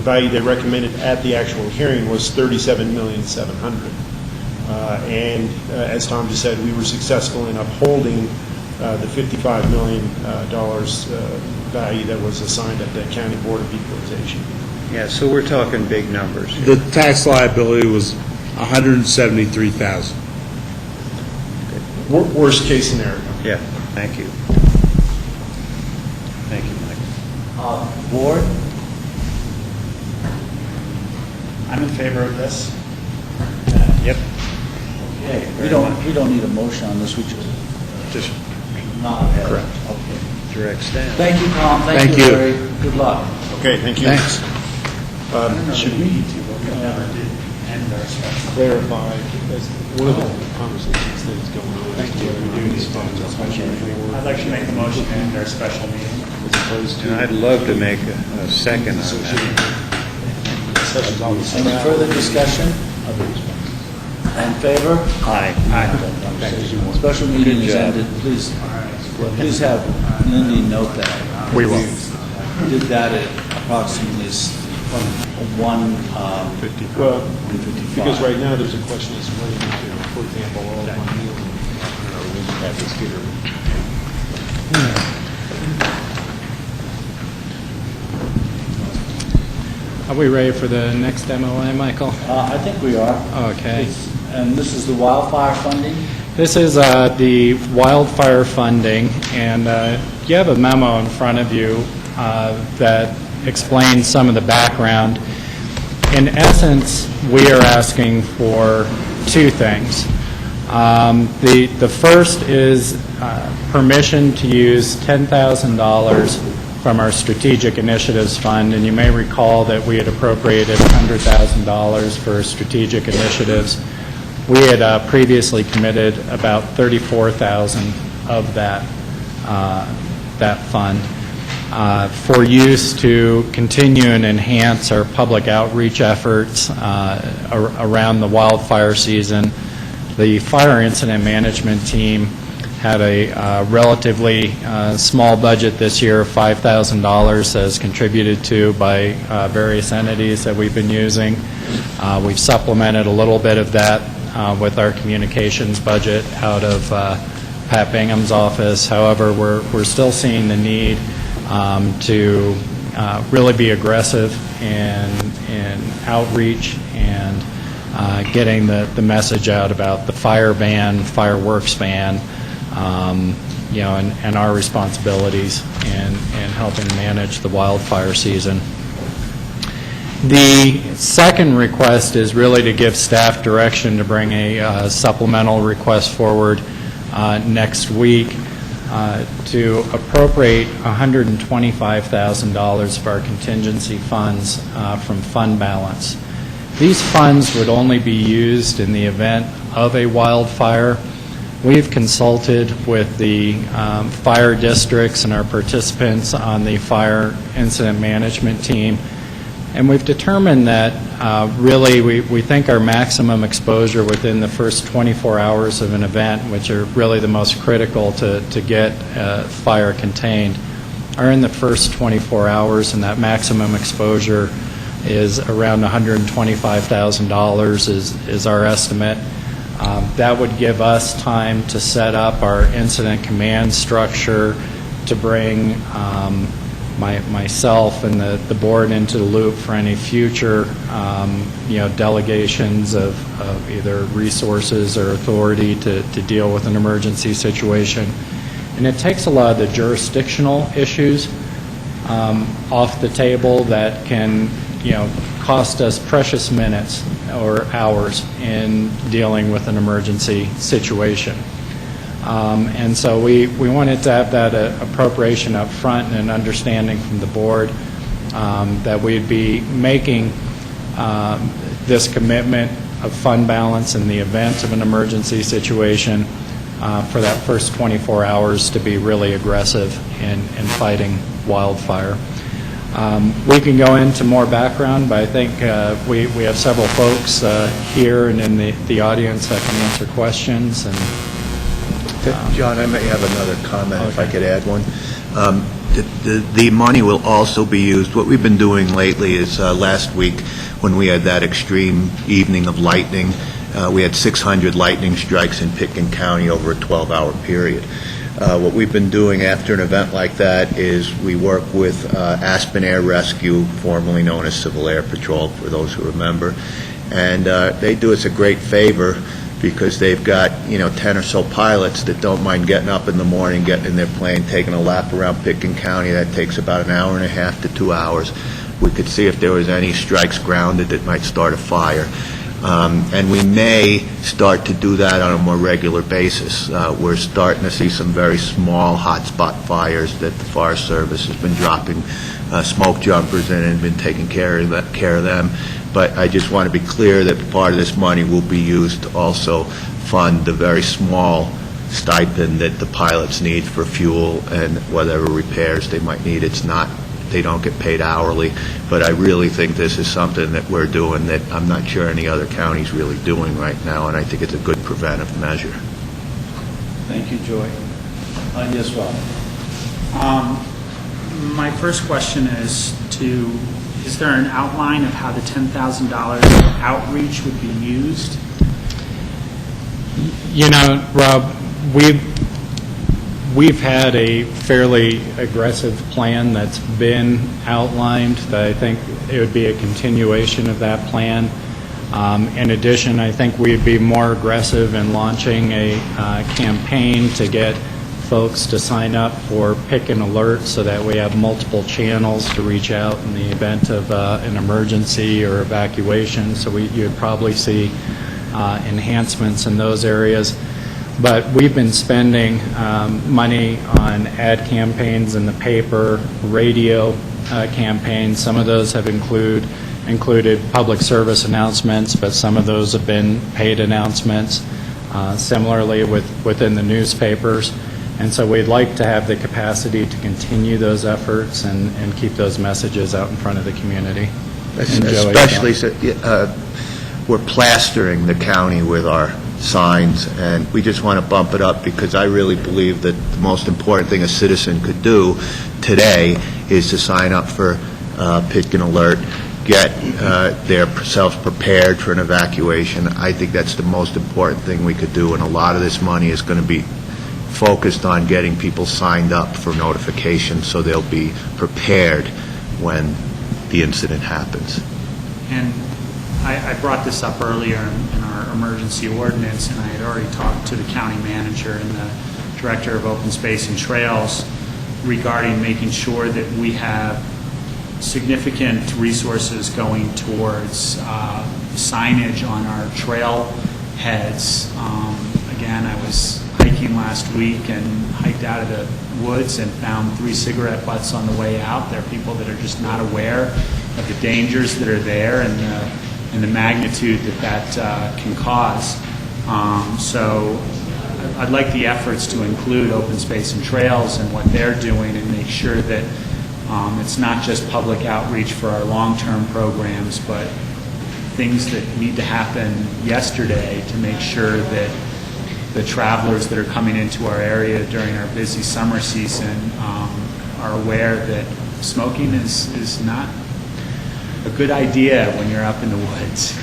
value they recommended at the actual hearing was $37,700,000. And as Tom just said, we were successful in upholding the $55 million value that was assigned at the County Board of Equalization. Yeah, so we're talking big numbers. The tax liability was $173,000. Worst case scenario. Yeah, thank you. Thank you, Mike. Board? I'm in favor of this. Yep. Okay, we don't need a motion on this, we just nod ahead. Correct. Okay. Direct staff. Thank you, Tom. Thank you, Larry. Good luck. Okay, thank you. Thanks. Should we clarify, as one of the conversations that is going on, is whether we do these funds a special meeting. I'd like to make the motion to end our special meeting. As opposed to. And I'd love to make a second on that. Any further discussion? In favor? Aye. Special meeting is ended. Please have Lindy note that. We will. We did that at approximately 1:55. Well, because right now there's a question as to whether or not, for example, all one meal, we have this here. Are we ready for the next MOA, Michael? I think we are. Okay. And this is the wildfire funding? This is the wildfire funding, and you have a memo in front of you that explains some of the background. In essence, we are asking for two things. The first is permission to use $10,000 from our Strategic Initiatives Fund, and you may recall that we had appropriated $100,000 for strategic initiatives. We had previously committed about $34,000 of that fund for use to continue and enhance our public outreach efforts around the wildfire season. The fire incident management team had a relatively small budget this year of $5,000 as contributed to by various entities that we've been using. We've supplemented a little bit of that with our communications budget out of Pat Bingham's office. However, we're still seeing the need to really be aggressive in outreach and getting the message out about the fire ban, fireworks ban, and our responsibilities in helping manage the wildfire season. The second request is really to give staff direction to bring a supplemental request forward next week to appropriate $125,000 of our contingency funds from fund balance. These funds would only be used in the event of a wildfire. We've consulted with the fire districts and our participants on the fire incident management team, and we've determined that really we think our maximum exposure within the first 24 hours of an event, which are really the most critical to get fire contained, are in the first 24 hours, and that maximum exposure is around $125,000 is our estimate. That would give us time to set up our incident command structure, to bring myself and the board into the loop for any future delegations of either resources or authority to deal with an emergency situation. And it takes a lot of the jurisdictional issues off the table that can cost us precious minutes or hours in dealing with an emergency situation. And so we wanted to have that appropriation up front and an understanding from the board that we'd be making this commitment of fund balance in the event of an emergency situation for that first 24 hours to be really aggressive in fighting wildfire. We can go into more background, but I think we have several folks here and in the audience that can answer questions. And John, I may have another comment if I could add one. The money will also be used, what we've been doing lately is last week when we had that extreme evening of lightning, we had 600 lightning strikes in Pitkin County over a 12-hour period. What we've been doing after an event like that is we work with Aspen Air Rescue, formerly known as Civil Air Patrol, for those who remember, and they do us a great favor because they've got 10 or so pilots that don't mind getting up in the morning, getting in their plane, taking a lap around Pitkin County. That takes about an hour and a half to 2 hours. We could see if there was any strikes grounded that might start a fire. And we may start to do that on a more regular basis. We're starting to see some very small hotspot fires that the Forest Service has been dropping smoke jumpers in and been taking care of them. But I just want to be clear that part of this money will be used to also fund the very small stipend that the pilots need for fuel and whatever repairs they might need. They don't get paid hourly, but I really think this is something that we're doing that I'm not sure any other county's really doing right now, and I think it's a good preventive measure. Thank you, Joy. Yes, Rob. My first question is there an outline of how the $10,000 outreach would be used? Rob, we've had a fairly aggressive plan that's been outlined. That I think it would be a continuation of that plan. In addition, I think we'd be more aggressive in launching a campaign to get folks to sign up for Pick an Alert so that we have multiple channels to reach out in the event of an emergency or evacuation. So you'd probably see enhancements in those areas. But we've been spending money on ad campaigns in the paper, radio campaigns. Some of those have included public service announcements, but some of those have been paid announcements. Similarly within the newspapers. And so we'd like to have the capacity to continue those efforts and keep those messages out in front of the community. Especially, we're plastering the county with our signs, and we just want to bump it up because I really believe that the most important thing a citizen could do today is to sign up for Pick an Alert, get themselves prepared for an evacuation. I think that's the most important thing we could do, and a lot of this money is going to be focused on getting people signed up for notification so they'll be prepared when the incident happens. And I brought this up earlier in our emergency ordinance, and I had already talked to the county manager and the director of open space and trails regarding making sure that we have significant resources going towards signage on our trail heads. Again, I was hiking last week and hiked out of the woods and found 3 cigarette butts on the way out. There are people that are just not aware of the dangers that are there and the magnitude that can cause. So I'd like the efforts to include open space and trails and what they're doing and make sure that it's not just public outreach for our long-term programs, but things that need to happen yesterday to make sure that the travelers that are coming into our area during our busy summer season are aware that smoking is not a good idea when you're up in the woods.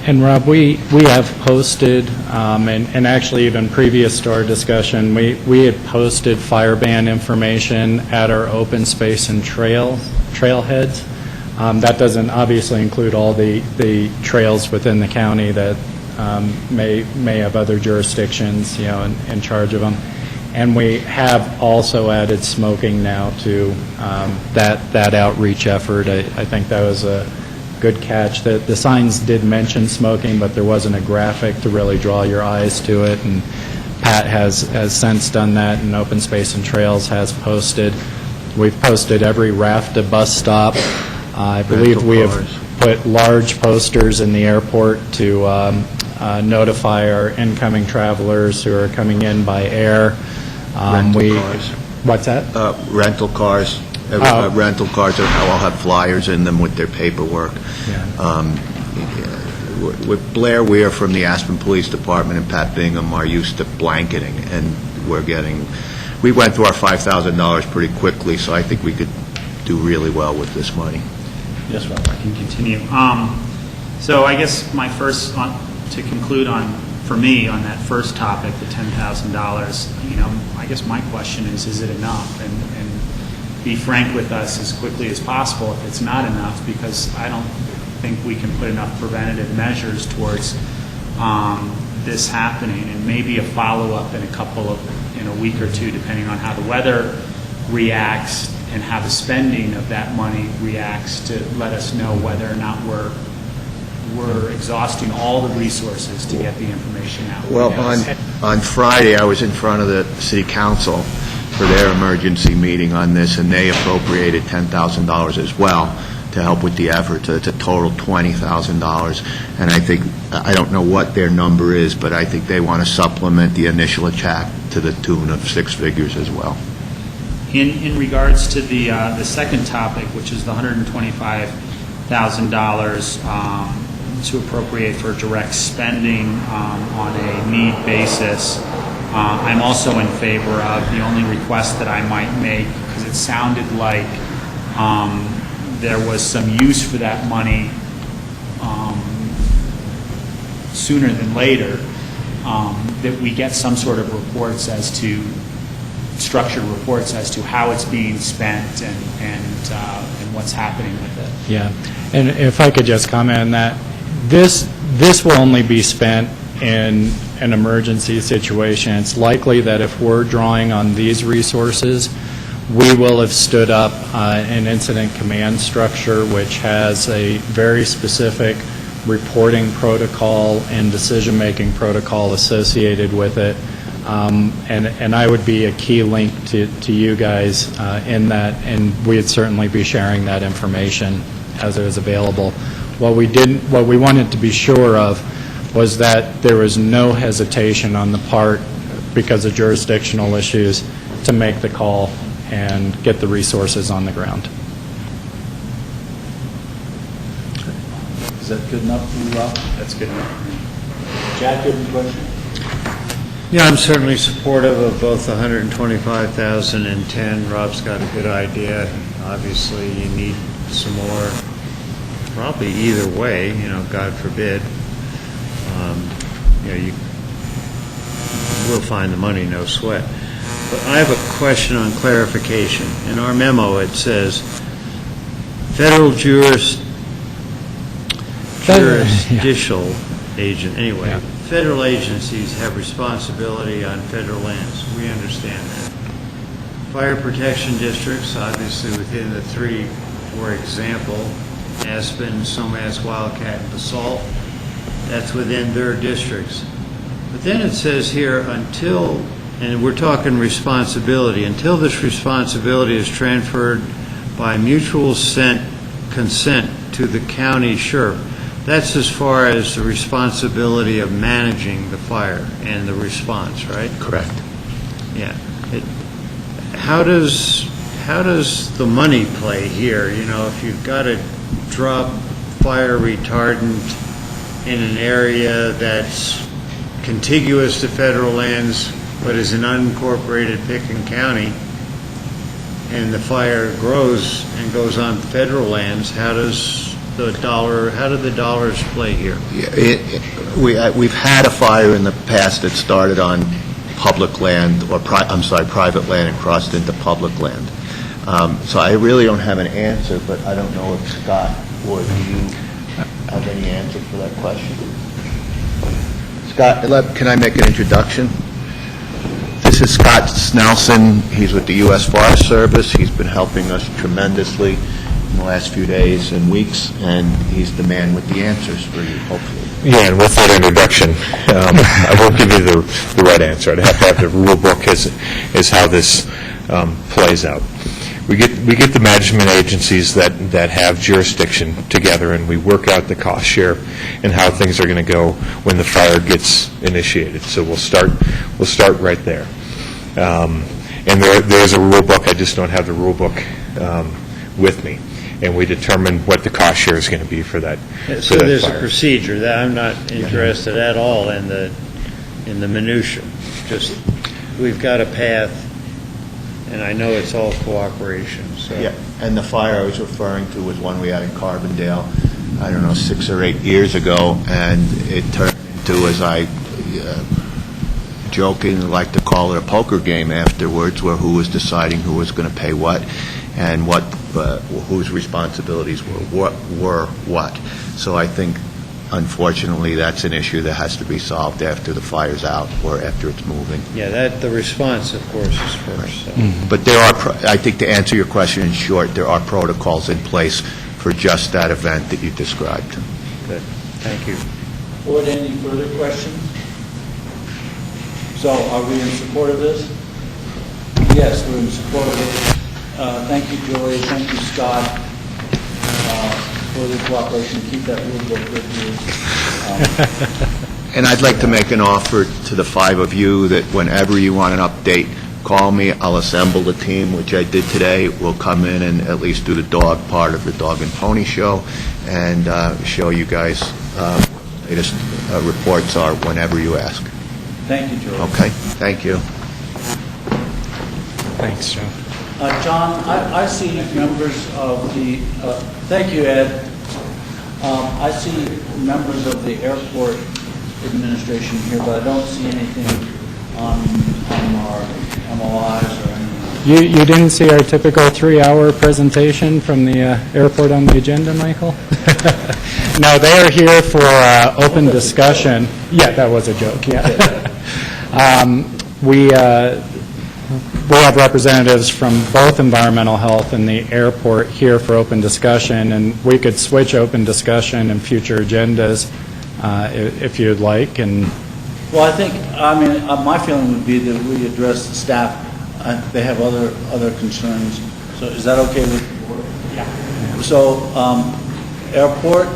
And Rob, we have posted, and actually even previous to our discussion, we had posted fire ban information at our open space and trailheads. That doesn't obviously include all the trails within the county that may have other jurisdictions, in charge of them. And we have also added smoking now to that outreach effort. I think that was a good catch. The signs did mention smoking, but there wasn't a graphic to really draw your eyes to it. And Pat has since done that, and Open Space and Trails has posted. We've posted every RAFTA bus stop. I believe we have put large posters in the airport to notify our incoming travelers who are coming in by air. Rental cars. What's that? Rental cars. Rental cars all have flyers in them with their paperwork. With Blair Weir from the Aspen Police Department and Pat Bingham are used to blanketing, and we went through our $5,000 pretty quickly, so I think we could do really well with this money. Yes, Rob. I can continue. So I guess my first, to conclude on, for me, on that first topic, the $10,000, I guess my question is it enough? And be frank with us as quickly as possible if it's not enough, because I don't think we can put enough preventative measures towards this happening, and maybe a follow-up in a week or two, depending on how the weather reacts and how the spending of that money reacts, to let us know whether or not we're exhausting all the resources to get the information out. Well, on Friday, I was in front of the City Council for their emergency meeting on this, and they appropriated $10,000 as well to help with the effort. So it's a total $20,000. And I don't know what their number is, but I think they want to supplement the initial attack to the tune of 6 figures as well. In regards to the second topic, which is the $125,000 to appropriate for direct spending on a need basis, I'm also in favor of. The only request that I might make, because it sounded like there was some use for that money sooner than later, that we get some sort of reports structured reports as to how it's being spent and what's happening with it. Yeah, and if I could just comment on that, this will only be spent in an emergency situation. It's likely that if we're drawing on these resources, we will have stood up an incident command structure which has a very specific reporting protocol and decision-making protocol associated with it. And I would be a key link to you guys in that, and we'd certainly be sharing that information as it is available. What we wanted to be sure of was that there was no hesitation on the part, because of jurisdictional issues, to make the call and get the resources on the ground. Is that good enough for you, Rob? That's good enough. Jack, you have a question? Yeah, I'm certainly supportive of both the $125,000 and $10,000. Rob's got a good idea. Obviously, you need some more, probably either way, God forbid. We'll find the money, no sweat. But I have a question on clarification. In our memo, it says, federal jurisdictional agent, anyway. Yeah. Federal agencies have responsibility on federal lands. We understand that. Fire protection districts, obviously within the 3, for example, Aspen, Sumas, Wildcat, and Basalt, that's within their districts. But then it says here, until, and we're talking responsibility, until this responsibility is transferred by mutual consent to the county sheriff. That's as far as the responsibility of managing the fire and the response, right? Correct. Yeah. How does the money play here? If you've got to drop fire retardant in an area that's contiguous to federal lands, but is an unincorporated Pickens County, and the fire grows and goes on federal lands, how do the dollars play here? Yeah, we've had a fire in the past that started on public land, or private land, and crossed into public land. So I really don't have an answer, but I don't know if Scott or do you have any answer for that question? Scott, can I make an introduction? This is Scott Snelson. He's with the U.S. Forest Service. He's been helping us tremendously in the last few days and weeks, and he's the man with the answers for you, hopefully. Yeah, and with that introduction, I won't give you the right answer. I'd have to have the rule book as how this plays out. we get the management agencies that have jurisdiction together, and we work out the cost share and how things are going to go when the fire gets initiated. So we'll start right there. And there's a rule book. I just don't have the rule book with me. And we determine what the cost share is going to be for that. So there's a procedure that I'm not interested at all in the minutia. Just, we've got a path, and I know it's all cooperation, so. Yeah, and the fire I was referring to was one we had in Carbondale, I don't know, 6 or 8 years ago, and it turned into, as I jokingly like to call it, a poker game afterwards, where who was deciding who was going to pay what, and whose responsibilities were what. So I think, unfortunately, that's an issue that has to be solved after the fire's out or after it's moving. Yeah, the response, of course, is first. So. But there are, I think, to answer your question in short, there are protocols in place for just that event that you described. Good. Thank you. Board, any further questions? So, are we in support of this? Yes, we're in support of it. Thank you, Julie. Thank you, Scott, for the cooperation. Keep that rule book with you. And I'd like to make an offer to the 5 of you that whenever you want an update, call me. I'll assemble the team, which I did today. We'll come in and at least do the dog part of the dog and pony show and show you guys latest reports are whenever you ask. Thank you, Julie. Okay, thank you. Thanks, John. John, I see members of the, thank you, Ed. I see members of the airport administration here, but I don't see anything on our MOIs or anything. You didn't see our typical 3-hour presentation from the airport on the agenda, Michael? No, they are here for open discussion. Yeah, that was a joke, yeah. We have representatives from both environmental health and the airport here for open discussion, and we could switch open discussion and future agendas if you'd like. And well, I think, my feeling would be that we address the staff. They have other concerns. So is that okay with the board? Yeah. So, airport,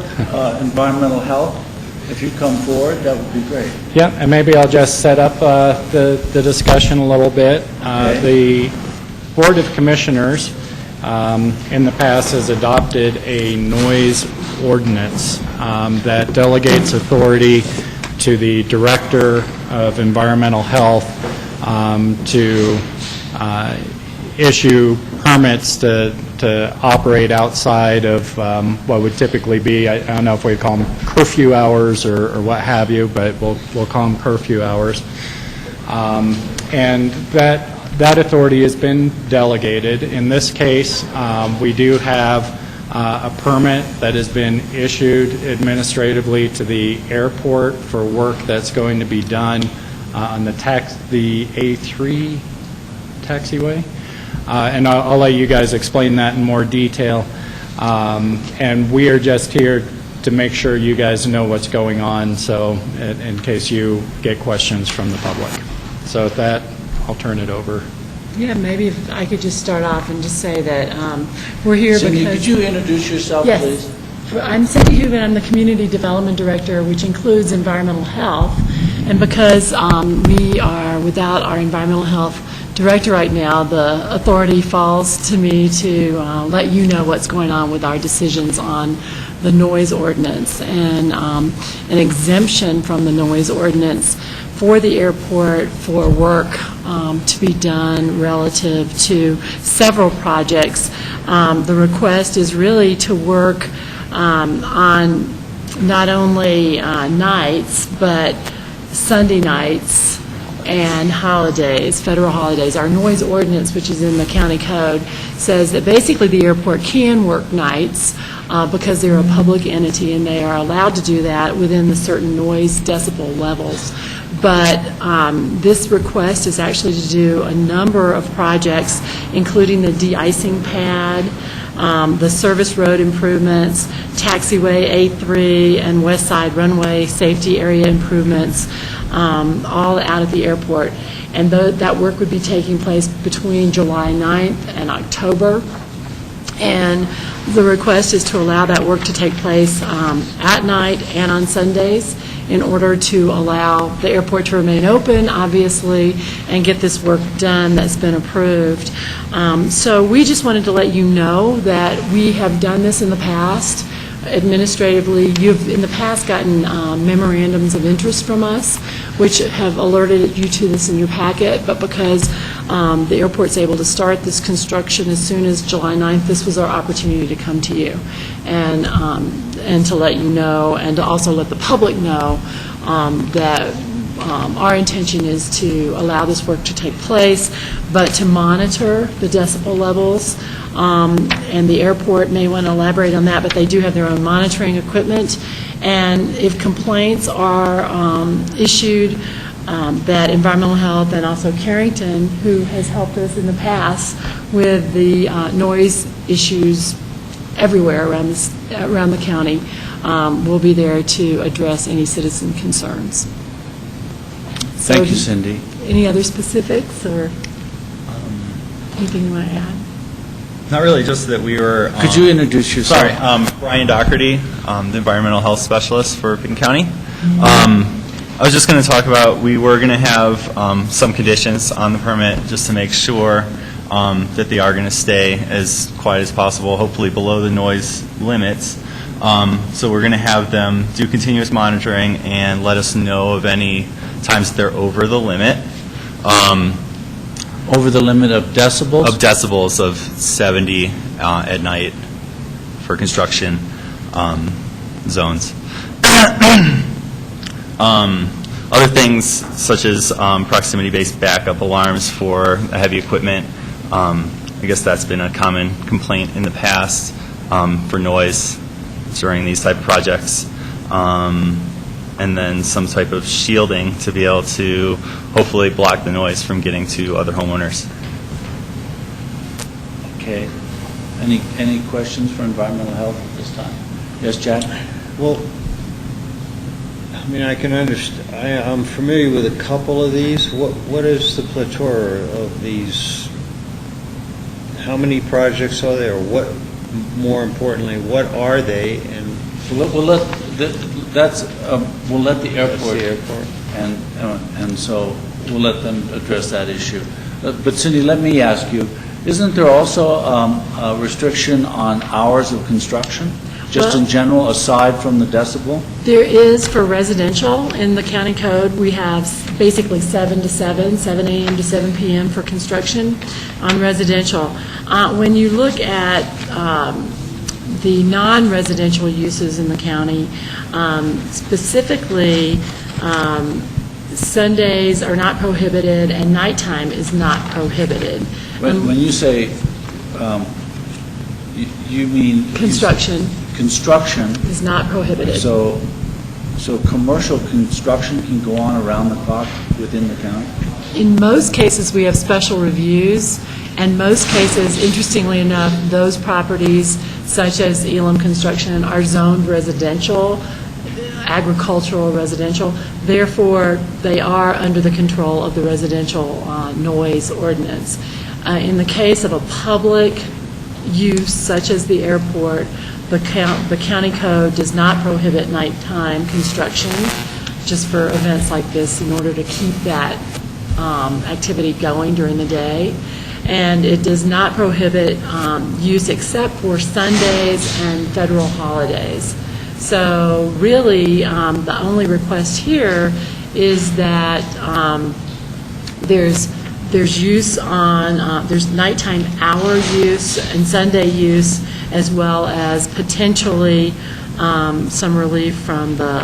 environmental health, if you come forward, that would be great. Yeah, and maybe I'll just set up the discussion a little bit. The Board of Commissioners in the past has adopted a noise ordinance that delegates authority to the Director of Environmental Health to issue permits to operate outside of what would typically be, I don't know if we call them curfew hours or what have you, but we'll call them curfew hours. And that authority has been delegated. In this case, we do have a permit that has been issued administratively to the airport for work that's going to be done on the A3 taxiway. And I'll let you guys explain that in more detail. And we are just here to make sure you guys know what's going on, so in case you get questions from the public. So with that, I'll turn it over. Yeah, maybe if I could just start off and just say that we're here Cindy, because... could you introduce yourself, yes. please? I'm Cindy Hubin. I'm the Community Development Director, which includes environmental health. And because we are without our environmental health director right now, the authority falls to me to let you know what's going on with our decisions on the noise ordinance and an exemption from the noise ordinance for the airport for work to be done relative to several projects. The request is really to work on not only nights, but Sunday nights and holidays, federal holidays. Our noise ordinance, which is in the county code, says that basically the airport can work nights because they're a public entity and they are allowed to do that within the certain noise decibel levels. But this request is actually to do a number of projects, including the de-icing pad, the service road improvements, taxiway A3 and West Side runway safety area improvements, all out at the airport. And that work would be taking place between July 9th and October. And the request is to allow that work to take place at night and on Sundays in order to allow the airport to remain open, obviously, and get this work done that's been approved. So we just wanted to let you know that we have done this in the past. Administratively, you've in the past gotten memorandums of interest from us, which have alerted you to this in your packet, but because the airport's able to start this construction as soon as July 9th, this was our opportunity to come to you and to let you know, and to also let the public know that our intention is to allow this work to take place, but to monitor the decibel levels. And the airport may want to elaborate on that, but they do have their own monitoring equipment. And if complaints are issued, that Environmental Health and also Carrington, who has helped us in the past with the noise issues everywhere around the county, will be there to address any citizen concerns. Thank you, Cindy. Any other specifics or anything you want to add? Not really, just that we were... Could you introduce yourself? Sorry, Brian Doherty, the Environmental Health Specialist for Picken County. I was just going to talk about, we were going to have some conditions on the permit just to make sure that they are going to stay as quiet as possible, hopefully below the noise limits. So we're going to have them do continuous monitoring and let us know of any times that they're over the limit. Over the limit of decibels? Of decibels of 70 at night for construction zones. Other things such as proximity-based backup alarms for heavy equipment. I guess that's been a common complaint in the past for noise during these type of projects. And then some type of shielding to be able to hopefully block the noise from getting to other homeowners. Okay. Any questions for environmental health at this time? Yes, Jack? Well, I mean, I can understand. I'm familiar with a couple of these. What is the plethora of these? How many projects are there? What, more importantly, what are they? And we'll let the airport, and so we'll let them address that issue. But Cindy, let me ask you: isn't there also a restriction on hours of construction, just in general, aside from the decibel? There is for residential. In the county code, we have basically 7 to 7, 7 a.m. to 7 p.m. for construction on residential. When you look at the non-residential uses in the county, specifically Sundays are not prohibited and nighttime is not prohibited. When you say, you mean... Construction. Construction. Is not prohibited. So commercial construction can go on around the clock within the county? In most cases, we have special reviews, and most cases, interestingly enough, those properties, such as Elam Construction, are zoned residential, agricultural residential. Therefore, they are under the control of the residential noise ordinance. In the case of a public use, such as the airport, the county code does not prohibit nighttime construction, just for events like this, in order to keep that activity going during the day. And it does not prohibit use except for Sundays and federal holidays. So really, the only request here is that there's use on, there's nighttime hour use and Sunday use, as well as potentially some relief from the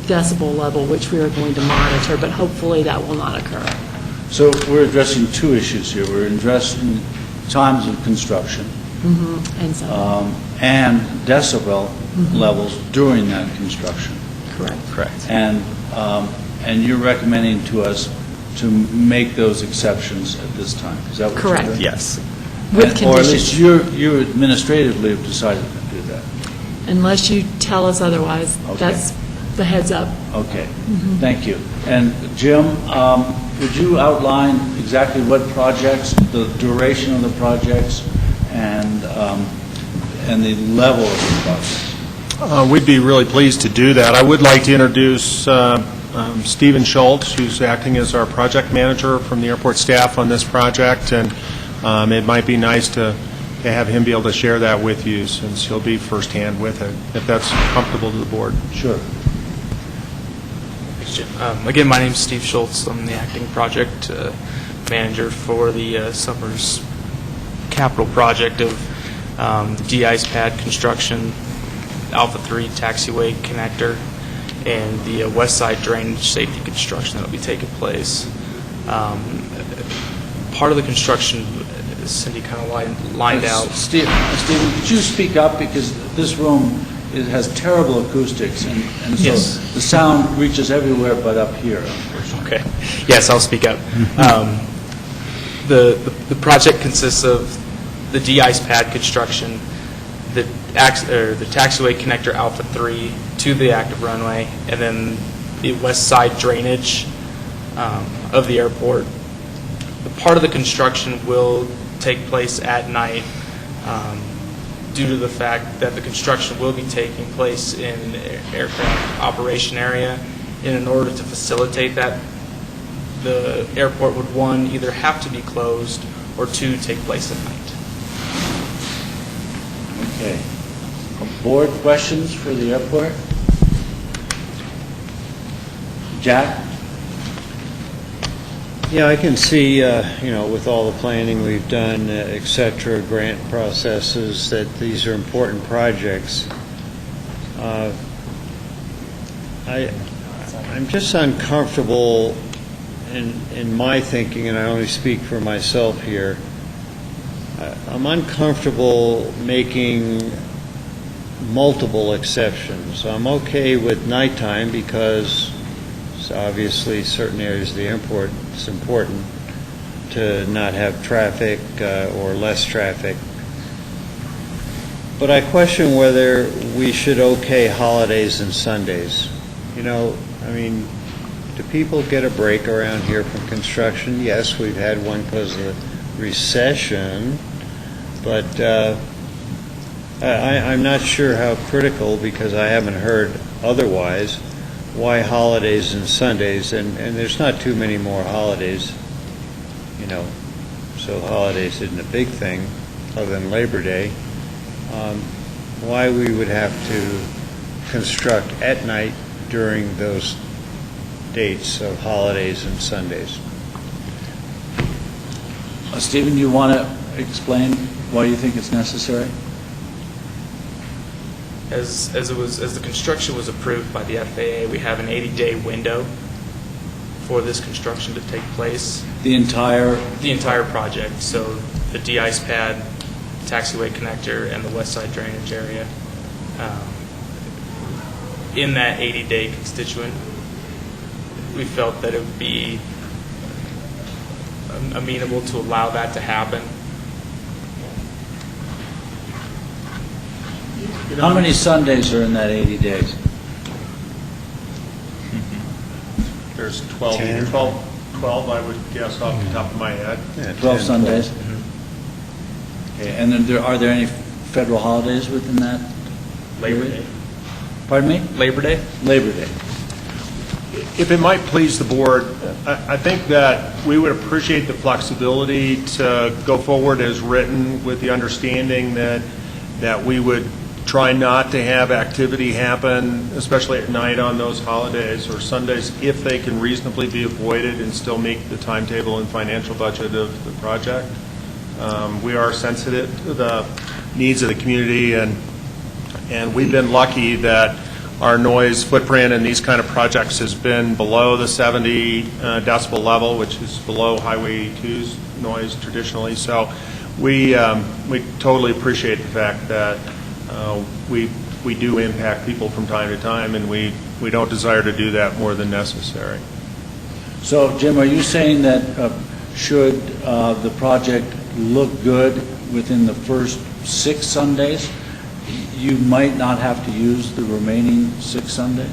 decibel level, which we are going to monitor, but hopefully that will not occur. So we're addressing two issues here. We're addressing times of construction and decibel levels during that construction. Correct. And you're recommending to us to make those exceptions at this time. Is that what you're doing? Yes. with Or at least conditions. you administratively have decided to do that. Unless you tell us otherwise. Okay. That's the heads up. Okay, thank you. And Jim, would you outline exactly what projects, the duration of the projects, and the level of the projects? We'd be really pleased to do that. I would like to introduce Stephen Schultz, who's acting as our project manager from the airport staff on this project, and it might be nice to have him be able to share that with you, since he'll be firsthand with it, if that's comfortable to the board. Sure. Again, my name's Steve Schultz. I'm the acting project manager for the Summers capital project of the de-ice pad construction, Alpha 3 taxiway connector, and the west side drainage safety construction that will be taking place. Part of the construction, Cindy kind of lined out. Stephen, could you speak up, because this room has terrible acoustics, and so Yes. the sound reaches everywhere but up here. Okay. Yes, I'll speak up. The project consists of the de-ice pad construction, the taxiway connector Alpha 3 to the active runway, and then the west side drainage of the airport. The part of the construction will take place at night due to the fact that the construction will be taking place in an aircraft operation area. And in order to facilitate that, the airport would, one, either have to be closed, or two, take place at night. Okay. Board questions for the airport? Jack? Yeah, I can see, with all the planning we've done, et cetera, grant processes, that these are important projects. I'm just uncomfortable in my thinking, and I only speak for myself here. I'm uncomfortable making multiple exceptions. I'm okay with nighttime because obviously certain areas of the airport, it's important to not have traffic or less traffic. But I question whether we should okay holidays and Sundays. Do people get a break around here from construction? Yes, we've had one because of the recession, but I'm not sure how critical, because I haven't heard otherwise, why holidays and Sundays, and there's not too many more holidays, so holidays isn't a big thing other than Labor Day. Why we would have to construct at night during those dates of holidays and Sundays. Stephen, you want to explain why you think it's necessary? As the construction was approved by the FAA, we have an 80-day window for this construction to take place. The entire project. So the de-ice pad, taxiway connector, and the west side drainage area. In that 80-day constituent, we felt that it would be amenable to allow that to happen. How many Sundays are in that 80 days? There's 12, 12, I would guess off the top of my head. Yeah, 12 Sundays? Okay, and then are there any federal holidays within that? Labor Day. Pardon me? Labor Day? Labor Day. If it might please the board, I think that we would appreciate the flexibility to go forward as written, with the understanding that we would try not to have activity happen, especially at night on those holidays or Sundays, if they can reasonably be avoided and still meet the timetable and financial budget of the project. We are sensitive to the needs of the community, and we've been lucky that our noise footprint in these kind of projects has been below the 70 decibel level, which is below Highway 2's noise traditionally. So we totally appreciate the fact that we do impact people from time to time, and we don't desire to do that more than necessary. So, Jim, are you saying that should the project look good within the first 6 Sundays, you might not have to use the remaining 6 Sundays?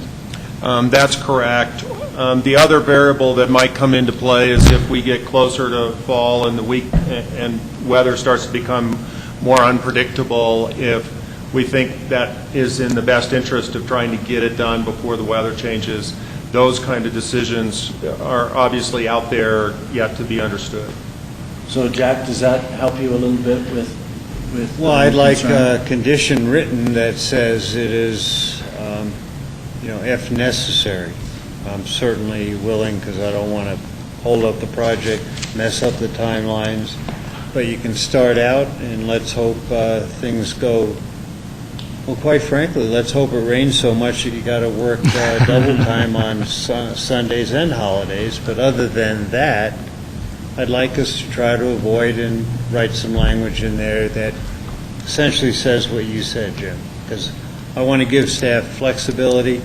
That's correct. The other variable that might come into play is if we get closer to fall and the week and weather starts to become more unpredictable, if we think that is in the best interest of trying to get it done before the weather changes. Those kind of decisions are obviously out there yet to be understood. So, Jack, does that help you a little bit with Well, I'd like concern? a condition written that says it is, if necessary. I'm certainly willing, because I don't want to hold up the project, mess up the timelines, but you can start out, and let's hope things go, well, quite frankly, let's hope it rains so much that you got to work double time on Sundays and holidays, but other than that, I'd like us to try to avoid and write some language in there that essentially says what you said, Jim, because I want to give staff flexibility,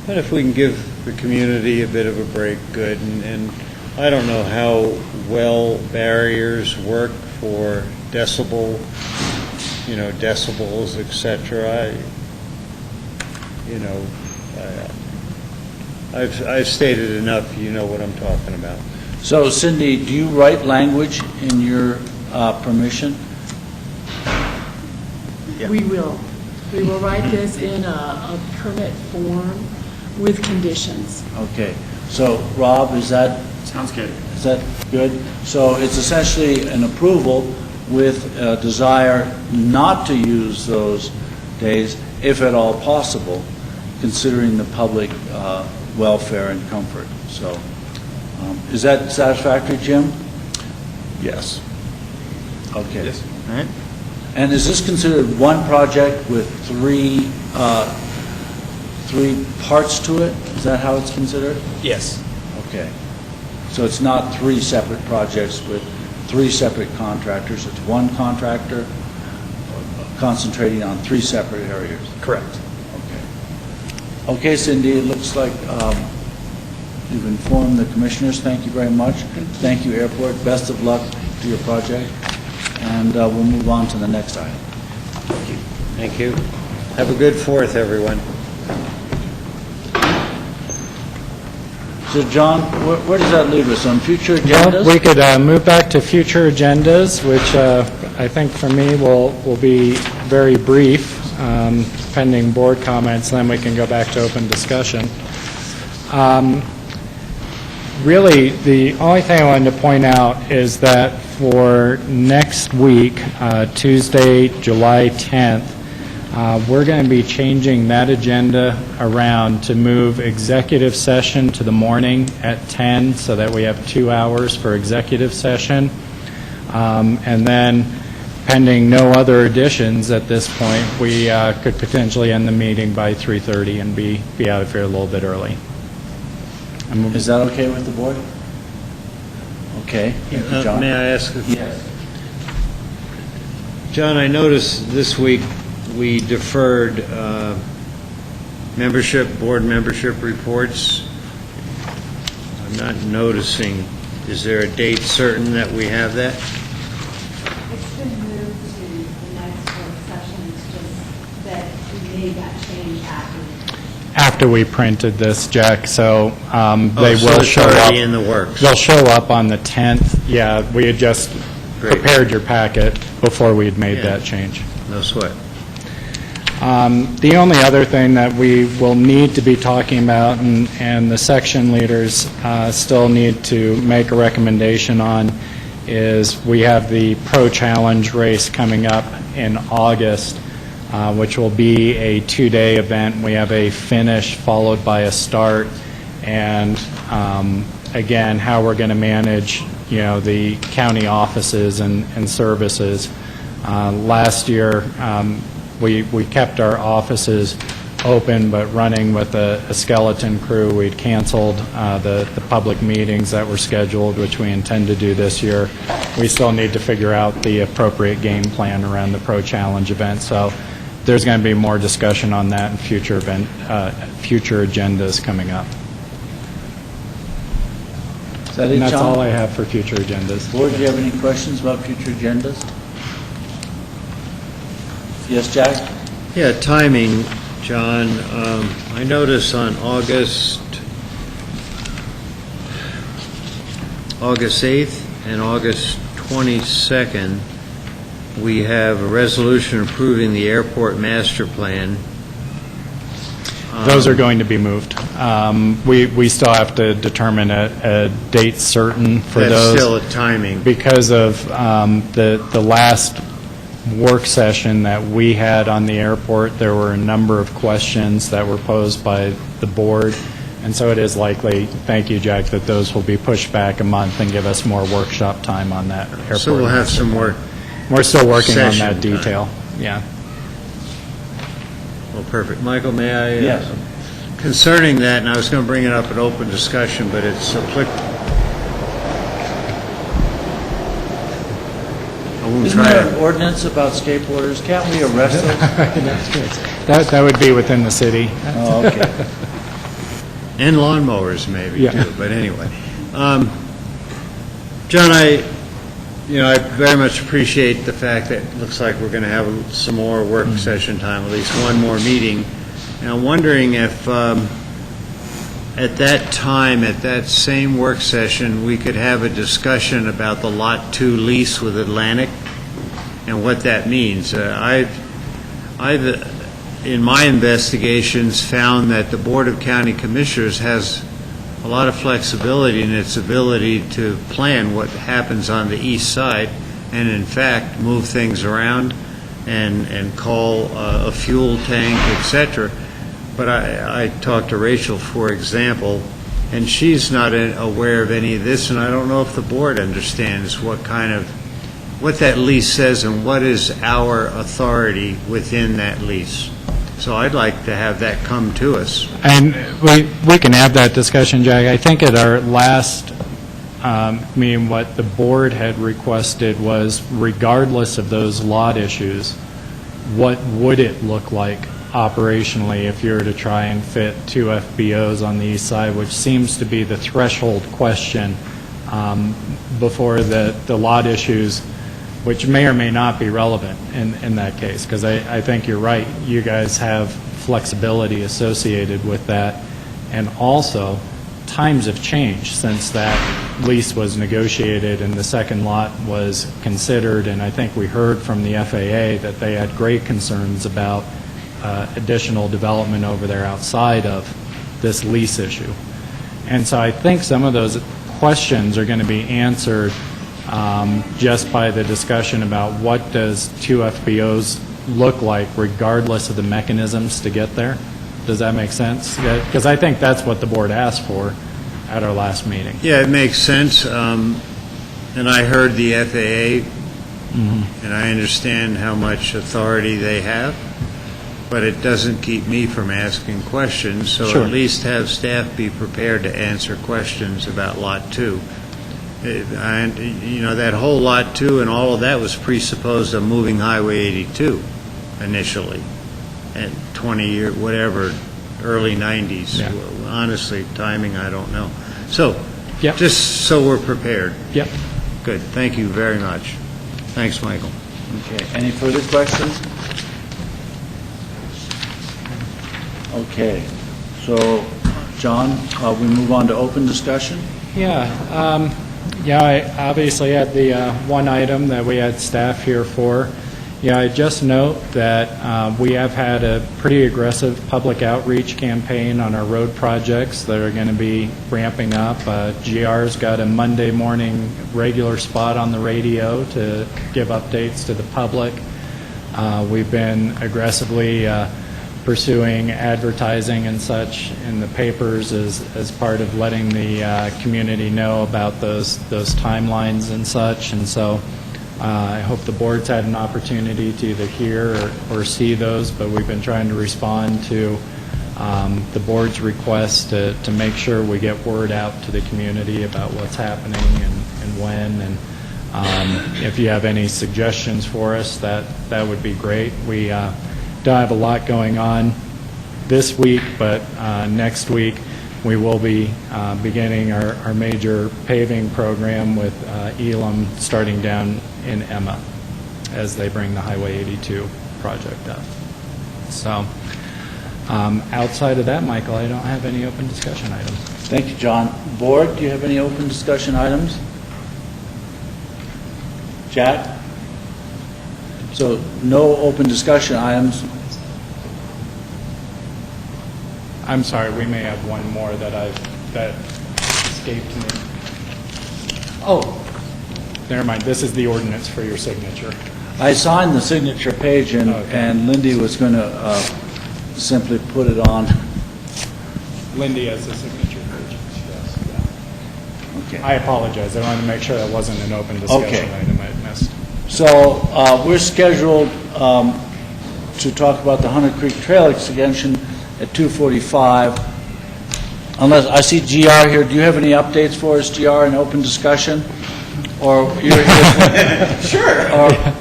but if we can give the community a bit of a break, good. And I don't know how well barriers work for decibels, etc. I've stated enough. You know what I'm talking about. So, Cindy, do you write language in your permission? We will. We will write this in a permit form with conditions. Okay. So, Rob, is that? Sounds good. Is that good? So it's essentially an approval with a desire not to use those days, if at all possible, considering the public welfare and comfort. So, is that satisfactory, Jim? Yes. Okay. Yes. All right. And is this considered one project with three parts to it? Is that how it's considered? Yes. Okay. So it's not 3 separate projects with 3 separate contractors. It's one contractor concentrating on 3 separate areas. Correct. Okay. Okay, Cindy, it looks like you've informed the commissioners. Thank you very much. Thank you, Airport. Best of luck to your project. And we'll move on to the next item. Thank you. Thank you. Have a good 4th, everyone. So, John, where does that leave us? On future agendas? Well, we could move back to future agendas, which I think for me will be very brief, pending board comments, then we can go back to open discussion. Really, the only thing I wanted to point out is that for next week, Tuesday, July 10th, we're going to be changing that agenda around to move executive session to the morning at 10 so that we have 2 hours for executive session. And then, pending no other additions at this point, we could potentially end the meeting by 3:30 and be out of here a little bit early. Is that okay with the board? Okay. John? May I ask? Yes. John, I noticed this week we deferred board membership reports. I'm not noticing. Is there a date certain that we have that? It's been moved to the next work session. It's just that we made that change After we printed this, Jack, so they so will it's show up. already in the works. They'll show up on the 10th. Yeah, we had just prepared your packet before we had made that change. No sweat. The only other thing that we will need to be talking about, and the section leaders still need to make a recommendation on, is we have the Pro Challenge race coming up in August, which will be a 2-day event. We have a finish followed by a start, and again, how we're going to manage, the county offices and services. Last year, we kept our offices open, but running with a skeleton crew. We'd canceled the public meetings that were scheduled, which we intend to do this year. We still need to figure out the appropriate game plan around the Pro Challenge event. So there's going to be more discussion on that in future agendas coming up. Is that it, And that's John? all I have for future agendas. Board, do you have any questions about future agendas? Yes, Jack? Yeah, timing, John. I notice on August 8th and August 22nd, we have a resolution approving the airport master plan. Those are going to be moved. We still have to determine a date certain for those. That's still a timing. Because of the last work session that we had on the airport, there were a number of questions that were posed by the board, and so it is likely, thank you, Jack, that those will be pushed back a month and give us more workshop time on that airport. So we'll have some more We're still working on session that detail. time. Yeah. Well, perfect. Michael, may I? Yes. Concerning that, and I was going to bring it up in open discussion, but it's applicable. Isn't there an ordinance about skateboarders? Can't we arrest them? That would be within the city. Oh, okay. And lawnmowers maybe, Yeah. too, but anyway. John, I very much appreciate the fact that it looks like we're going to have some more work session time, at least one more meeting. And I'm wondering if at that time, at that same work session, we could have a discussion about the Lot 2 lease with Atlantic and what that means. I've in my investigations, found that the Board of County Commissioners has a lot of flexibility in its ability to plan what happens on the east side and, in fact, move things around and call a fuel tank, etc. But I talked to Rachel, for example, and she's not aware of any of this, and I don't know if the board understands what that lease says and what is our authority within that lease. So I'd like to have that come to us. And we can have that discussion, Jack. I think at our last meeting, what the board had requested was, regardless of those lot issues, what would it look like operationally if you were to try and fit 2 FBOs on the east side, which seems to be the threshold question before the lot issues, which may or may not be relevant in that case, because I think you're right. You guys have flexibility associated with that. And also, times have changed since that lease was negotiated and the second lot was considered. And I think we heard from the FAA that they had great concerns about additional development over there outside of this lease issue. And so I think some of those questions are going to be answered just by the discussion about what does 2 FBOs look like regardless of the mechanisms to get there. Does that make sense? Because I think that's what the board asked for at our last meeting. Yeah, it makes sense. And I heard the FAA, and I understand how much authority they have, but it doesn't keep me from asking questions. So Sure. at least have staff be prepared to answer questions about Lot 2. And, that whole Lot 2 and all of that was presupposed of moving Highway 82 initially, at 20 year, whatever, early 90s. Yeah. Honestly, timing, I don't know. So, Yep. just so we're prepared. Yep. Good, thank you very much. Thanks, Michael. Okay, any further questions? Okay, so, John, we move on to open discussion? Yeah, I obviously had the one item that we had staff here for. Yeah, I just note that we have had a pretty aggressive public outreach campaign on our road projects that are going to be ramping up. GR's got a Monday morning regular spot on the radio to give updates to the public. We've been aggressively pursuing advertising and such in the papers as part of letting the community know about those timelines and such. And so I hope the board's had an opportunity to either hear or see those, but we've been trying to respond to the board's request to make sure we get word out to the community about what's happening and when. And if you have any suggestions for us, that would be great. We don't have a lot going on this week, but next week we will be beginning our major paving program with Elam starting down in Emma as they bring the Highway 82 project done. So, outside of that, Michael, I don't have any open discussion items. Thank you, John. Board, do you have any open discussion items? Jack? So no open discussion items. I'm sorry, we may have one more that escaped me. Oh. Never mind, this is the ordinance for your signature. I signed the signature page, and Lindy was going to simply put it on. Lindy has the signature page, yes. Okay. I apologize, I wanted to make sure that wasn't an open discussion item I had missed. So we're scheduled to talk about the Hunter Creek Trail extension at 2:45. Unless, I see GR here, do you have any updates for us, GR, in open discussion? Or you're here for... Sure.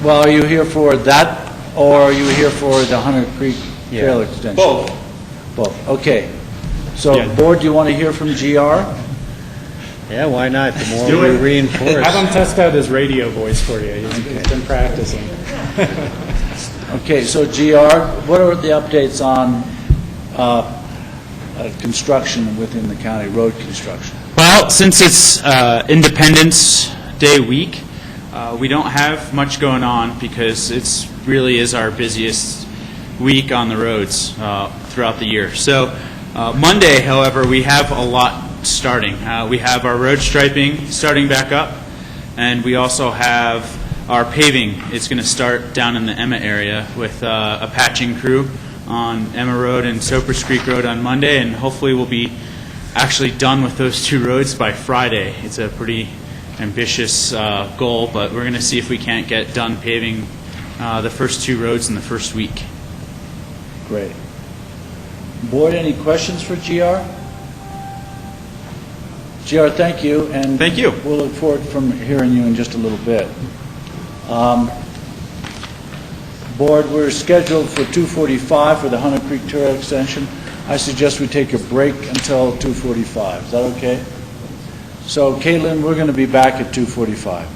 Well, are you here for that, or are you here for the Hunter Creek Trail extension? Both. Both, okay. So, Board, do you want to hear from GR? Yeah, why not? The more Do we it. reinforce. Have him test out his radio voice for you. He's been practicing. Okay, so GR, what are the updates on construction within the county, road construction? Well, since it's Independence Day week, we don't have much going on because it's really is our busiest week on the roads throughout the year. So Monday, however, we have a lot starting. We have our road striping starting back up, and we also have our paving. It's going to start down in the Emma area with a patching crew on Emma Road and Soapers Creek Road on Monday, and hopefully we'll be actually done with those two roads by Friday. It's a pretty ambitious goal, but we're going to see if we can't get done paving the first two roads in the first week. Great. Board, any questions for GR? GR, thank you. And thank you. We'll look forward from hearing you in just a little bit. Board, we're scheduled for 2:45 for the Hunter Creek Trail extension. I suggest we take a break until 2:45. Is that okay? So, Caitlin, we're going to be back at 2:45.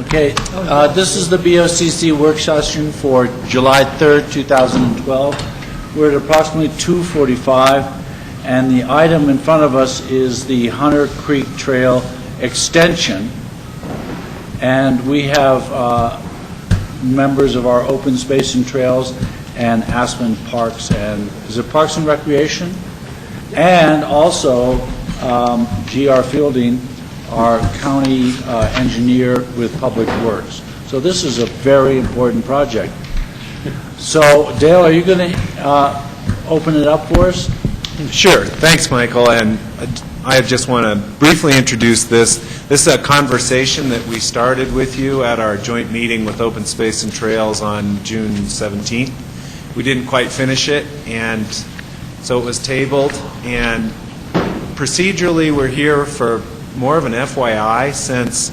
Okay, this is the BOCC work session for July 3rd, 2012. We're at approximately 2:45, and the item in front of us is the Hunter Creek Trail extension. And we have members of our Open Space and Trails and Aspen Parks and, is it Parks and Recreation? And also G.R. Fielding, our county engineer with Public Works. So this is a very important project. So Dale, are you going to open it up for us? Sure. Thanks, Michael. And I just want to briefly introduce this. This is a conversation that we started with you at our joint meeting with Open Space and Trails on June 17th. We didn't quite finish it, and so it was tabled. And procedurally, we're here for more of an FYI, since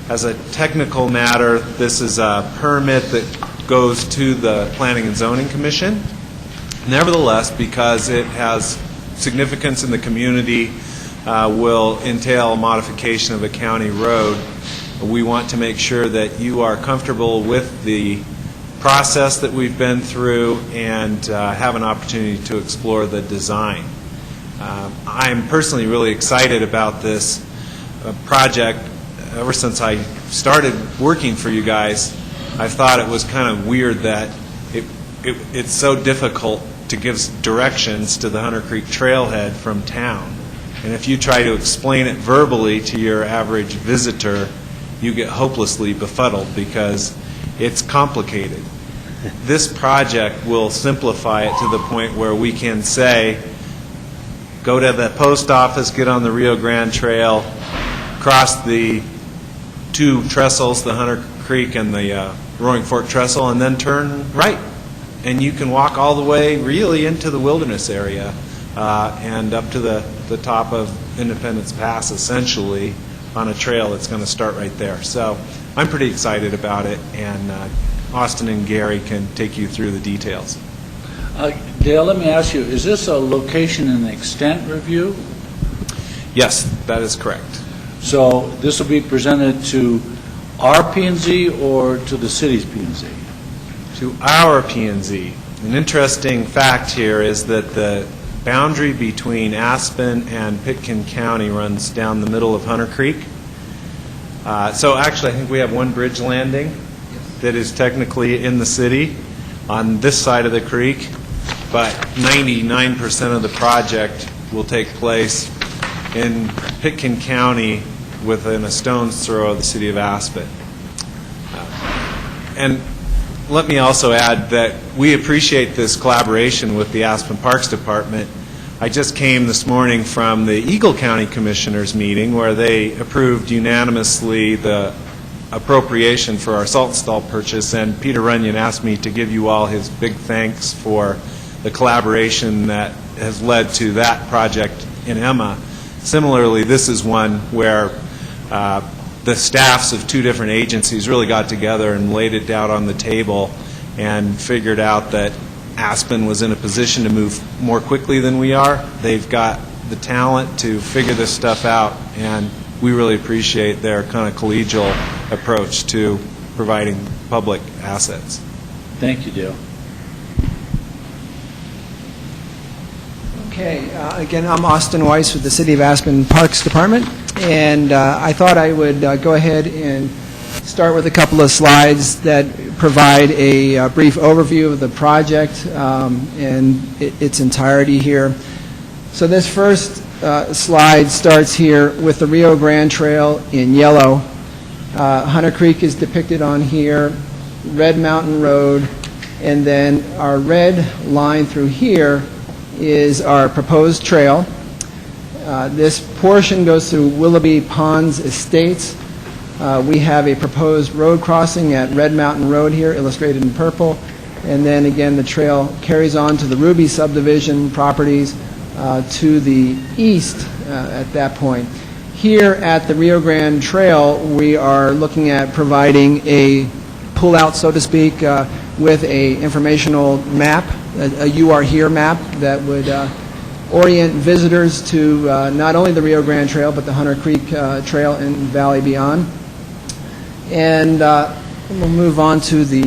as a technical matter, this is a permit that goes to the Planning and Zoning Commission. Nevertheless, because it has significance in the community, will entail modification of a county road, we want to make sure that you are comfortable with the process that we've been through and have an opportunity to explore the design. I'm personally really excited about this project. Ever since I started working for you guys, I thought it was kind of weird that it's so difficult to give directions to the Hunter Creek Trailhead from town. And if you try to explain it verbally to your average visitor, you get hopelessly befuddled because it's complicated. This project will simplify it to the point where we can say, go to the post office, get on the Rio Grande Trail, cross the two trestles, the Hunter Creek and the Roaring Fork Trestle, and then turn right. And you can walk all the way really into the wilderness area and up to the top of Independence Pass, essentially, on a trail that's going to start right there. So I'm pretty excited about it, and Austin and Gary can take you through the details. Dale, let me ask you, is this a location and extent review? Yes, that is correct. So this will be presented to our P&Z or to the city's P&Z? To our P&Z. An interesting fact here is that the boundary between Aspen and Pitkin County runs down the middle of Hunter Creek. So actually, I think we have one bridge landing that is technically in the city on this side of the creek, but 99% of the project will take place in Pitkin County within a stone's throw of the city of Aspen. And let me also add that we appreciate this collaboration with the Aspen Parks Department. I just came this morning from the Eagle County Commissioners meeting where they approved unanimously the appropriation for our salt stall purchase, and Peter Runyon asked me to give you all his big thanks for the collaboration that has led to that project in Emma. Similarly, this is one where the staffs of two different agencies really got together and laid it down on the table and figured out that Aspen was in a position to move more quickly than we are. They've got the talent to figure this stuff out, and we really appreciate their kind of collegial approach to providing public assets. Thank you, Dale. Okay, again, I'm Austin Weiss with the City of Aspen Parks Department, and I thought I would go ahead and start with a couple of slides that provide a brief overview of the project and its entirety here. So this first slide starts here with the Rio Grande Trail in yellow. Hunter Creek is depicted on here, Red Mountain Road, and then our red line through here is our proposed trail. This portion goes through Willoughby Ponds Estates. We have a proposed road crossing at Red Mountain Road here, illustrated in purple. And then again, the trail carries on to the Ruby subdivision properties to the east at that point. Here at the Rio Grande Trail, we are looking at providing a pull-out, so to speak, with a informational map, a You Are Here map that would orient visitors to not only the Rio Grande Trail, but the Hunter Creek Trail and valley beyond. And we'll move on to the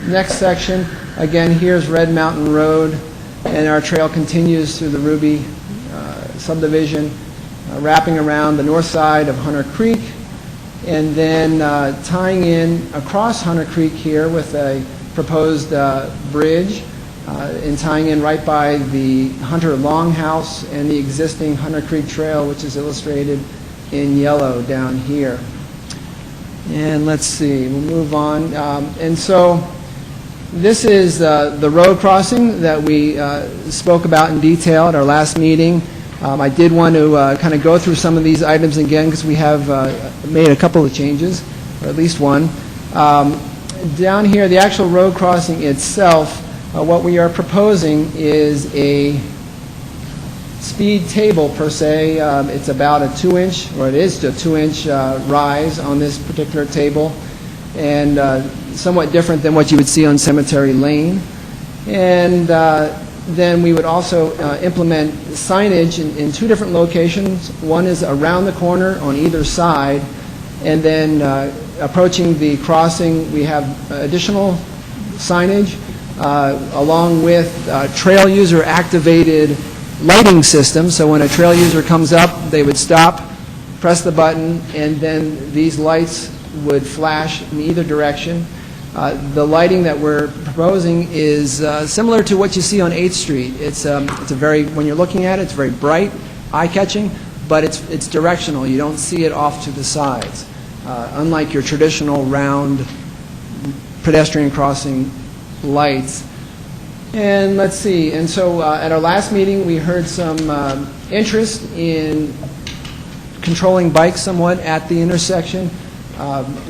next section. Again, here's Red Mountain Road, and our trail continues through the Ruby subdivision, wrapping around the north side of Hunter Creek, and then tying in across Hunter Creek here with a proposed bridge, and tying in right by the Hunter Longhouse and the existing Hunter Creek Trail, which is illustrated in yellow down here. And let's see, we'll move on. And so this is the road crossing that we spoke about in detail at our last meeting. I did want to kind of go through some of these items again because we have made a couple of changes, or at least one. Down here, the actual road crossing itself, what we are proposing is a speed table per se. It's about a 2-inch, or it is a 2-inch rise on this particular table, and somewhat different than what you would see on Cemetery Lane. And then we would also implement signage in two different locations. One is around the corner on either side, and then approaching the crossing, we have additional signage along with trail user activated lighting system. So when a trail user comes up, they would stop, press the button, and then these lights would flash in either direction. The lighting that we're proposing is similar to what you see on 8th Street. It's a very, when you're looking at it, it's very bright, eye-catching, but it's directional. You don't see it off to the sides, unlike your traditional round pedestrian crossing lights. And let's see, and so at our last meeting, we heard some interest in controlling bikes somewhat at the intersection.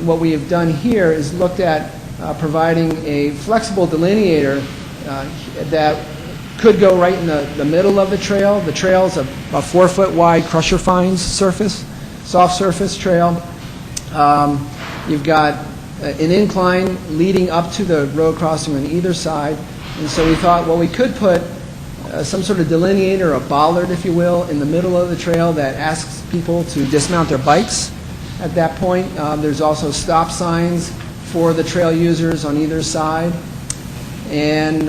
What we have done here is looked at providing a flexible delineator that could go right in the middle of the trail. The trail is a 4-foot wide crusher fines surface, soft surface trail. You've got an incline leading up to the road crossing on either side. And so we thought, well, we could put some sort of delineator, a bollard, if you will, in the middle of the trail that asks people to dismount their bikes at that point. There's also stop signs for the trail users on either side. And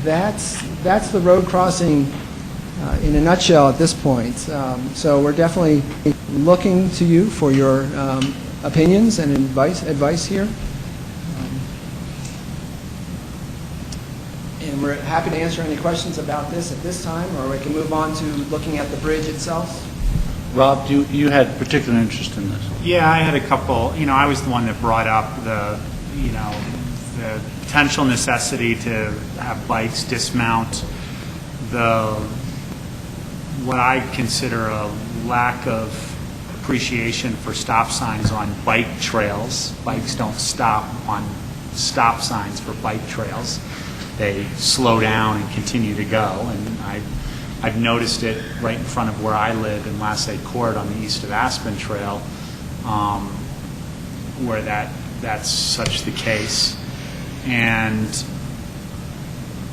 that's the road crossing in a nutshell at this point. So we're definitely looking to you for your opinions and advice here. And we're happy to answer any questions about this at this time, or we can move on to looking at the bridge itself. Rob, you had particular interest in this. Yeah, I had a couple. I was the one that brought up the potential necessity to have bikes dismount, what I consider a lack of appreciation for stop signs on bike trails. Bikes don't stop on stop signs for bike trails. They slow down and continue to go, and I've noticed it right in front of where I live in Lassay Court on the east of Aspen Trail, where that's such the case. And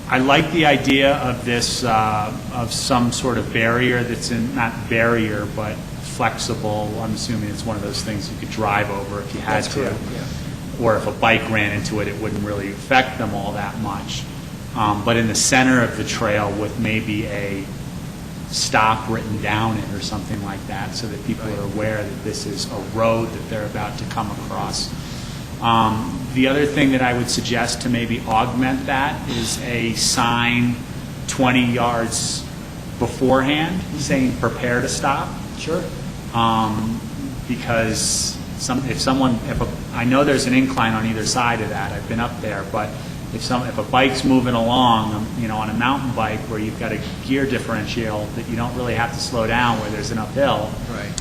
I like the idea of this, of some sort of barrier that's not barrier, but flexible. I'm assuming it's one of those things you could drive over if you had to. Correct, yeah. Or if a bike ran into it, it wouldn't really affect them all that much. But in the center of the trail with maybe a stop written down it or something like that, so that people are aware that this is a road that they're about to come across. The other thing that I would suggest to maybe augment that is a sign 20 yards beforehand saying prepare to stop. Sure. Because I know there's an incline on either side of that. I've been up there, but if a bike's moving along, on a mountain bike where you've got a gear differential that you don't really have to slow down where there's an uphill, right.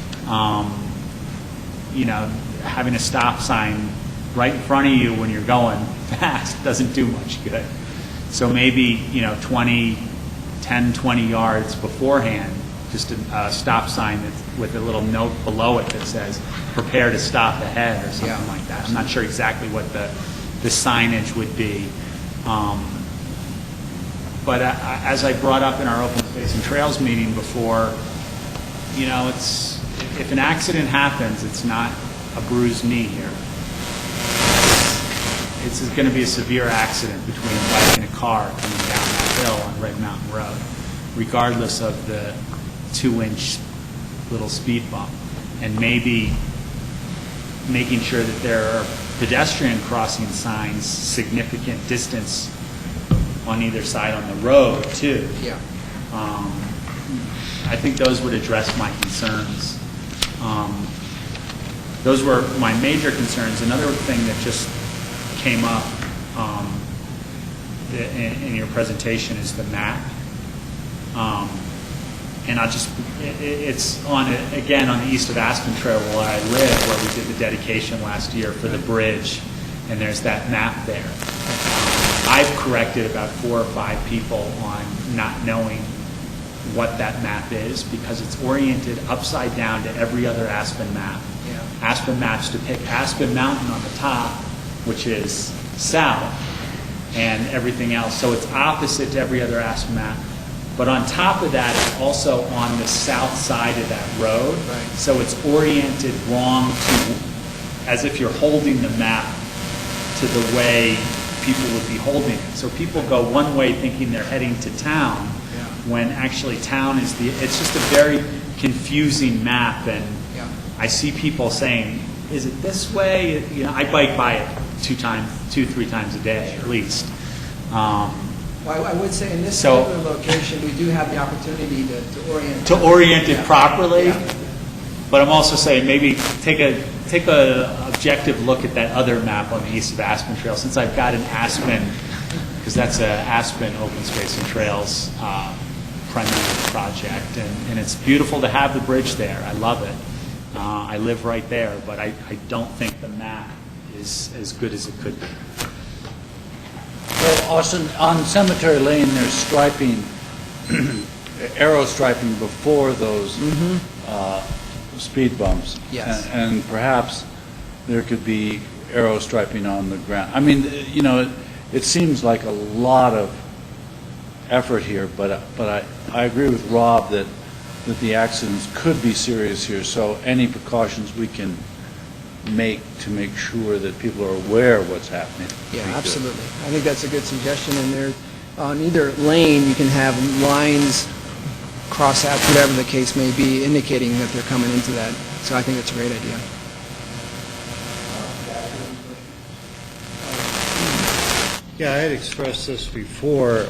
Having a stop sign right in front of you when you're going fast doesn't do much good. So maybe 10, 20 yards beforehand, just a stop sign with a little note below it that says prepare to stop ahead or something like that. I'm not sure exactly what the signage would be. But as I brought up in our Open Space and Trails meeting before, if an accident happens, it's not a bruised knee here. it's going to be a severe accident between a bike and a car coming down that hill on Red Mountain Road, regardless of the 2-inch little speed bump. And maybe making sure that there are pedestrian crossing signs significant distance on either side on the road, too. Yeah. I think those would address my concerns. Those were my major concerns. Another thing that just came up in your presentation is the map. And it's on, again, on the east of Aspen Trail where I live, where we did the dedication last year for the bridge, and there's that map there. I've corrected about 4 or 5 people on not knowing what that map is because it's oriented upside down to every other Aspen map. Yeah. Aspen maps depict Aspen Mountain on the top, which is south, and everything else. So it's opposite to every other Aspen map. But on top of that, it's also on the south side of that road. Right. So it's oriented wrong to, as if you're holding the map to the way people would be holding it. So people go one way thinking they're heading to town, when actually town is it's just a very confusing map. And I see people saying, is it this way? You know, I bike by it 2, 3 times a day at least. Well, I would say in this So- particular location, we do have the opportunity to orient. To orient it Yeah. properly, Yeah. but I'm also saying maybe take a objective look at that other map on the east of Aspen Trail, since I've got an Aspen, because that's a Aspen Open Space and Trails primary project, and it's beautiful to have the bridge there. I love it. I live right there, but I don't think the map is as good as it could be. Well, Austin, on Cemetery Lane, there's striping, arrow striping before those speed bumps. Yes. And perhaps there could be arrow striping on the ground. I mean, you know, it seems like a lot of effort here, but I agree with Rob that the accidents could be serious here, so any precautions we can make to make sure that people are aware of what's happening. Yeah, would be good. absolutely. I think that's a good suggestion, and there, on either lane, you can have lines, crossouts, whatever the case may be, indicating that they're coming into that. So I think that's a great idea. Yeah, I had expressed this before.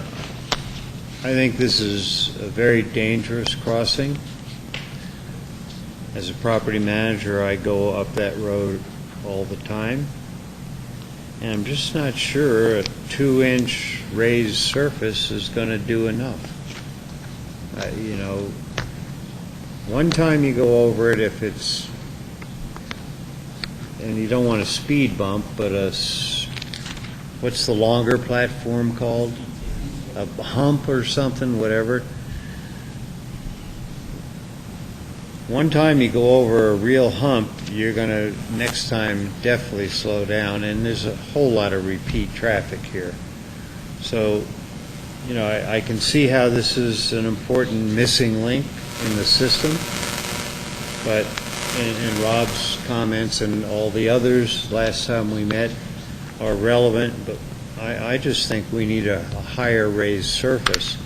I think this is a very dangerous crossing. As a property manager, I go up that road all the time. And I'm just not sure a 2-inch raised surface is going to do enough. You know, one time you go over it if it's, and you don't want a speed bump, but what's the longer platform called? A hump or something, whatever. One time you go over a real hump, you're going to, next time, definitely slow down, and there's a whole lot of repeat traffic here. So, you know, I can see how this is an important missing link in the system, but in Rob's comments and all the others last time we met are relevant, but I just think we need a higher raised surface.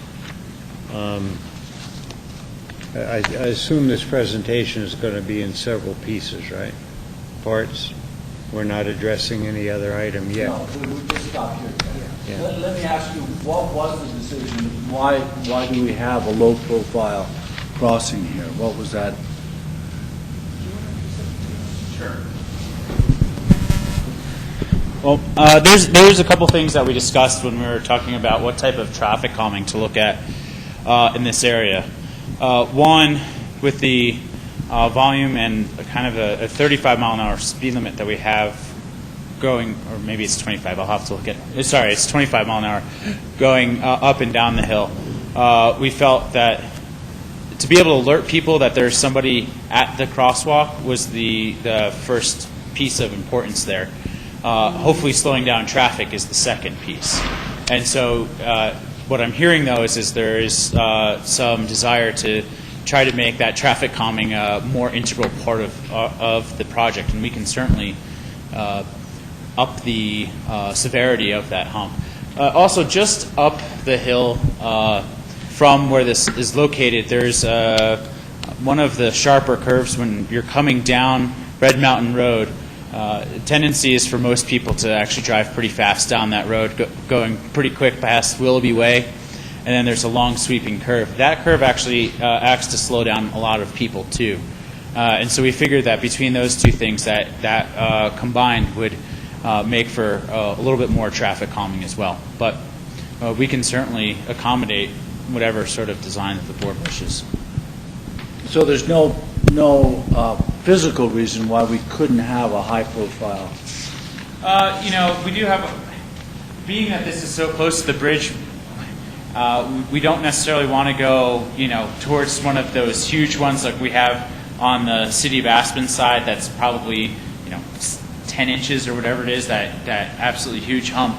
I assume this presentation is going to be in several pieces, right? Parts? We're not addressing any other item yet. No, we just stopped here. Yeah. Let me ask you, what was the decision? Why do we have a low-profile crossing here? What was that? Sure. Well, there's a couple things that we discussed when we were talking about what type of traffic calming to look at in this area. One, with the volume and kind of a 35-mile-an-hour speed limit that we have going, or maybe it's 25, I'll have to look at it. Sorry, it's 25 mile an hour going up and down the hill. We felt that to be able to alert people that there's somebody at the crosswalk was the first piece of importance there. Hopefully slowing down traffic is the second piece. And so what I'm hearing, though, is there is some desire to try to make that traffic calming a more integral part of the project, and we can certainly up the severity of that hump. Also, just up the hill from where this is located, there's one of the sharper curves when you're coming down Red Mountain Road. Tendency is for most people to actually drive pretty fast down that road, going pretty quick past Willoughby Way, and then there's a long sweeping curve. That curve actually acts to slow down a lot of people too. And so we figured that between those two things, that combined would make for a little bit more traffic calming as well. But we can certainly accommodate whatever sort of design that the board wishes. So there's no physical reason why we couldn't have a high profile? We do have, being that this is so close to the bridge, we don't necessarily want to go, towards one of those huge ones like we have on the City of Aspen side. That's probably, 10 inches or whatever it is, that absolutely huge hump,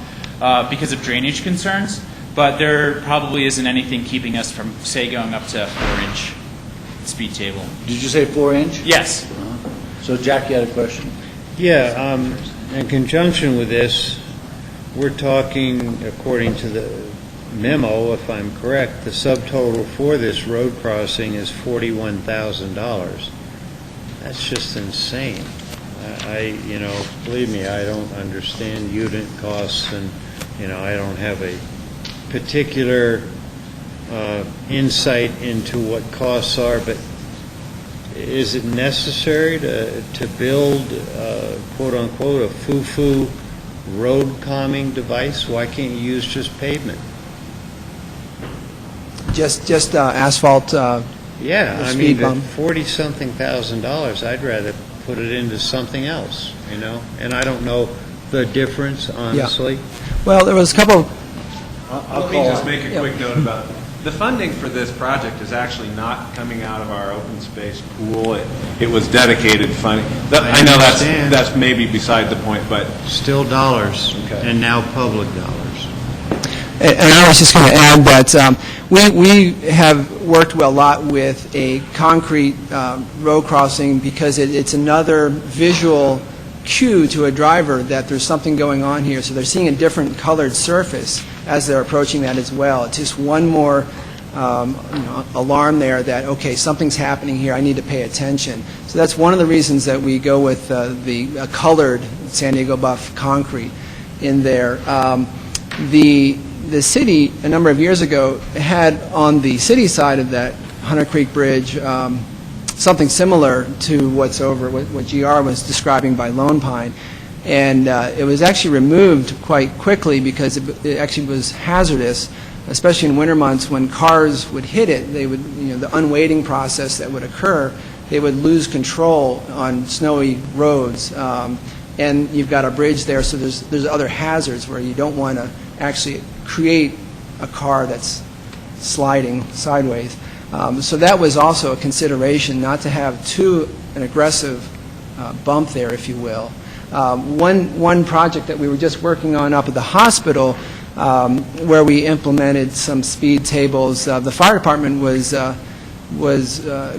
because of drainage concerns. But there probably isn't anything keeping us from, say, going up to a 4-inch speed table. Did you say 4-inch? Yes. So Jack, you had a question? Yeah, in conjunction with this, we're talking, according to the memo, if I'm correct, the subtotal for this road crossing is $41,000. That's just insane. Believe me, I don't understand unit costs, and, I don't have a particular insight into what costs are, but is it necessary to build, quote-unquote, a foo-foo road calming device? Why can't you use just pavement? Just asphalt Yeah, I speed mean, bump. $40-something thousand, I'd rather put it into something else, and I don't know the difference, honestly. Well, there was a couple. Let me just make a quick note about the funding for this project is actually not coming out of our open space pool. It was dedicated funding. I know that's maybe beside the point, but still dollars, and now public dollars. And I was just going to add that we have worked a lot with a concrete road crossing because it's another visual cue to a driver that there's something going on here. So they're seeing a different colored surface as they're approaching that as well. It's just one more alarm there that, okay, something's happening here, I need to pay attention. So that's one of the reasons that we go with the colored San Diego Buff concrete in there. The city, a number of years ago, had on the city side of that Hunter Creek Bridge something similar to what GR was describing by Lone Pine. And it was actually removed quite quickly because it actually was hazardous, especially in winter months when cars would hit it. They would, the unweighting process that would occur, they would lose control on snowy roads. And you've got a bridge there, so there's other hazards where you don't want to actually create a car that's sliding sideways. So that was also a consideration, not to have an aggressive bump there, if you will. One project that we were just working on up at the hospital, where we implemented some speed tables, the fire department was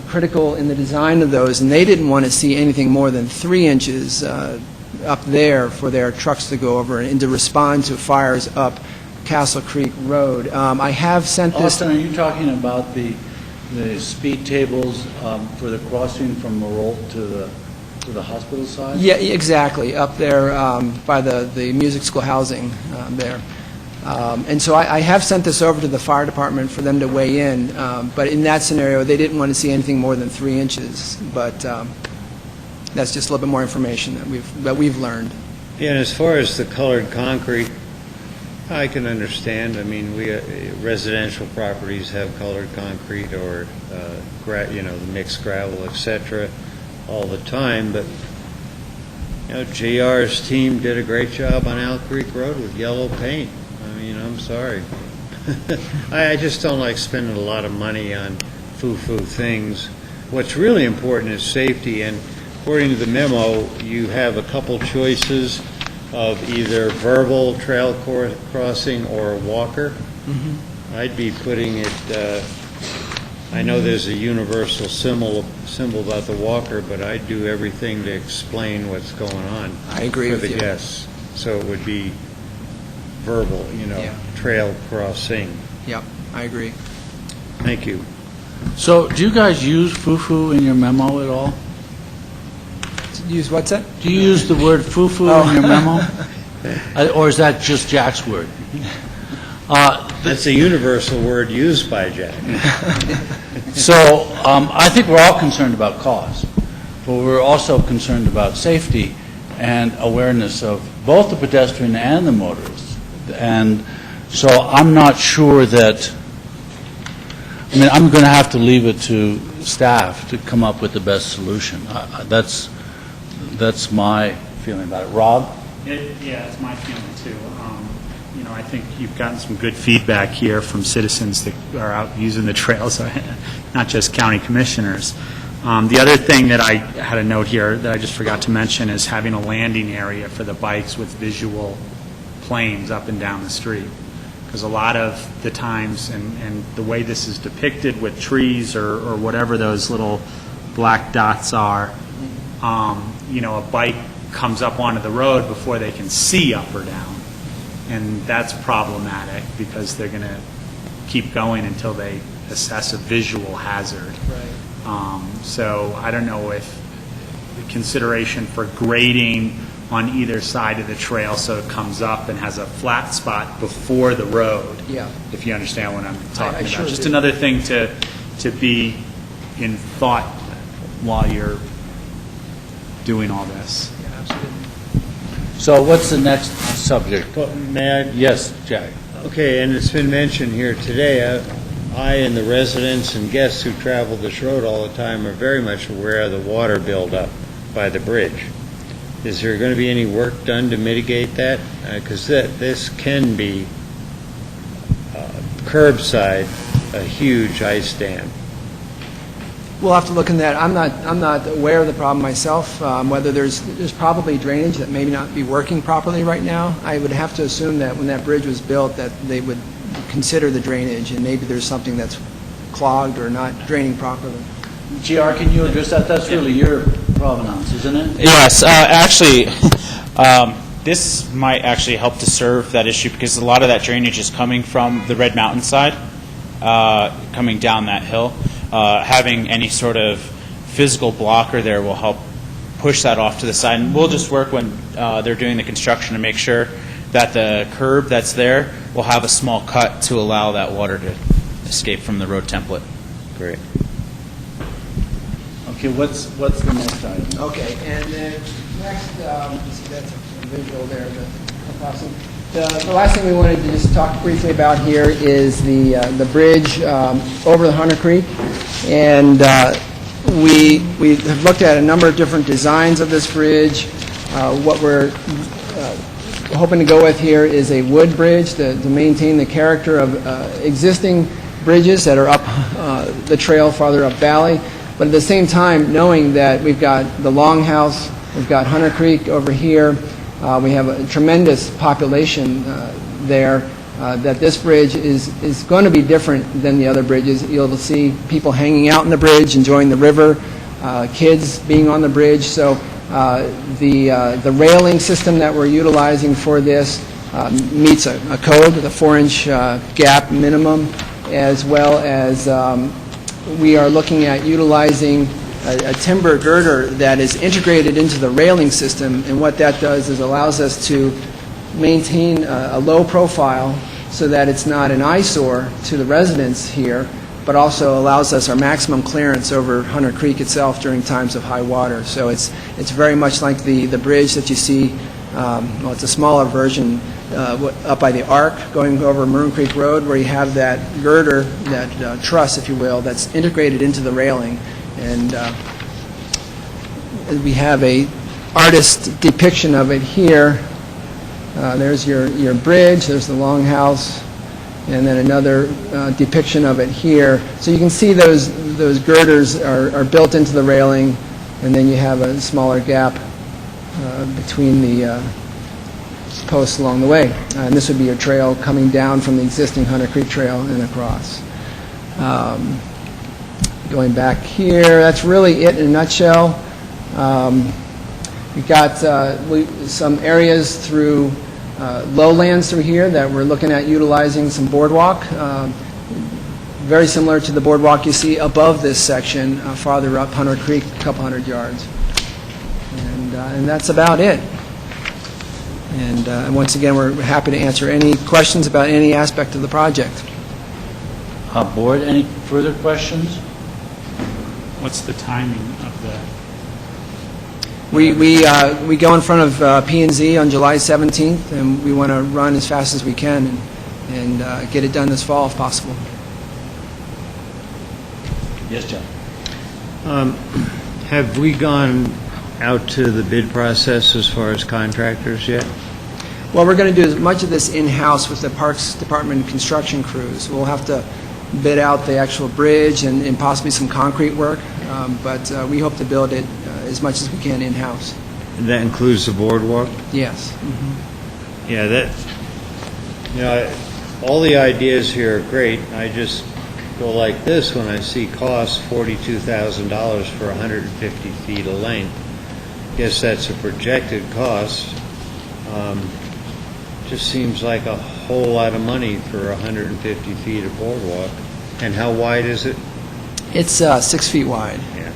critical in the design of those, and they didn't want to see anything more than 3 inches up there for their trucks to go over and to respond to fires up Castle Creek Road. I have sent this. Austin, are you talking about the speed tables for the crossing from Merle to the hospital side? Yeah, exactly, up there by the music school housing there. And so I have sent this over to the fire department for them to weigh in, but in that scenario, they didn't want to see anything more than 3 inches. But that's just a little bit more information that we've learned. Yeah, and as far as the colored concrete, I can understand. I mean, residential properties have colored concrete or, the mixed gravel, etc., all the time. But, JR's team did a great job on Owl Creek Road with yellow paint. I mean, I'm sorry. I just don't like spending a lot of money on foo-foo things. What's really important is safety, and according to the memo, you have a couple choices of either verbal trail crossing or a walker. Mm-hmm. I'd be putting it, I know there's a universal symbol about the walker, but I'd do everything to explain what's going on. I agree for with the you. guests. so it would be verbal, Yeah. trail crossing. Yep, I agree. Thank you. So do you guys use foo-foo in your memo at all? Use what's that? Do you use the word foo-foo in your memo? Or is that just Jack's word? That's a universal word used by Jack. So I think we're all concerned about cost, but we're also concerned about safety and awareness of both the pedestrian and the motorist. And so I'm not sure that, I'm going to have to leave it to staff to come up with the best solution. That's my feeling about it. Rob? Yeah, it's my feeling too. I think you've gotten some good feedback here from citizens that are out using the trails, not just county commissioners. The other thing that I had a note here that I just forgot to mention is having a landing area for the bikes with visual planes up and down the street. Because a lot of the times, and the way this is depicted with trees or whatever those little black dots are, a bike comes up onto the road before they can see up or down. And that's problematic because they're going to keep going until they assess a visual hazard. Right. So I don't know if the consideration for grading on either side of the trail so it comes up and has a flat spot before the road. Yeah. If you understand what I'm talking I about. sure Just do. another thing to be in thought while you're doing all this. Yeah, absolutely. So what's the next subject? May I? Yes, Jack. Okay, and it's been mentioned here today, I and the residents and guests who travel this road all the time are very much aware of the water buildup by the bridge. Is there going to be any work done to mitigate that? Because this can be curbside, a huge ice dam. We'll have to look into that. I'm not aware of the problem myself, whether there's probably drainage that may not be working properly right now. I would have to assume that when that bridge was built that they would consider the drainage, and maybe there's something that's clogged or not draining properly. GR, can you address that? That's really your provenance, isn't it? Yes, actually, this might actually help to serve that issue because a lot of that drainage is coming from the Red Mountain side, coming down that hill. Having any sort of physical blocker there will help push that off to the side. And we'll just work when they're doing the construction to make sure that the curb that's there will have a small cut to allow that water to escape from the road template. Great. Okay, what's the next item? Okay, and then next, you see that's a visual there, the last thing we wanted to just talk briefly about here is the bridge over the Hunter Creek, and we have looked at a number of different designs of this bridge. What we're hoping to go with here is a wood bridge to maintain the character of existing bridges that are up the trail farther up valley, but at the same time knowing that we've got the Longhouse, we've got Hunter Creek over here. We have a tremendous population there, that this bridge is going to be different than the other bridges. You'll see people hanging out in the bridge, enjoying the river, kids being on the bridge. So the railing system that we're utilizing for this meets a code with a 4-inch gap minimum, as well as we are looking at utilizing a timber girder that is integrated into the railing system, and what that does is allows us to maintain a low profile so that it's not an eyesore to the residents here, but also allows us our maximum clearance over Hunter Creek itself during times of high water. So it's very much like the bridge that you see, well, it's a smaller version up by the Arc going over Maroon Creek Road, where you have that girder, that truss, if you will, that's integrated into the railing. And we have a artist depiction of it here. There's your bridge, there's the Longhouse, and then another depiction of it here. So you can see those girders are built into the railing, and then you have a smaller gap between the posts along the way. And this would be your trail coming down from the existing Hunter Creek Trail and across. Going back here, that's really it in a nutshell. We've got some areas through lowlands through here that we're looking at utilizing some boardwalk, very similar to the boardwalk you see above this section, farther up Hunter Creek, a couple hundred yards. And that's about it. And once again, we're happy to answer any questions about any aspect of the project. Board, any further questions? What's the timing of the? We go in front of P&Z on July 17th, and we want to run as fast as we can and get it done this fall if possible. Yes, John. Have we gone out to the bid process as far as contractors yet? Well, we're going to do as much of this in-house with the Parks Department construction crews. We'll have to bid out the actual bridge and possibly some concrete work, but we hope to build it as much as we can in-house. And that includes the boardwalk? Yes. Yeah, all the ideas here are great. I just go like this when I see costs $42,000 for 150 feet of length. Guess that's a projected cost. Just seems like a whole lot of money for 150 feet of boardwalk. And how wide is it? It's 6 feet wide. Yeah.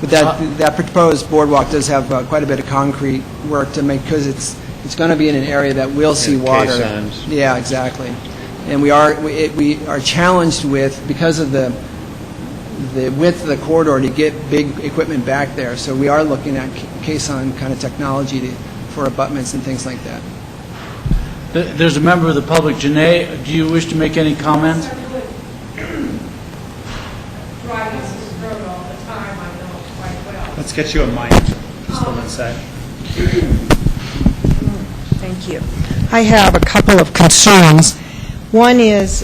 But that proposed boardwalk does have quite a bit of concrete work to make, because it's going to be in an area that will see water. Caissons. Yeah, exactly. And we are challenged with, because of the width of the corridor, to get big equipment back there. So we are looking at caisson kind of technology for abutments and things like that. There's a member of the public. Janae, do you wish to make any comments? Let's get you a mic. Just hold on a sec. Thank you. I have a couple of concerns. One is,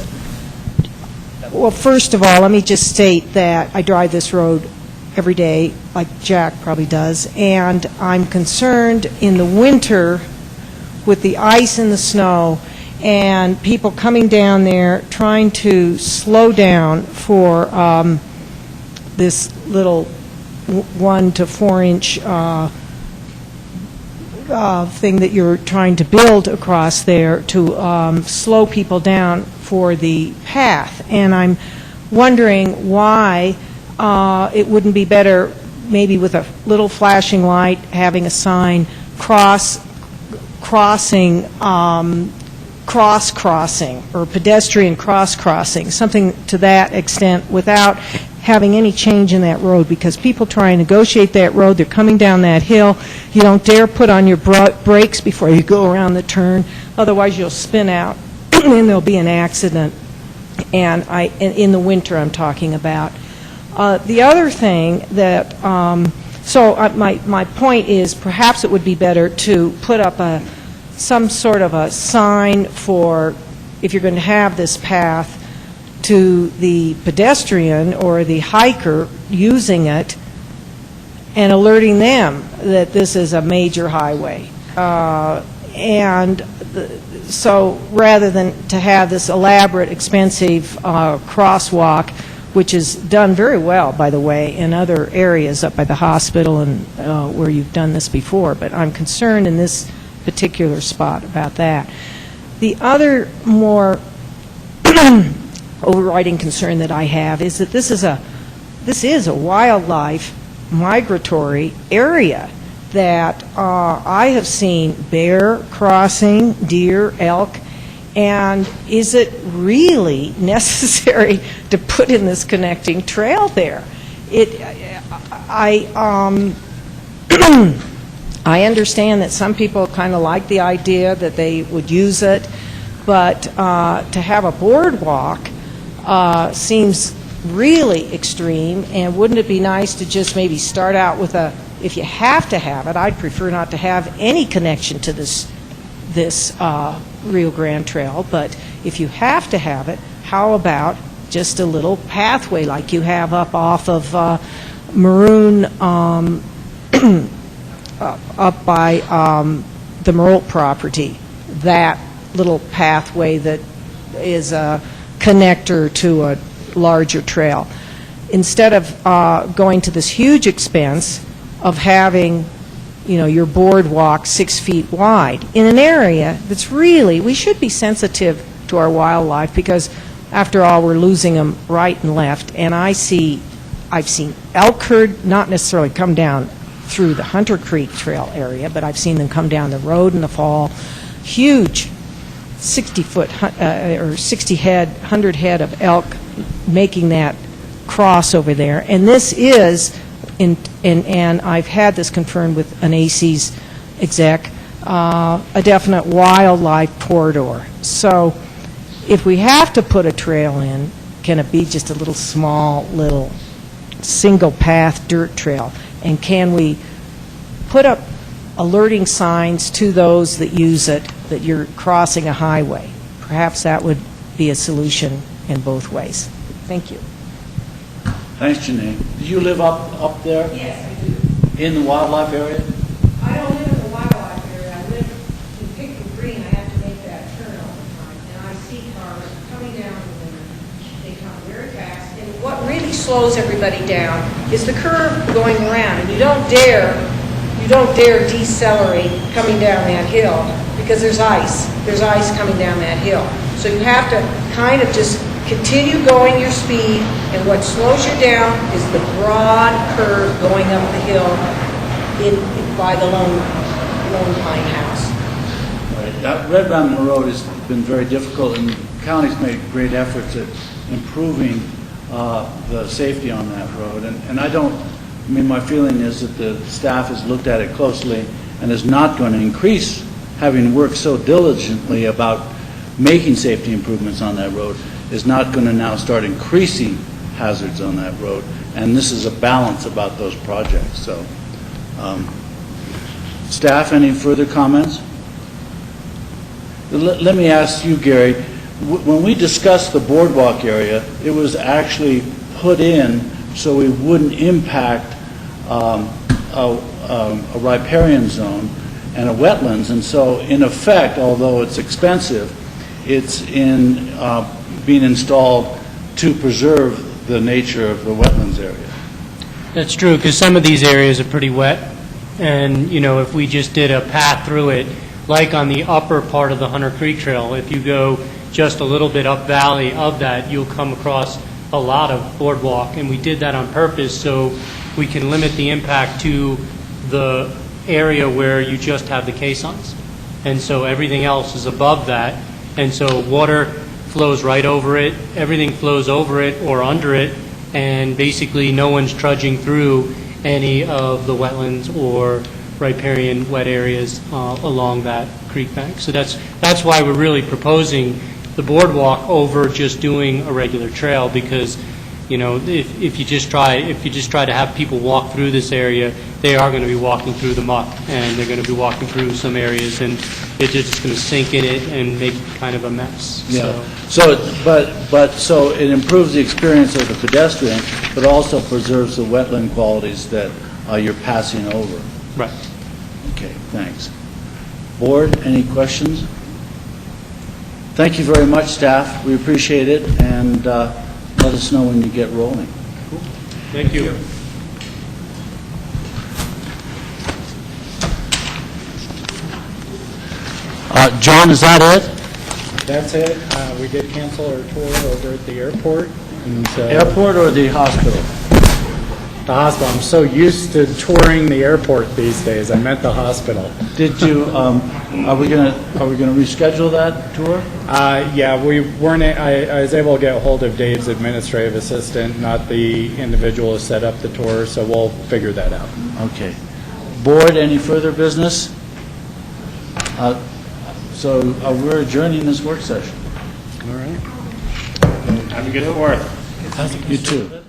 well, first of all, let me just state that I drive this road every day, like Jack probably does, and I'm concerned in the winter with the ice and the snow and people coming down there trying to slow down for this little 1 to 4 inch thing that you're trying to build across there to slow people down for the path. And I'm wondering why it wouldn't be better, maybe with a little flashing light, having a sign, cross-crossing, or pedestrian cross-crossing, something to that extent, without having any change in that road, because people try and negotiate that road. They're coming down that hill. You don't dare put on your brakes before you go around the turn, otherwise you'll spin out and there'll be an accident. And in the winter I'm talking about. The other thing that, my point is, perhaps it would be better to put up some sort of a sign for, if you're going to have this path, to the pedestrian or the hiker using it, and alerting them that this is a major highway. So rather than to have this elaborate, expensive crosswalk, which is done very well, by the way, in other areas up by the hospital and where you've done this before, but I'm concerned in this particular spot about that. The other more overriding concern that I have is that this is a wildlife migratory area that I have seen bear crossing, deer, elk, and is it really necessary to put in this connecting trail there? I understand that some people kind of like the idea that they would use it, but to have a boardwalk seems really extreme, and wouldn't it be nice to just maybe start out with if you have to have it, I'd prefer not to have any connection to this Rio Grande Trail, but if you have to have it, how about just a little pathway like you have up off of Maroon, up by the Merle property, that little pathway that is a connector to a larger trail. instead of going to this huge expense of having, your boardwalk 6 feet wide, in an area that's really, we should be sensitive to our wildlife, because after all, we're losing them right and left. And I've seen elk herd not necessarily come down through the Hunter Creek Trail area, but I've seen them come down the road in the fall. Huge 60-foot or 60 head, 100 head of elk making that cross over there. And this is, and I've had this confirmed with an AC's exec, a definite wildlife corridor. So if we have to put a trail in, can it be just a little small, little single path dirt trail? And can we put up alerting signs to those that use it that you're crossing a highway? Perhaps that would be a solution in both ways. Thank you. Thanks, Janine. Do you live up there? Yes, I do. In the wildlife area? I don't live in the wildlife area. I live in Pickle Green. I have to make that turn all the time. And I see cars coming down the winter. They come very fast. And what really slows everybody down is the curve going around. And you don't dare decelerate coming down that hill because there's ice. There's ice coming down that hill. So you have to kind of just continue going your speed, and what slows you down is the broad curve going up the hill by the Lone Pine House. Right. That Red Mountain Road has been very difficult, and the county's made great efforts at improving the safety on that road. And my feeling is that the staff has looked at it closely and is not going to increase, having worked so diligently about making safety improvements on that road, is not going to now start increasing hazards on that road. And this is a balance about those projects. So, staff, any further comments? Let me ask you, Gary, when we discussed the boardwalk area, it was actually put in so we wouldn't impact a riparian zone and a wetlands. And so, in effect, although it's expensive, it's in being installed to preserve the nature of the wetlands area. That's true, because some of these areas are pretty wet, and if we just did a path through it, like on the upper part of the Hunter Creek Trail, if you go just a little bit up valley of that, you'll come across a lot of boardwalk, and we did that on purpose so we can limit the impact to the area where you just have the caissons. And so everything else is above that, and so water flows right over it, everything flows over it or under it, and basically no one's trudging through any of the wetlands or riparian wet areas along that creek bank. So that's why we're really proposing the boardwalk over just doing a regular trail, because if you just try to have people walk through this area, they are going to be walking through the muck, and they're going to be walking through some areas, and they're just going to sink in it and make kind of a mess. Yeah. So it improves the experience of the pedestrian, but also preserves the wetland qualities that you're passing over. Right. Okay. Thanks. Board, any questions? Thank you very much, staff. We appreciate it, and let us know when you get rolling. Cool. Thank you. John, is that it? That's it. We did cancel our tour over at the airport. And so Airport or the hospital? The hospital. I'm so used to touring the airport these days. I meant the hospital. Did you? Are we gonna reschedule that tour? Yeah, we weren't. I was able to get a hold of Dave's administrative assistant, not the individual who set up the tour. So we'll figure that out. Okay. Board, any further business? So we're adjourning this work session. All right. Have a good 4th. You too.